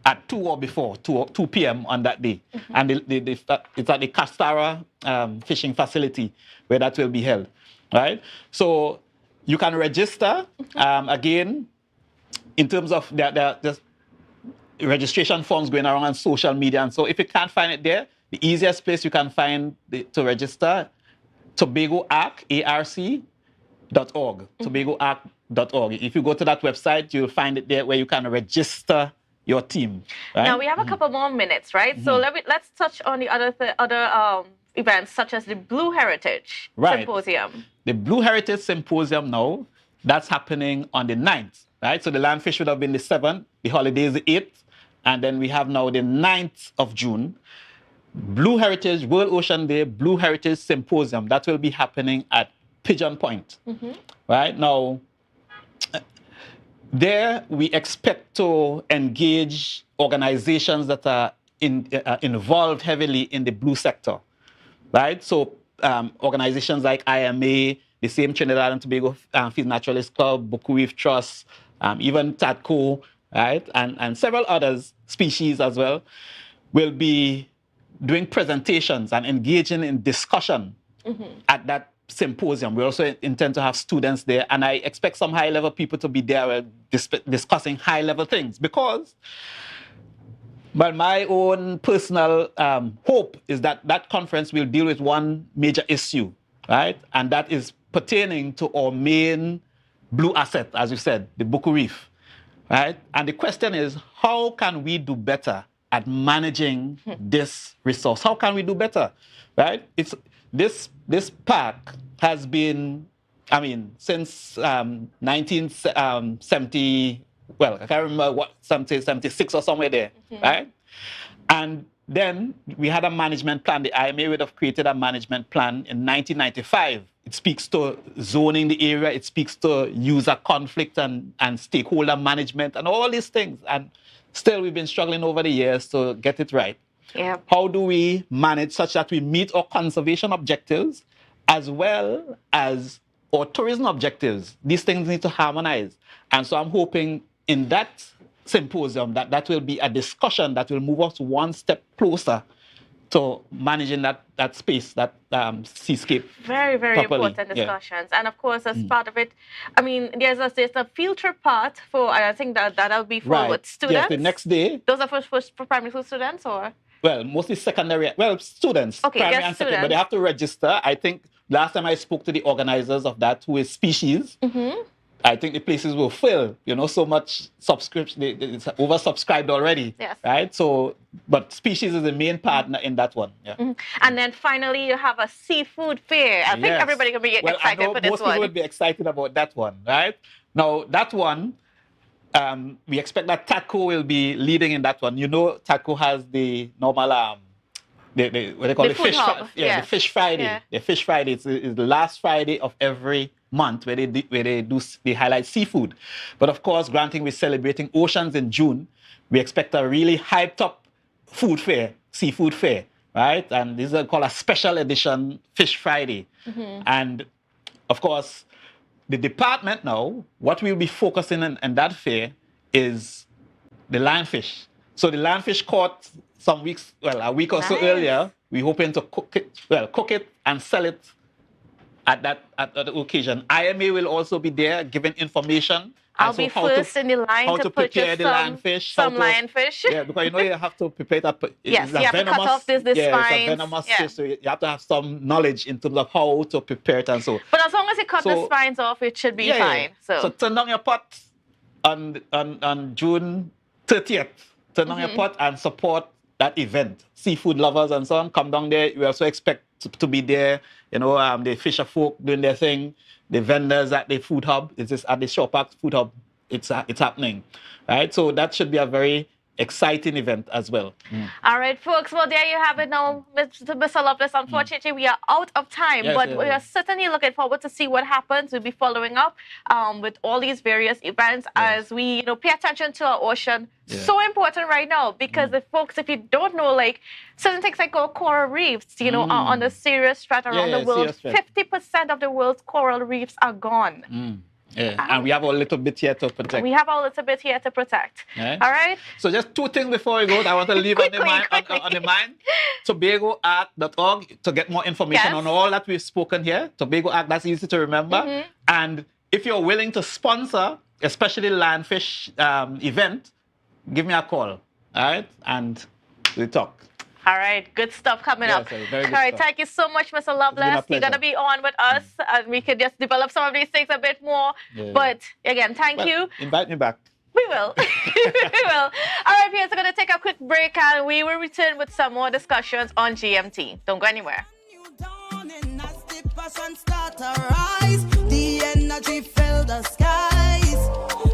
at 2 or before, 2 p.m. on that day. And it's at the Castara fishing facility where that will be held, right? So you can register, again, in terms of the registration forms going around on social media. And so if you can't find it there, the easiest place you can find to register, tobagoarc, ARC.org, tobagoarc.org. If you go to that website, you'll find it there where you can register your team. Right? Now we have a couple more minutes, right? So let's touch on the other events such as the Blue Heritage Symposium. The Blue Heritage Symposium now, that's happening on the 9th, right? So the landfish would have been the 7th, the holiday is the 8th, and then we have now the 9th of June. Blue Heritage, World Ocean Day, Blue Heritage Symposium, that will be happening at Pigeon Point, right? Now, there we expect to engage organizations that are involved heavily in the blue sector, right? So organizations like IMA, the same Trinidad and Tobago Field Naturalist Club, Boku Reef Trust, even TADCO, right? And several others, species as well, will be doing presentations and engaging in discussion at that symposium. We also intend to have students there, and I expect some high-level people to be there discussing high-level things because, well, my own personal hope is that that conference will deal with one major issue, right? And that is pertaining to our main blue asset, as you said, the Boku Reef, right? And the question is, how can we do better at managing this resource? How can we do better, right? This park has been, since 1970, well, I can't remember what, 76 or somewhere there, right? And then we had a management plan. The IMA would have created a management plan in 1995. It speaks to zoning the area. It speaks to user conflict and stakeholder management and all these things. And still, we've been struggling over the years to get it right. Yeah. How do we manage such that we meet our conservation objectives as well as our tourism objectives? These things need to harmonize. And so I'm hoping in that symposium that will be a discussion that will move us one step closer to managing that space, that seascape. Very, very properly. important discussions. Yeah. And of course, as part of it, there's a field trip part for, and I think that'll be for students. Yes, the next day. Those are for primary school students, or? Well, mostly secondary, students, okay, primary and secondary, but they have to register. I think last time I spoke to the organizers of that, who is Species, I think the places will fill, so much subscription, it's oversubscribed already, right? So, but Species is the main partner in that one. Yeah. And then finally, you have a seafood fair. I think everybody can be excited for this one. Most people would be excited about that one, right? Now, that one, we expect that TADCO will be leading in that one. TADCO has the normal, what they call the Fish hub. the Fish Friday. Yeah. The Fish Friday is the last Friday of every month where they highlight seafood. But of course, granting we're celebrating oceans in June, we expect a really hyped up food fair, seafood fair, right? And this is called a special edition Fish Friday. And of course, the department now, what we'll be focusing on in that fair is the lionfish. So the lionfish caught a week or so earlier, we're hoping to cook it and sell it at the occasion. IMA will also be there giving information. I'll as be to how first in the line how to prepare purchase the lionfish. some lionfish. Yeah, because you know you have to prepare that. Yes, It's you a have to cut off this it's a spines. venomous Yeah. fish, so you have to have some knowledge in terms of how to prepare it and so. But as long as you cut the So- spines off, it should be Yeah, fine. So turn down your pot on June 30th. Turn down your pot and support that event. Seafood lovers and so on, come down there. We also expect to be there. You know, the fisher folk doing their thing. The vendors at the food hub. It's just at the Shore Park food hub. It's happening, right? So that should be a very exciting event as well. All right, folks. Well, there you have it now, Mr. Lovelace. Unfortunately, we are out of time, Yes, but yes, we are yes. certainly looking forward to see what happens. We'll be following up with all these various events as we, pay attention to our ocean. Yeah. So important right now because if you don't know, like certain things like our coral reefs, are on a serious threat around the world. serious threat. 50% of the world's coral reefs are gone. Yeah, and we have a little bit here to protect. We have a little bit here to protect. Right? All right. So just two things before we go that I want to leave on the mind. TobagoArt.org to get more information on all that we've spoken here. Tobago Art, that's easy to remember. And if you're willing to sponsor, especially lionfish event, give me a call. All right, and we talk. All right, good stuff coming up. Very good All right, stuff. thank you so much, Mr. Lovelace. You're going to be on with us, and we can just develop some of these things a bit more. Yeah. But again, thank you. Invite me back. We will. We will. All right, viewers, we're going to take a quick break, and we will return with some more discussions on GMT. Don't go anywhere. Start to rise, the energy fill the skies.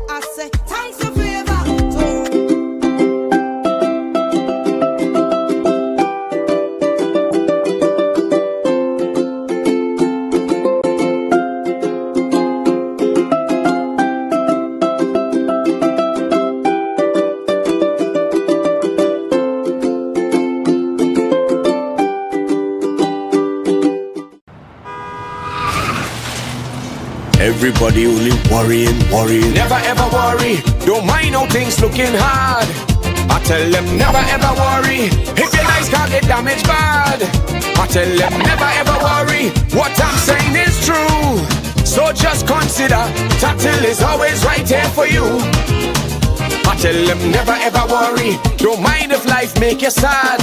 I say, thanks for favor. Everybody only worrying. Never ever worry. Don't mind how things looking hard. I tell them never ever worry. If your life can't get damaged bad. I tell them never ever worry. What I'm saying is true. So just consider Tatil is always right here for you. I tell them never ever worry. Don't mind if life make you sad.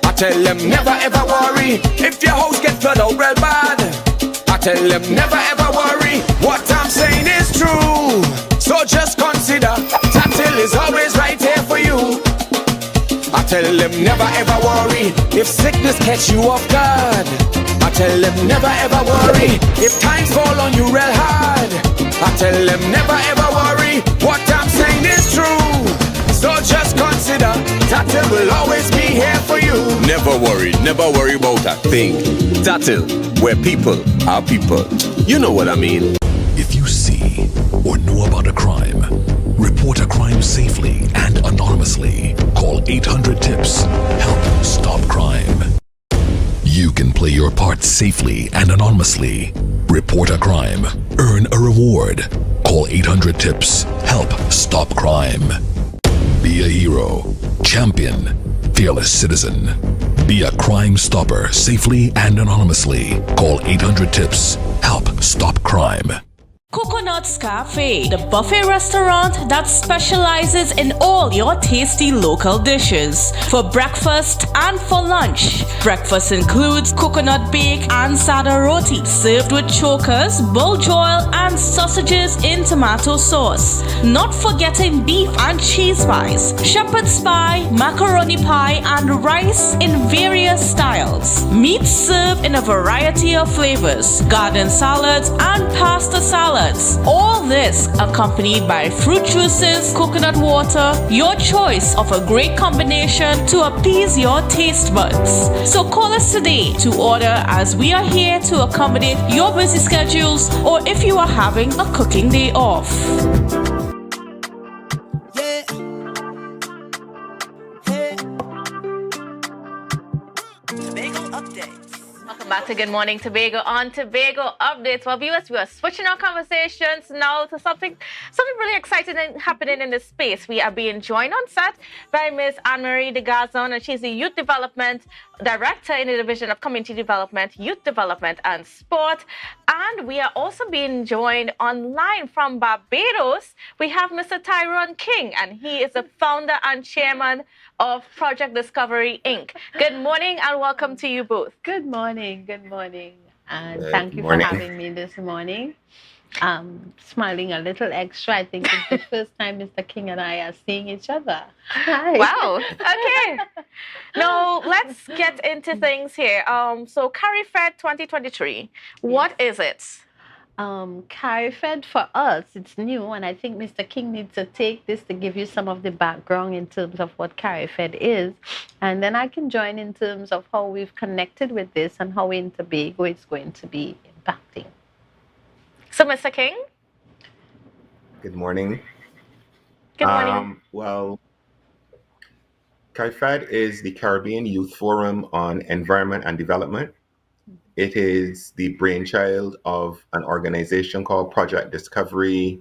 I tell them never ever worry. If your house get flooded out real bad. I tell them never ever worry. What I'm saying is true. So just consider Tatil is always right here for you. I tell them never ever worry. If sickness catch you off guard. I tell them never ever worry. If times fall on you real hard. I tell them never ever worry. What I'm saying is true. So just consider Tatil will always be here for you. Never worry about a thing. Tatil, where people are people. You know what I mean. If you see or know about a crime, report a crime safely and anonymously. Call 800-TIPS. Help stop crime. You can play your part safely and anonymously. Report a crime. Earn a reward. Call 800-TIPS. Help stop crime. Be a hero, champion, fearless citizen. Be a crime stopper safely and anonymously. Call 800-TIPS. Help stop crime. Coconut's Cafe, the buffet restaurant that specializes in all your tasty local dishes for breakfast and for lunch. Breakfast includes coconut bake and sada roti served with chokers, buljoil and sausages in tomato sauce. Not forgetting beef and cheese pies, shepherd's pie, macaroni pie and rice in various styles. Meat served in a variety of flavors, garden salads and pasta salads. All this accompanied by fruit juices, coconut water, your choice of a great combination to appease your taste buds. So call us today to order as we are here to accommodate your busy schedules or if you are having a cooking day off. Welcome back to Good Morning Tobago on Tobago Updates. Well, viewers, we are switching our conversations now to something really exciting and happening in this space. We are being joined on set by Ms. Anne-Marie de Gazon, and she's the Youth Development Director in the Division of Community Development, Youth Development and Sport. And we are also being joined online from Barbados. We have Mr. Tyrone King, and he is the founder and chairman of Project Discovery, Inc. Good morning and welcome to you both. Good morning. Good morning. And Good thank you morning. for having me this morning. Smiling a little extra. I think it's the first time Mr. King and I are seeing each other. Hi. Wow. Okay. Now, let's get into things here. So CariFed 2023, what is it? CariFed for us, it's new, and I think Mr. King needs to take this to give you some of the background in terms of what CariFed is, and then I can join in terms of how we've connected with this and how in Tobago it's going to be impacting. So, Mr. King? Good morning. Good morning. Well, CariFed is the Caribbean Youth Forum on Environment and Development. It is the brainchild of an organization called Project Discovery,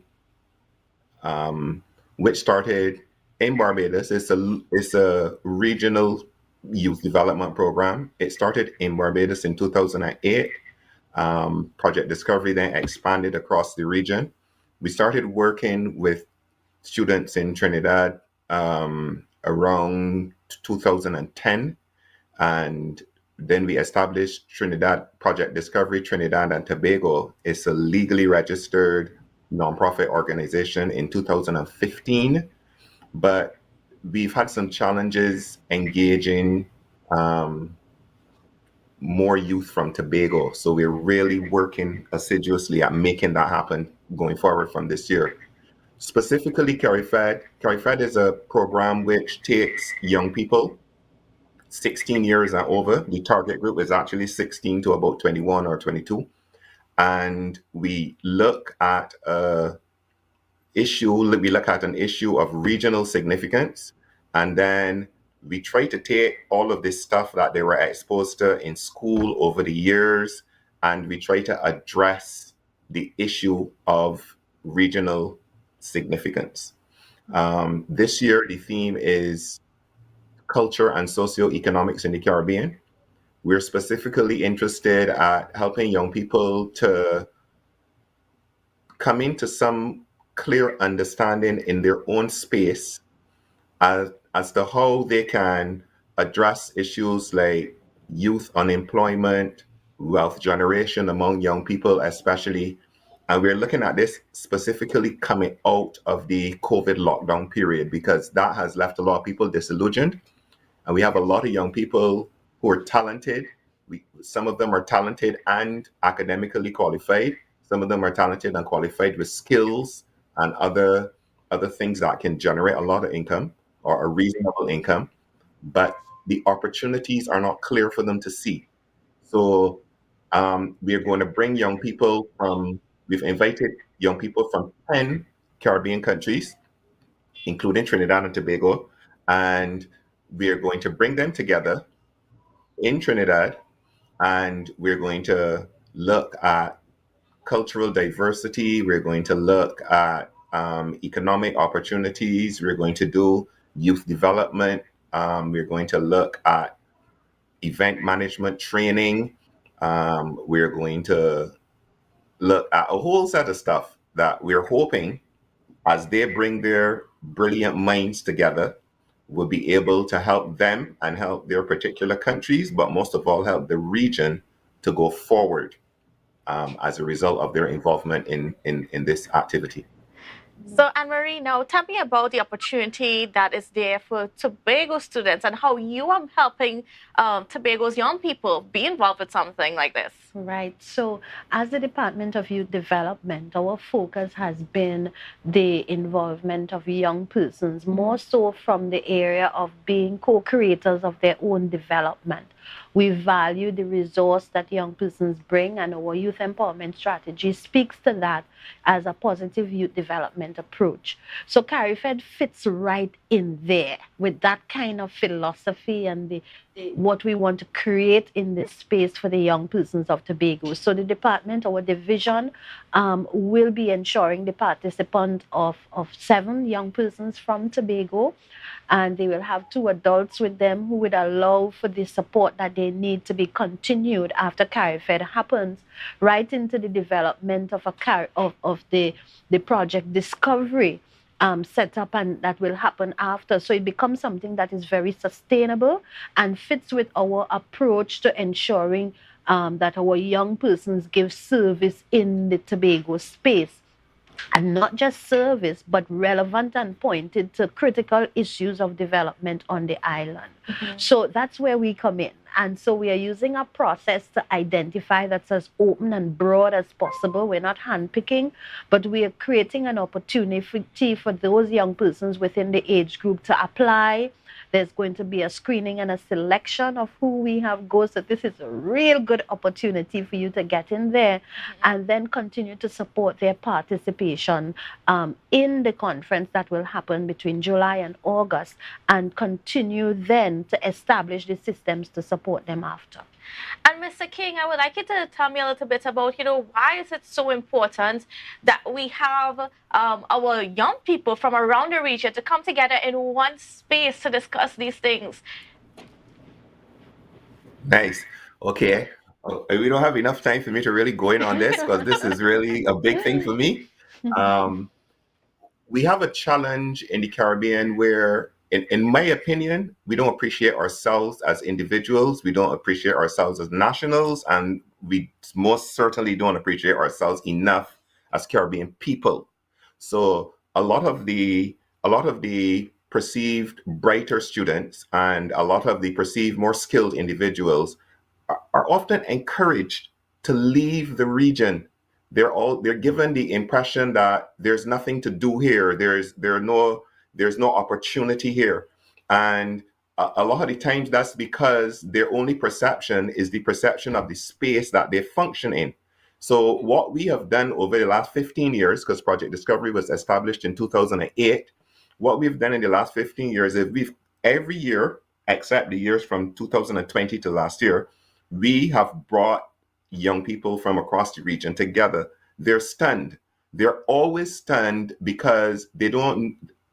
which started in Barbados. It's a regional youth development program. It started in Barbados in 2008. Project Discovery then expanded across the region. We started working with students in Trinidad around 2010, and then we established Project Discovery Trinidad and Tobago. It's a legally registered nonprofit organization in 2015, but we've had some challenges engaging more youth from Tobago. So we're really working assiduously at making that happen going forward from this year. Specifically, CariFed. CariFed is a program which takes young people 16 years and over. The target group is actually 16 to about 21 or 22. And we look at an issue of regional significance, and then we try to take all of this stuff that they were exposed to in school over the years, and we try to address the issue of regional significance. This year, the theme is culture and socioeconomics in the Caribbean. We're specifically interested at helping young people to come into some clear understanding in their own space as to how they can address issues like youth unemployment, wealth generation among young people especially. And we're looking at this specifically coming out of the COVID lockdown period, because that has left a lot of people disillusioned. And we have a lot of young people who are talented. Some of them are talented and academically qualified. Some of them are talented and qualified with skills and other things that can generate a lot of income or a reasonable income. But the opportunities are not clear for them to see. So we are going to bring we've invited young people from 10 Caribbean countries, including Trinidad and Tobago, and we are going to bring them together in Trinidad, and we're going to look at cultural diversity. We're going to look at economic opportunities. We're going to do youth development. We're going to look at event management training. We're going to look at a whole set of stuff that we're hoping, as they bring their brilliant minds together, will be able to help them and help their particular countries, but most of all help the region to go forward as a result of their involvement in this activity. So, Anne-Marie, now tell me about the opportunity that is there for Tobago students and how you are helping Tobago's young people be involved with something like this. Right. So as the Department of Youth Development, our focus has been the involvement of young persons, more so from the area of being co-creators of their own development. We value the resource that young persons bring, and our youth empowerment strategy speaks to that as a positive youth development approach. So CariFed fits right in there with that kind of philosophy and the what we want to create in this space for the young persons of Tobago. So the department, our division, will be ensuring the participant of 7 young persons from Tobago, and they will have 2 adults with them who would allow for the support that they need to be continued after CARIFED happens, right into the development of the project discovery set up, and that will happen after. So it becomes something that is very sustainable and fits with our approach to ensuring that our young persons give service in the Tobago space. And not just service, but relevant and pointed to critical issues of development on the island. So that's where we come in. And so we are using a process to identify that's as open and broad as possible. We're not handpicking, but we are creating an opportunity for those young persons within the age group to apply. There's going to be a screening and a selection of who we have go. So this is a real good opportunity for you to get in there and then continue to support their participation in the conference that will happen between July and August, and continue then to establish the systems to support them after. And Mr. King, I would like you to tell me a little bit about, why is it so important that we have our young people from around the region to come together in one space to discuss these things? Nice. Okay. We don't have enough time for me to really go in on this because this is really a big thing for me. We have a challenge in the Caribbean where, in my opinion, we don't appreciate ourselves as individuals. We don't appreciate ourselves as nationals, and we most certainly don't appreciate ourselves enough as Caribbean people. So a lot of the perceived brighter students and a lot of the perceived more skilled individuals are often encouraged to leave the region. They're given the impression that there's nothing to do here. There's no opportunity here, and a lot of the times that's because their only perception is the perception of the space that they function in. So what we have done over the last 15 years, because Project Discovery was established in 2008, what we've done in the last 15 years is we've every year, except the years from 2020 to last year, we have brought young people from across the region together. They're stunned. They're always stunned because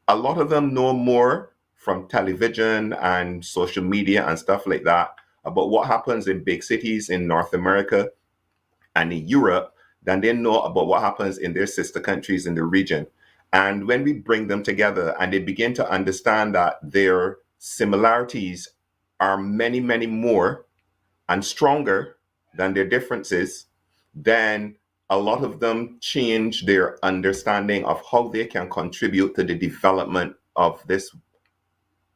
a lot of them know more from television and social media and stuff like that about what happens in big cities in North America and in Europe than they know about what happens in their sister countries in the region. And when we bring them together and they begin to understand that their similarities are many, many more and stronger than their differences, then a lot of them change their understanding of how they can contribute to the development of this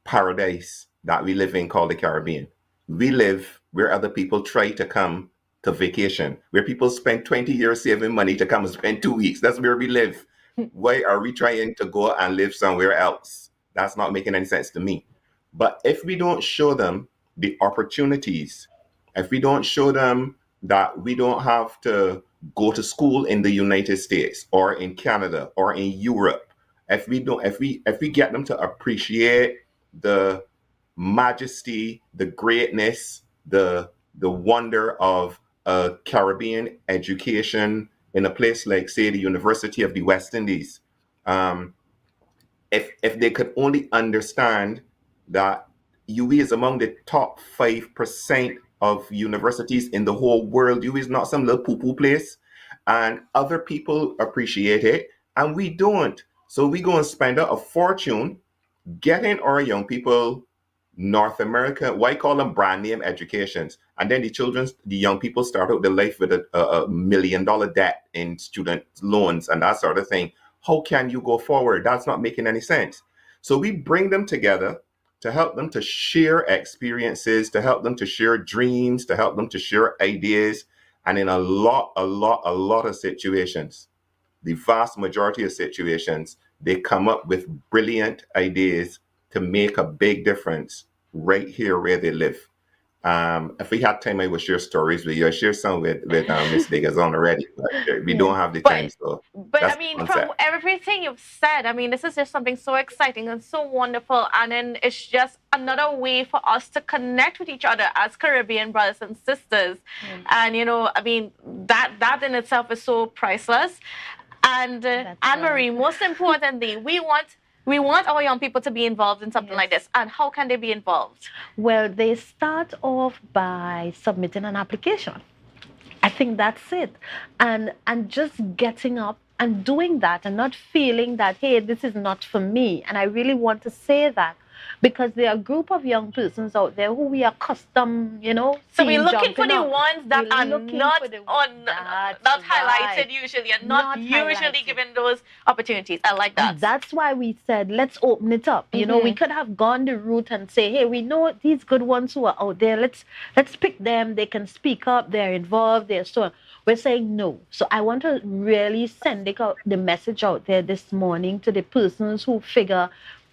paradise that we live in called the Caribbean. We live where other people try to come to vacation, where people spend 20 years saving money to come and spend 2 weeks. That's where we live. Why are we trying to go and live somewhere else? That's not making any sense to me. But if we don't show them the opportunities, if we don't show them that we don't have to go to school in the United States or in Canada or in Europe, if we get them to appreciate the majesty, the greatness, the wonder of a Caribbean education in a place like, say, the University of the West Indies, if they could only understand that UWI is among the top 5% of universities in the whole world. UWI is not some little poo-poo place, and other people appreciate it, and we don't. So we go and spend a fortune getting our young people North America, why call them brand name educations? And then the young people start out their life with a $1 million debt in student loans and that sort of thing. How can you go forward? That's not making any sense. So we bring them together to help them to share experiences, to help them to share dreams, to help them to share ideas. And in a lot of situations, the vast majority of situations, they come up with brilliant ideas to make a big difference right here where they live. If we had time, I would share stories with you. I share some with Miss Digazon already, but we don't have the time, so But that's I mean, the from concept. everything you've said, I mean, this is just something so exciting and so wonderful. And then it's just another way for us to connect with each other as Caribbean brothers and sisters. And, you know, I mean, that in itself is so priceless. And Anne-Marie, most importantly, we want our young people to be involved in something like this. And how can they be involved? Well, they start off by submitting an application. I think that's it. And just getting up and doing that and not feeling that, hey, this is not for me. And I really want to say that because there are a group of young persons out there who we are accustomed, you know. So we're looking for jumping the up. ones that We're are looking not for the- on, not highlighted usually, and not usually highlighted. given those opportunities. I like that. And that's why we said, let's open it up. You know, we could have gone the route and say, hey, we know these good ones who are out there. Let's pick them. They can speak up. They're involved. They're so. We're saying no. So I want to really send the message out there this morning to the persons who figure,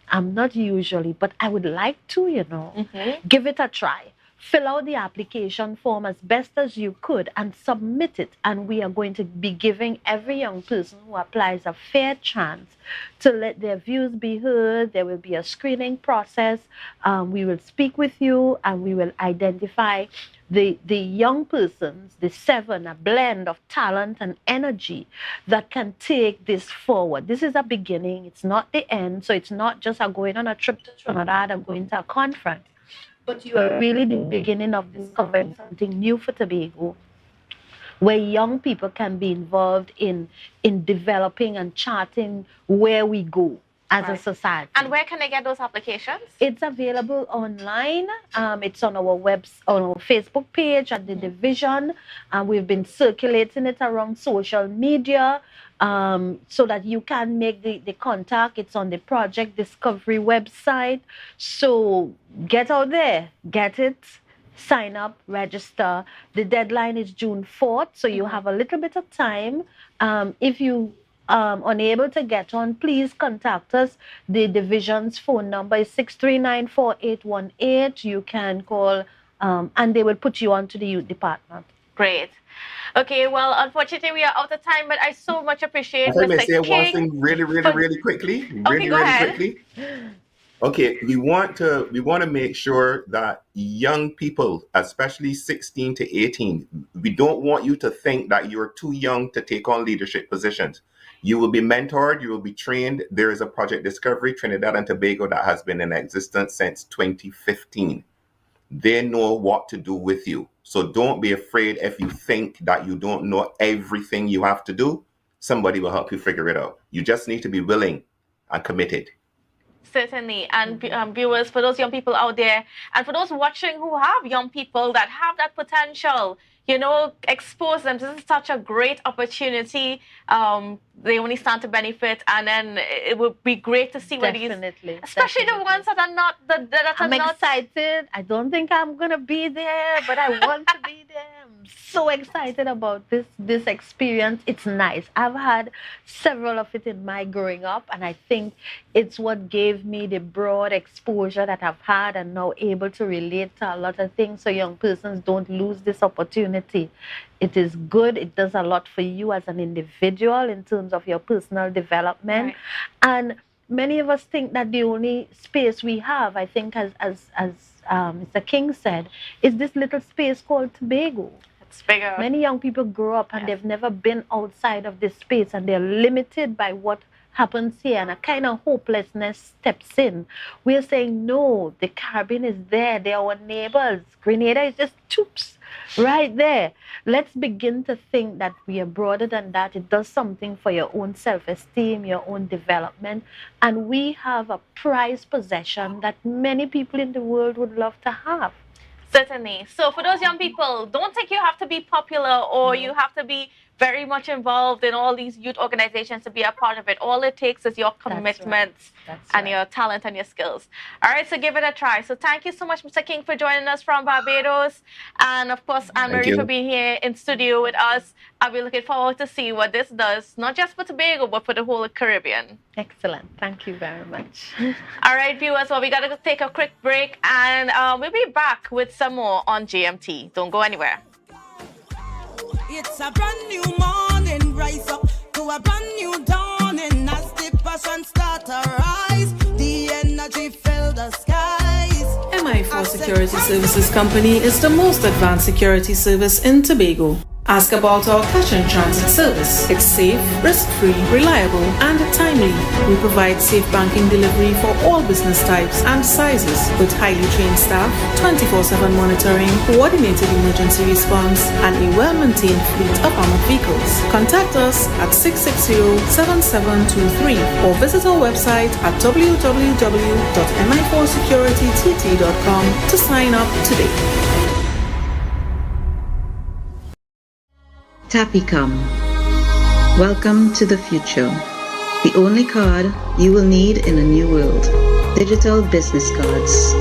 I'm not usually, but I would like to, you know, give it a try. Fill out the application form as best as you could and submit it. And we are going to be giving every young person who applies a fair chance to let their views be heard. There will be a screening process. We will speak with you and we will identify the young persons, the 7, a blend of talent and energy that can take this forward. This is a beginning. It's not the end. So it's not just a going on a trip to Trinidad and going to a conference. But you are really the beginning of discovering something new for Tobago, where young people can be involved in developing and charting where we go as a society. And where can they get those applications? It's available online. It's on our on our Facebook page at the division. We've been circulating it around social media so that you can make the contact. It's on the Project Discovery website. So get out there, get it, sign up, register. The deadline is June 4th, so you have a little bit of time. If you unable to get on, please contact us. The division's phone number is 639-4818. You can call and they will put you on to the youth department. Great. Okay, well, unfortunately, we are out of time, but I so much appreciate If I may Mr. say one King. thing really quickly, Okay, go ahead. quickly. Okay, we want to make sure that young people, especially 16 to 18, we don't want you to think that you're too young to take on leadership positions. You will be mentored, you will be trained. There is a Project Discovery Trinidad and Tobago that has been in existence since 2015. They know what to do with you. So don't be afraid if you think that you don't know everything you have to do. Somebody will help you figure it out. You just need to be willing and committed. Certainly. And viewers, for those young people out there, and for those watching who have young people that have that potential, you know, expose them. This is such a great opportunity. They only stand to benefit, and then it would be great to see where these, especially the ones that are not, I'm excited. I don't think I'm gonna be there, but I want to be there. I'm so excited about this experience. It's nice. I've had several of it in my growing up, and I think it's what gave me the broad exposure that I've had, and now able to relate to a lot of things so young persons don't lose this opportunity. It is good. It does a lot for you as an individual in terms of your personal development. Right. And many of us think that the only space we have, I think, as Mr. King said, is this little space called Tobago. It's bigger. Many young people grow up and they've never been outside of this space, and they're limited by what happens here, and a kind of hopelessness steps in. We're saying, no, the Caribbean is there. They're our neighbors. Grenada is just toops right there. Let's begin to think that we are broader than that. It does something for your own self-esteem, your own development. And we have a prized possession that many people in the world would love to have. Certainly. So for those young people, don't think you have to be popular or you have to be very much involved in all these youth organizations to be a part of it. All it takes is your commitment and your talent and your skills. All right, so give it a try. So thank you so much, Mr. King, for joining us from Barbados. And of course, Anne-Marie for being here in studio with us. I'll be looking forward to see what this does, not just for Tobago, but for the whole Caribbean. Excellent. Thank you very much. All right, viewers, well, we got to take a quick break, and we'll be back with some more on GMT. Don't go anywhere. It's a brand new morning, rise up to a brand new dawning. As the passion start to rise, the energy fill the skies. MI4 Security Services Company is the most advanced security service in Tobago. Ask about our cash and transit service. It's safe, risk-free, reliable, and timely. We provide safe banking delivery for all business types and sizes with highly trained staff, 24/7 monitoring, coordinated emergency response, and a well-maintained fleet of armored vehicles. Contact us at 660-7723 or visit our website at www.mi4securitytt.com to sign up today. Tapicom. Welcome to the future. The only card you will need in a new world. Digital business cards.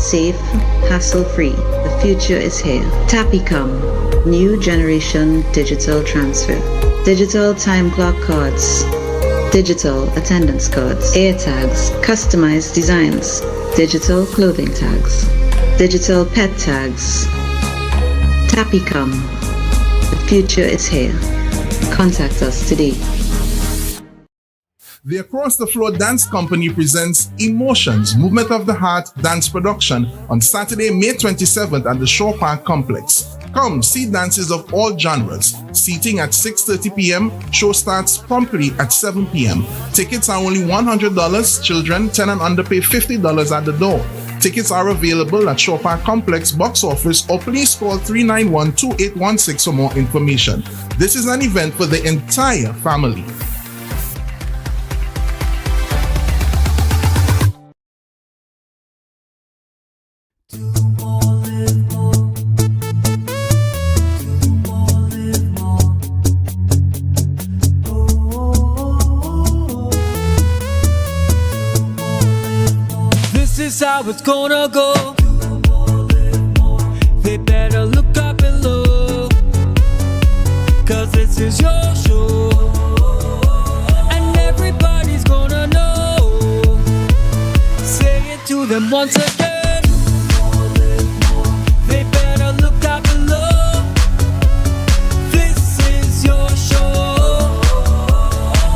Safe, hassle-free. The future is here. Tapicom. New generation digital transfer. Digital time clock cards. Digital attendance cards. Air tags. Customized designs. Digital clothing tags. Digital pet tags. Tapicom. The future is here. Contact us today. The Across the Floor Dance Company presents Emotions, Movement of the Heart dance production on Saturday, May 27th at the Shore Park Complex. Come see dances of all genres. Seating at 6:30 p.m. Show starts promptly at 7 p.m. Tickets are only $100. Children 10 and under pay $50 at the door. Tickets are available at Shore Park Complex box office or please call 391-2816 for more information. This is an event for the entire family. This is how it's gonna go. They better look up below, 'cause this is your show, and everybody's gonna know. Say it to them once again. They better look up below. This is your show,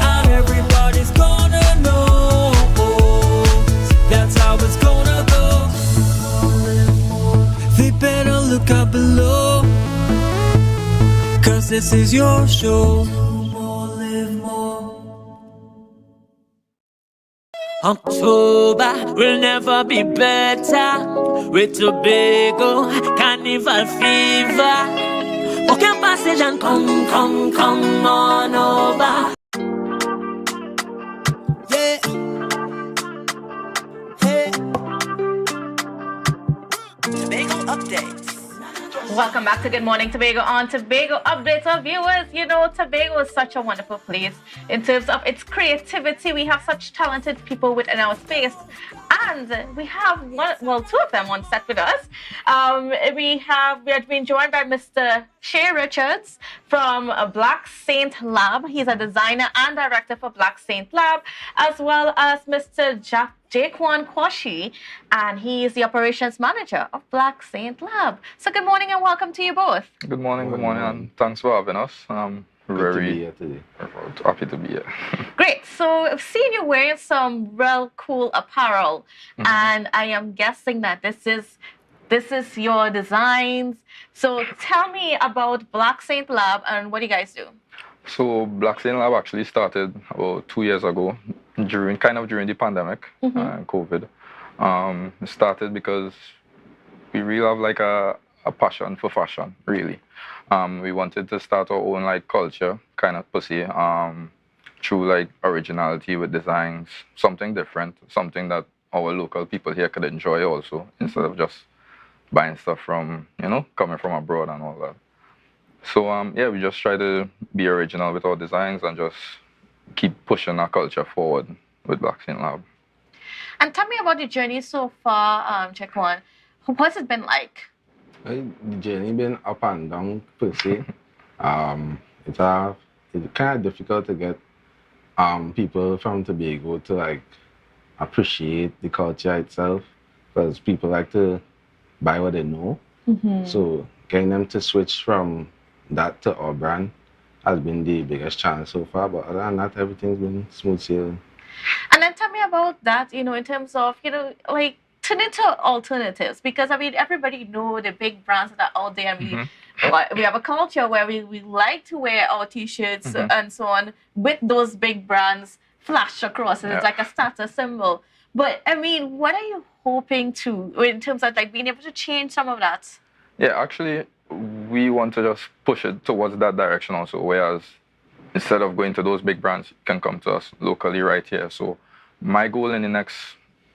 and everybody's gonna know. That's how it's gonna go. They better look up below, 'cause this is your show. October will never be better with Tobago Carnival fever. Book your passage and come on over. Yeah. Hey. Tobago Updates. Welcome back to Good Morning Tobago on Tobago Updates. Our viewers, you know, Tobago is such a wonderful place in terms of its creativity. We have such talented people within our space. And we have two of them on set with us. We have been joined by Mr. Shay Richards from Black Saint Lab. He's a designer and director for Black Saint Lab, as well as Mr. Jaquan Kwashi, and he is the operations manager of Black Saint Lab. So good morning and welcome to you both. Good morning, and thanks for having us. Very happy to be here. Great. So I've seen you wearing some real cool apparel, and I am guessing that this is your designs. So tell me about Black Saint Lab and what do you guys do? So Black Saint Lab actually started about 2 years ago, during the pandemic, COVID. It started because we really have like a passion for fashion, really. We wanted to start our own like culture, kind of per se, through like originality with designs, something different, something that our local people here could enjoy also, instead of just buying stuff from, coming from abroad and all that. So yeah, we just try to be original with our designs and just keep pushing our culture forward with Black Saint Lab. And tell me about your journey so far, Chekwan. What's it been like? The journey been up and down per se. It's kind of difficult to get people from Tobago to like appreciate the culture itself, because people like to buy what they know. So getting them to switch from that to our brand has been the biggest challenge so far. But other than that, everything's been smooth sailing. And then tell me about that, in terms of, like turn into alternatives, because I mean everybody know the big brands that are out there. We have a culture where we like to wear our t-shirts and so on with those big brands flashed across it. It's like a status symbol. But I mean, what are you hoping to, in terms of like being able to change some of that? Yeah, actually, we want to just push it towards that direction also, whereas instead of going to those big brands, you can come to us locally right here. So my goal in the next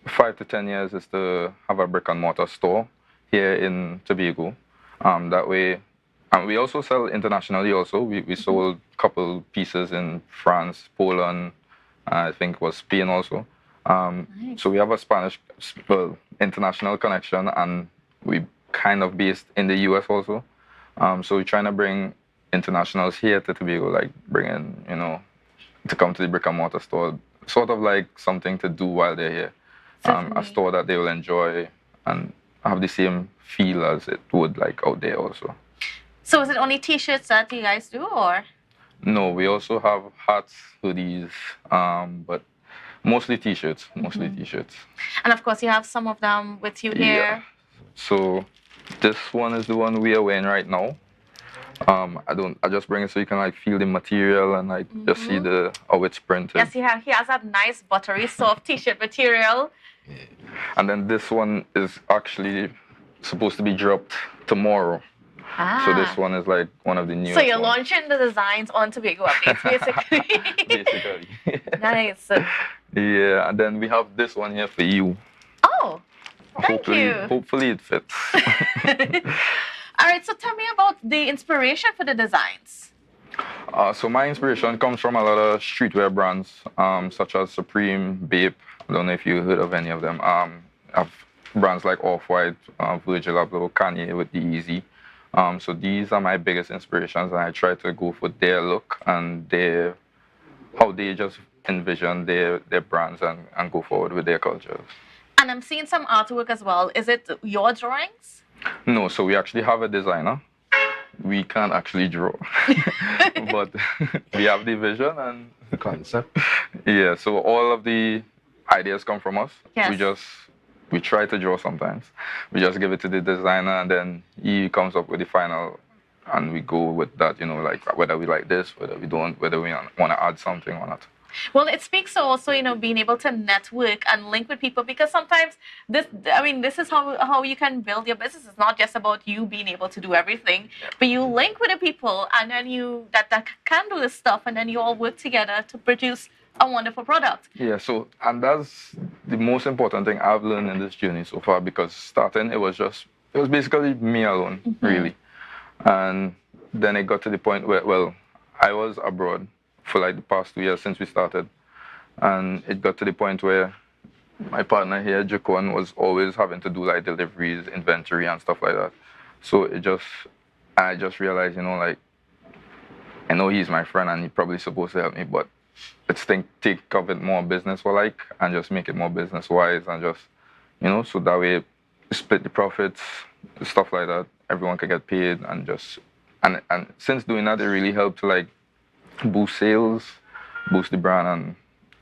5 to 10 years is to have a brick and mortar store here in Tobago. That way, and we also sell internationally also. We sold a couple pieces in France, Poland, I think it was Spain also. Nice. So we have a Spanish, international connection, and we kind of based in the US also. So we're trying to bring internationals here to Tobago, like bringing, to come to the brick and mortar store, sort of like something to do while they're here. A store that they will enjoy and have the same feel as it would like out there also. So is it only t-shirts that you guys do, or? No, we also have hats, hoodies, but mostly t-shirts, t-shirts. And of course you have some of them with you here. Yeah. So this one is the one we are wearing right now. I just bring it so you can like feel the material and like just see how it's printed. Yes, he has that nice buttery soft t-shirt material. And then this one is actually supposed to be dropped tomorrow. So this one is like one of the newest. So you're launching the designs on Tobago Updates, basically. Basically. Nice. Yeah, and then we have this one here for you. Oh, thank you. Hopefully it fits. All right, so tell me about the inspiration for the designs. So my inspiration comes from a lot of streetwear brands, such as Supreme, Bape. I don't know if you heard of any of them. I have brands like Off-White, Virgil Abloh, Kanye with the Easy. So these are my biggest inspirations, and I try to go for their look and how they just envision their brands and go forward with their cultures. And I'm seeing some artwork as well. Is it your drawings? No, so we actually have a designer. We can't actually draw, but we have the vision and the concept. Yeah, so all of the ideas come from us. Yes. We try to draw sometimes. We just give it to the designer, and then he comes up with the final, and we go with that, like whether we like this, whether we don't, whether we want to add something or not. Well, it speaks to also, being able to network and link with people, because sometimes this is how you can build your business. It's not just about you being able to do everything, but you link with the people, and then you that can do this stuff, and then you all work together to produce a wonderful product. Yeah, and that's the most important thing I've learned in this journey so far, because starting, it was basically me alone, really. And then it got to the point where, I was abroad for like the past 2 years since we started. And it got to the point where my partner here, Jacon, was always having to do like deliveries, inventory and stuff like that. So I just realized, like, I know he's my friend and he's probably supposed to help me, but let's take of it more business-like and just make it more business-wise and just, so that way split the profits, stuff like that. Everyone can get paid and just, and since doing that, it really helped to like boost sales, boost the brand, and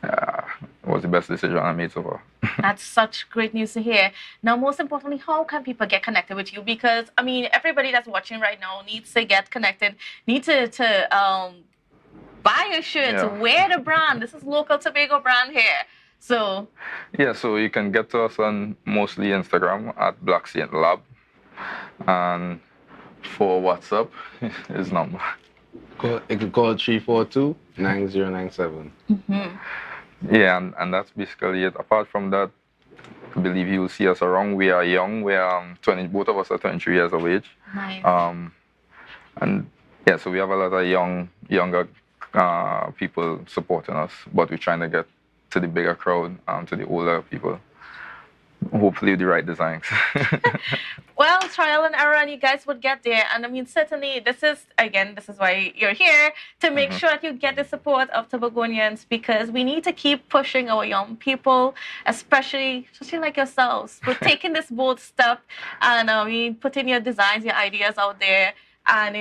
it was the best decision I made so far. That's such great news to hear. Now, most importantly, how can people get connected with you? Because, everybody that's watching right now needs to get connected, need to buy a shirt, wear the brand. This is local Tobago brand here. So yeah, so you can get to us on mostly Instagram at Black Saint Lab, and for WhatsApp, his number. You can call 342-9097. Yeah, and that's basically it. Apart from that, I believe you will see us around. We are young. We are 20. Both of us are 23 years of age. Nice. And Yeah, so we have a lot of younger people supporting us, but we're trying to get to the bigger crowd, to the older people. Hopefully the right designs. Well, trial and error, and you guys would get there. And I mean, certainly, this is why you're here, to make sure that you get the support of Tobagonians, because we need to keep pushing our young people, especially like yourselves, for taking this bold step and putting your designs, your ideas out there. And,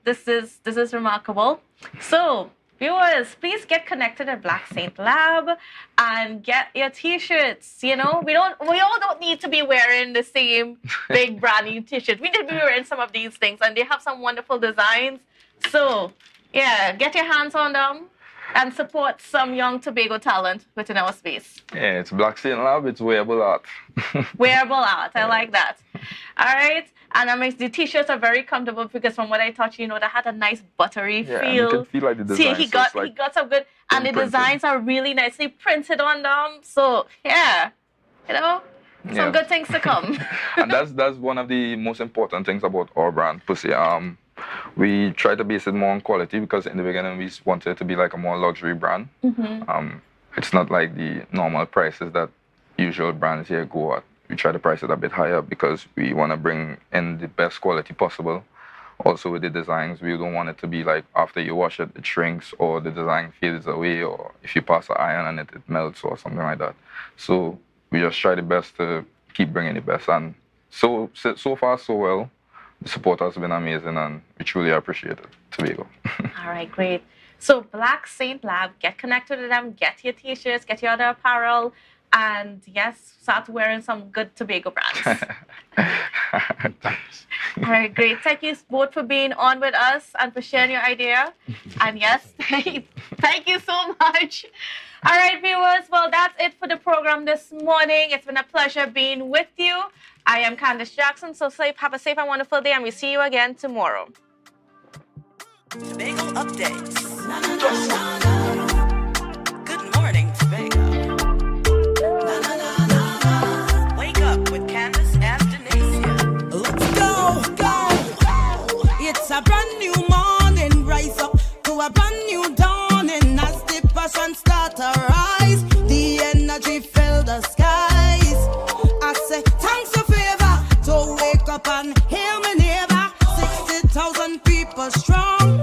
this is remarkable. So, viewers, please get connected at Black Saint Lab and get your t-shirts. We all don't need to be wearing the same big brand new t-shirt. We need to be wearing some of these things, and they have some wonderful designs. So, yeah, get your hands on them and support some young Tobago talent within our space. Yeah, it's Black Saint Lab, it's wearable art. Wearable art, I like that. All right, and the t-shirts are very comfortable, because from what I touched, they had a nice buttery feel. And you can feel like the design. See, he got some good, and the designs are really nicely printed on them. So yeah, some good things to come. And that's one of the most important things about our brand, Pussy. We try to base it more on quality, because in the beginning we wanted it to be like a more luxury brand. It's not like the normal prices that usual brands here go at. We try to price it a bit higher because we want to bring in the best quality possible. Also with the designs, we don't want it to be like after you wash it, it shrinks, or the design fades away, or if you pass an iron on it, it melts or something like that. So we just try the best to keep bringing the best. And so far, so well. The support has been amazing, and we truly appreciate it, Tobago. All right, great. So Black Saint Lab, get connected to them, get your t-shirts, get your other apparel, and yes, start wearing some good Tobago brands. Thanks. All right, great. Thank you both for being on with us and for sharing your idea. And yes, thank you so much. All right, viewers, well, that's it for the program this morning. It's been a pleasure being with you. I am Candace Jackson, so have a safe and wonderful day, and we'll see you again tomorrow. Tobago updates. Good morning, Tobago. Wake up with Candace and Denicia. Let's go. It's a brand new morning. Rise up to a brand new dawning. As the passion start to rise, the energy fill the skies. I say thanks for favor, to wake up and hear me neighbor. 60,000 people strong.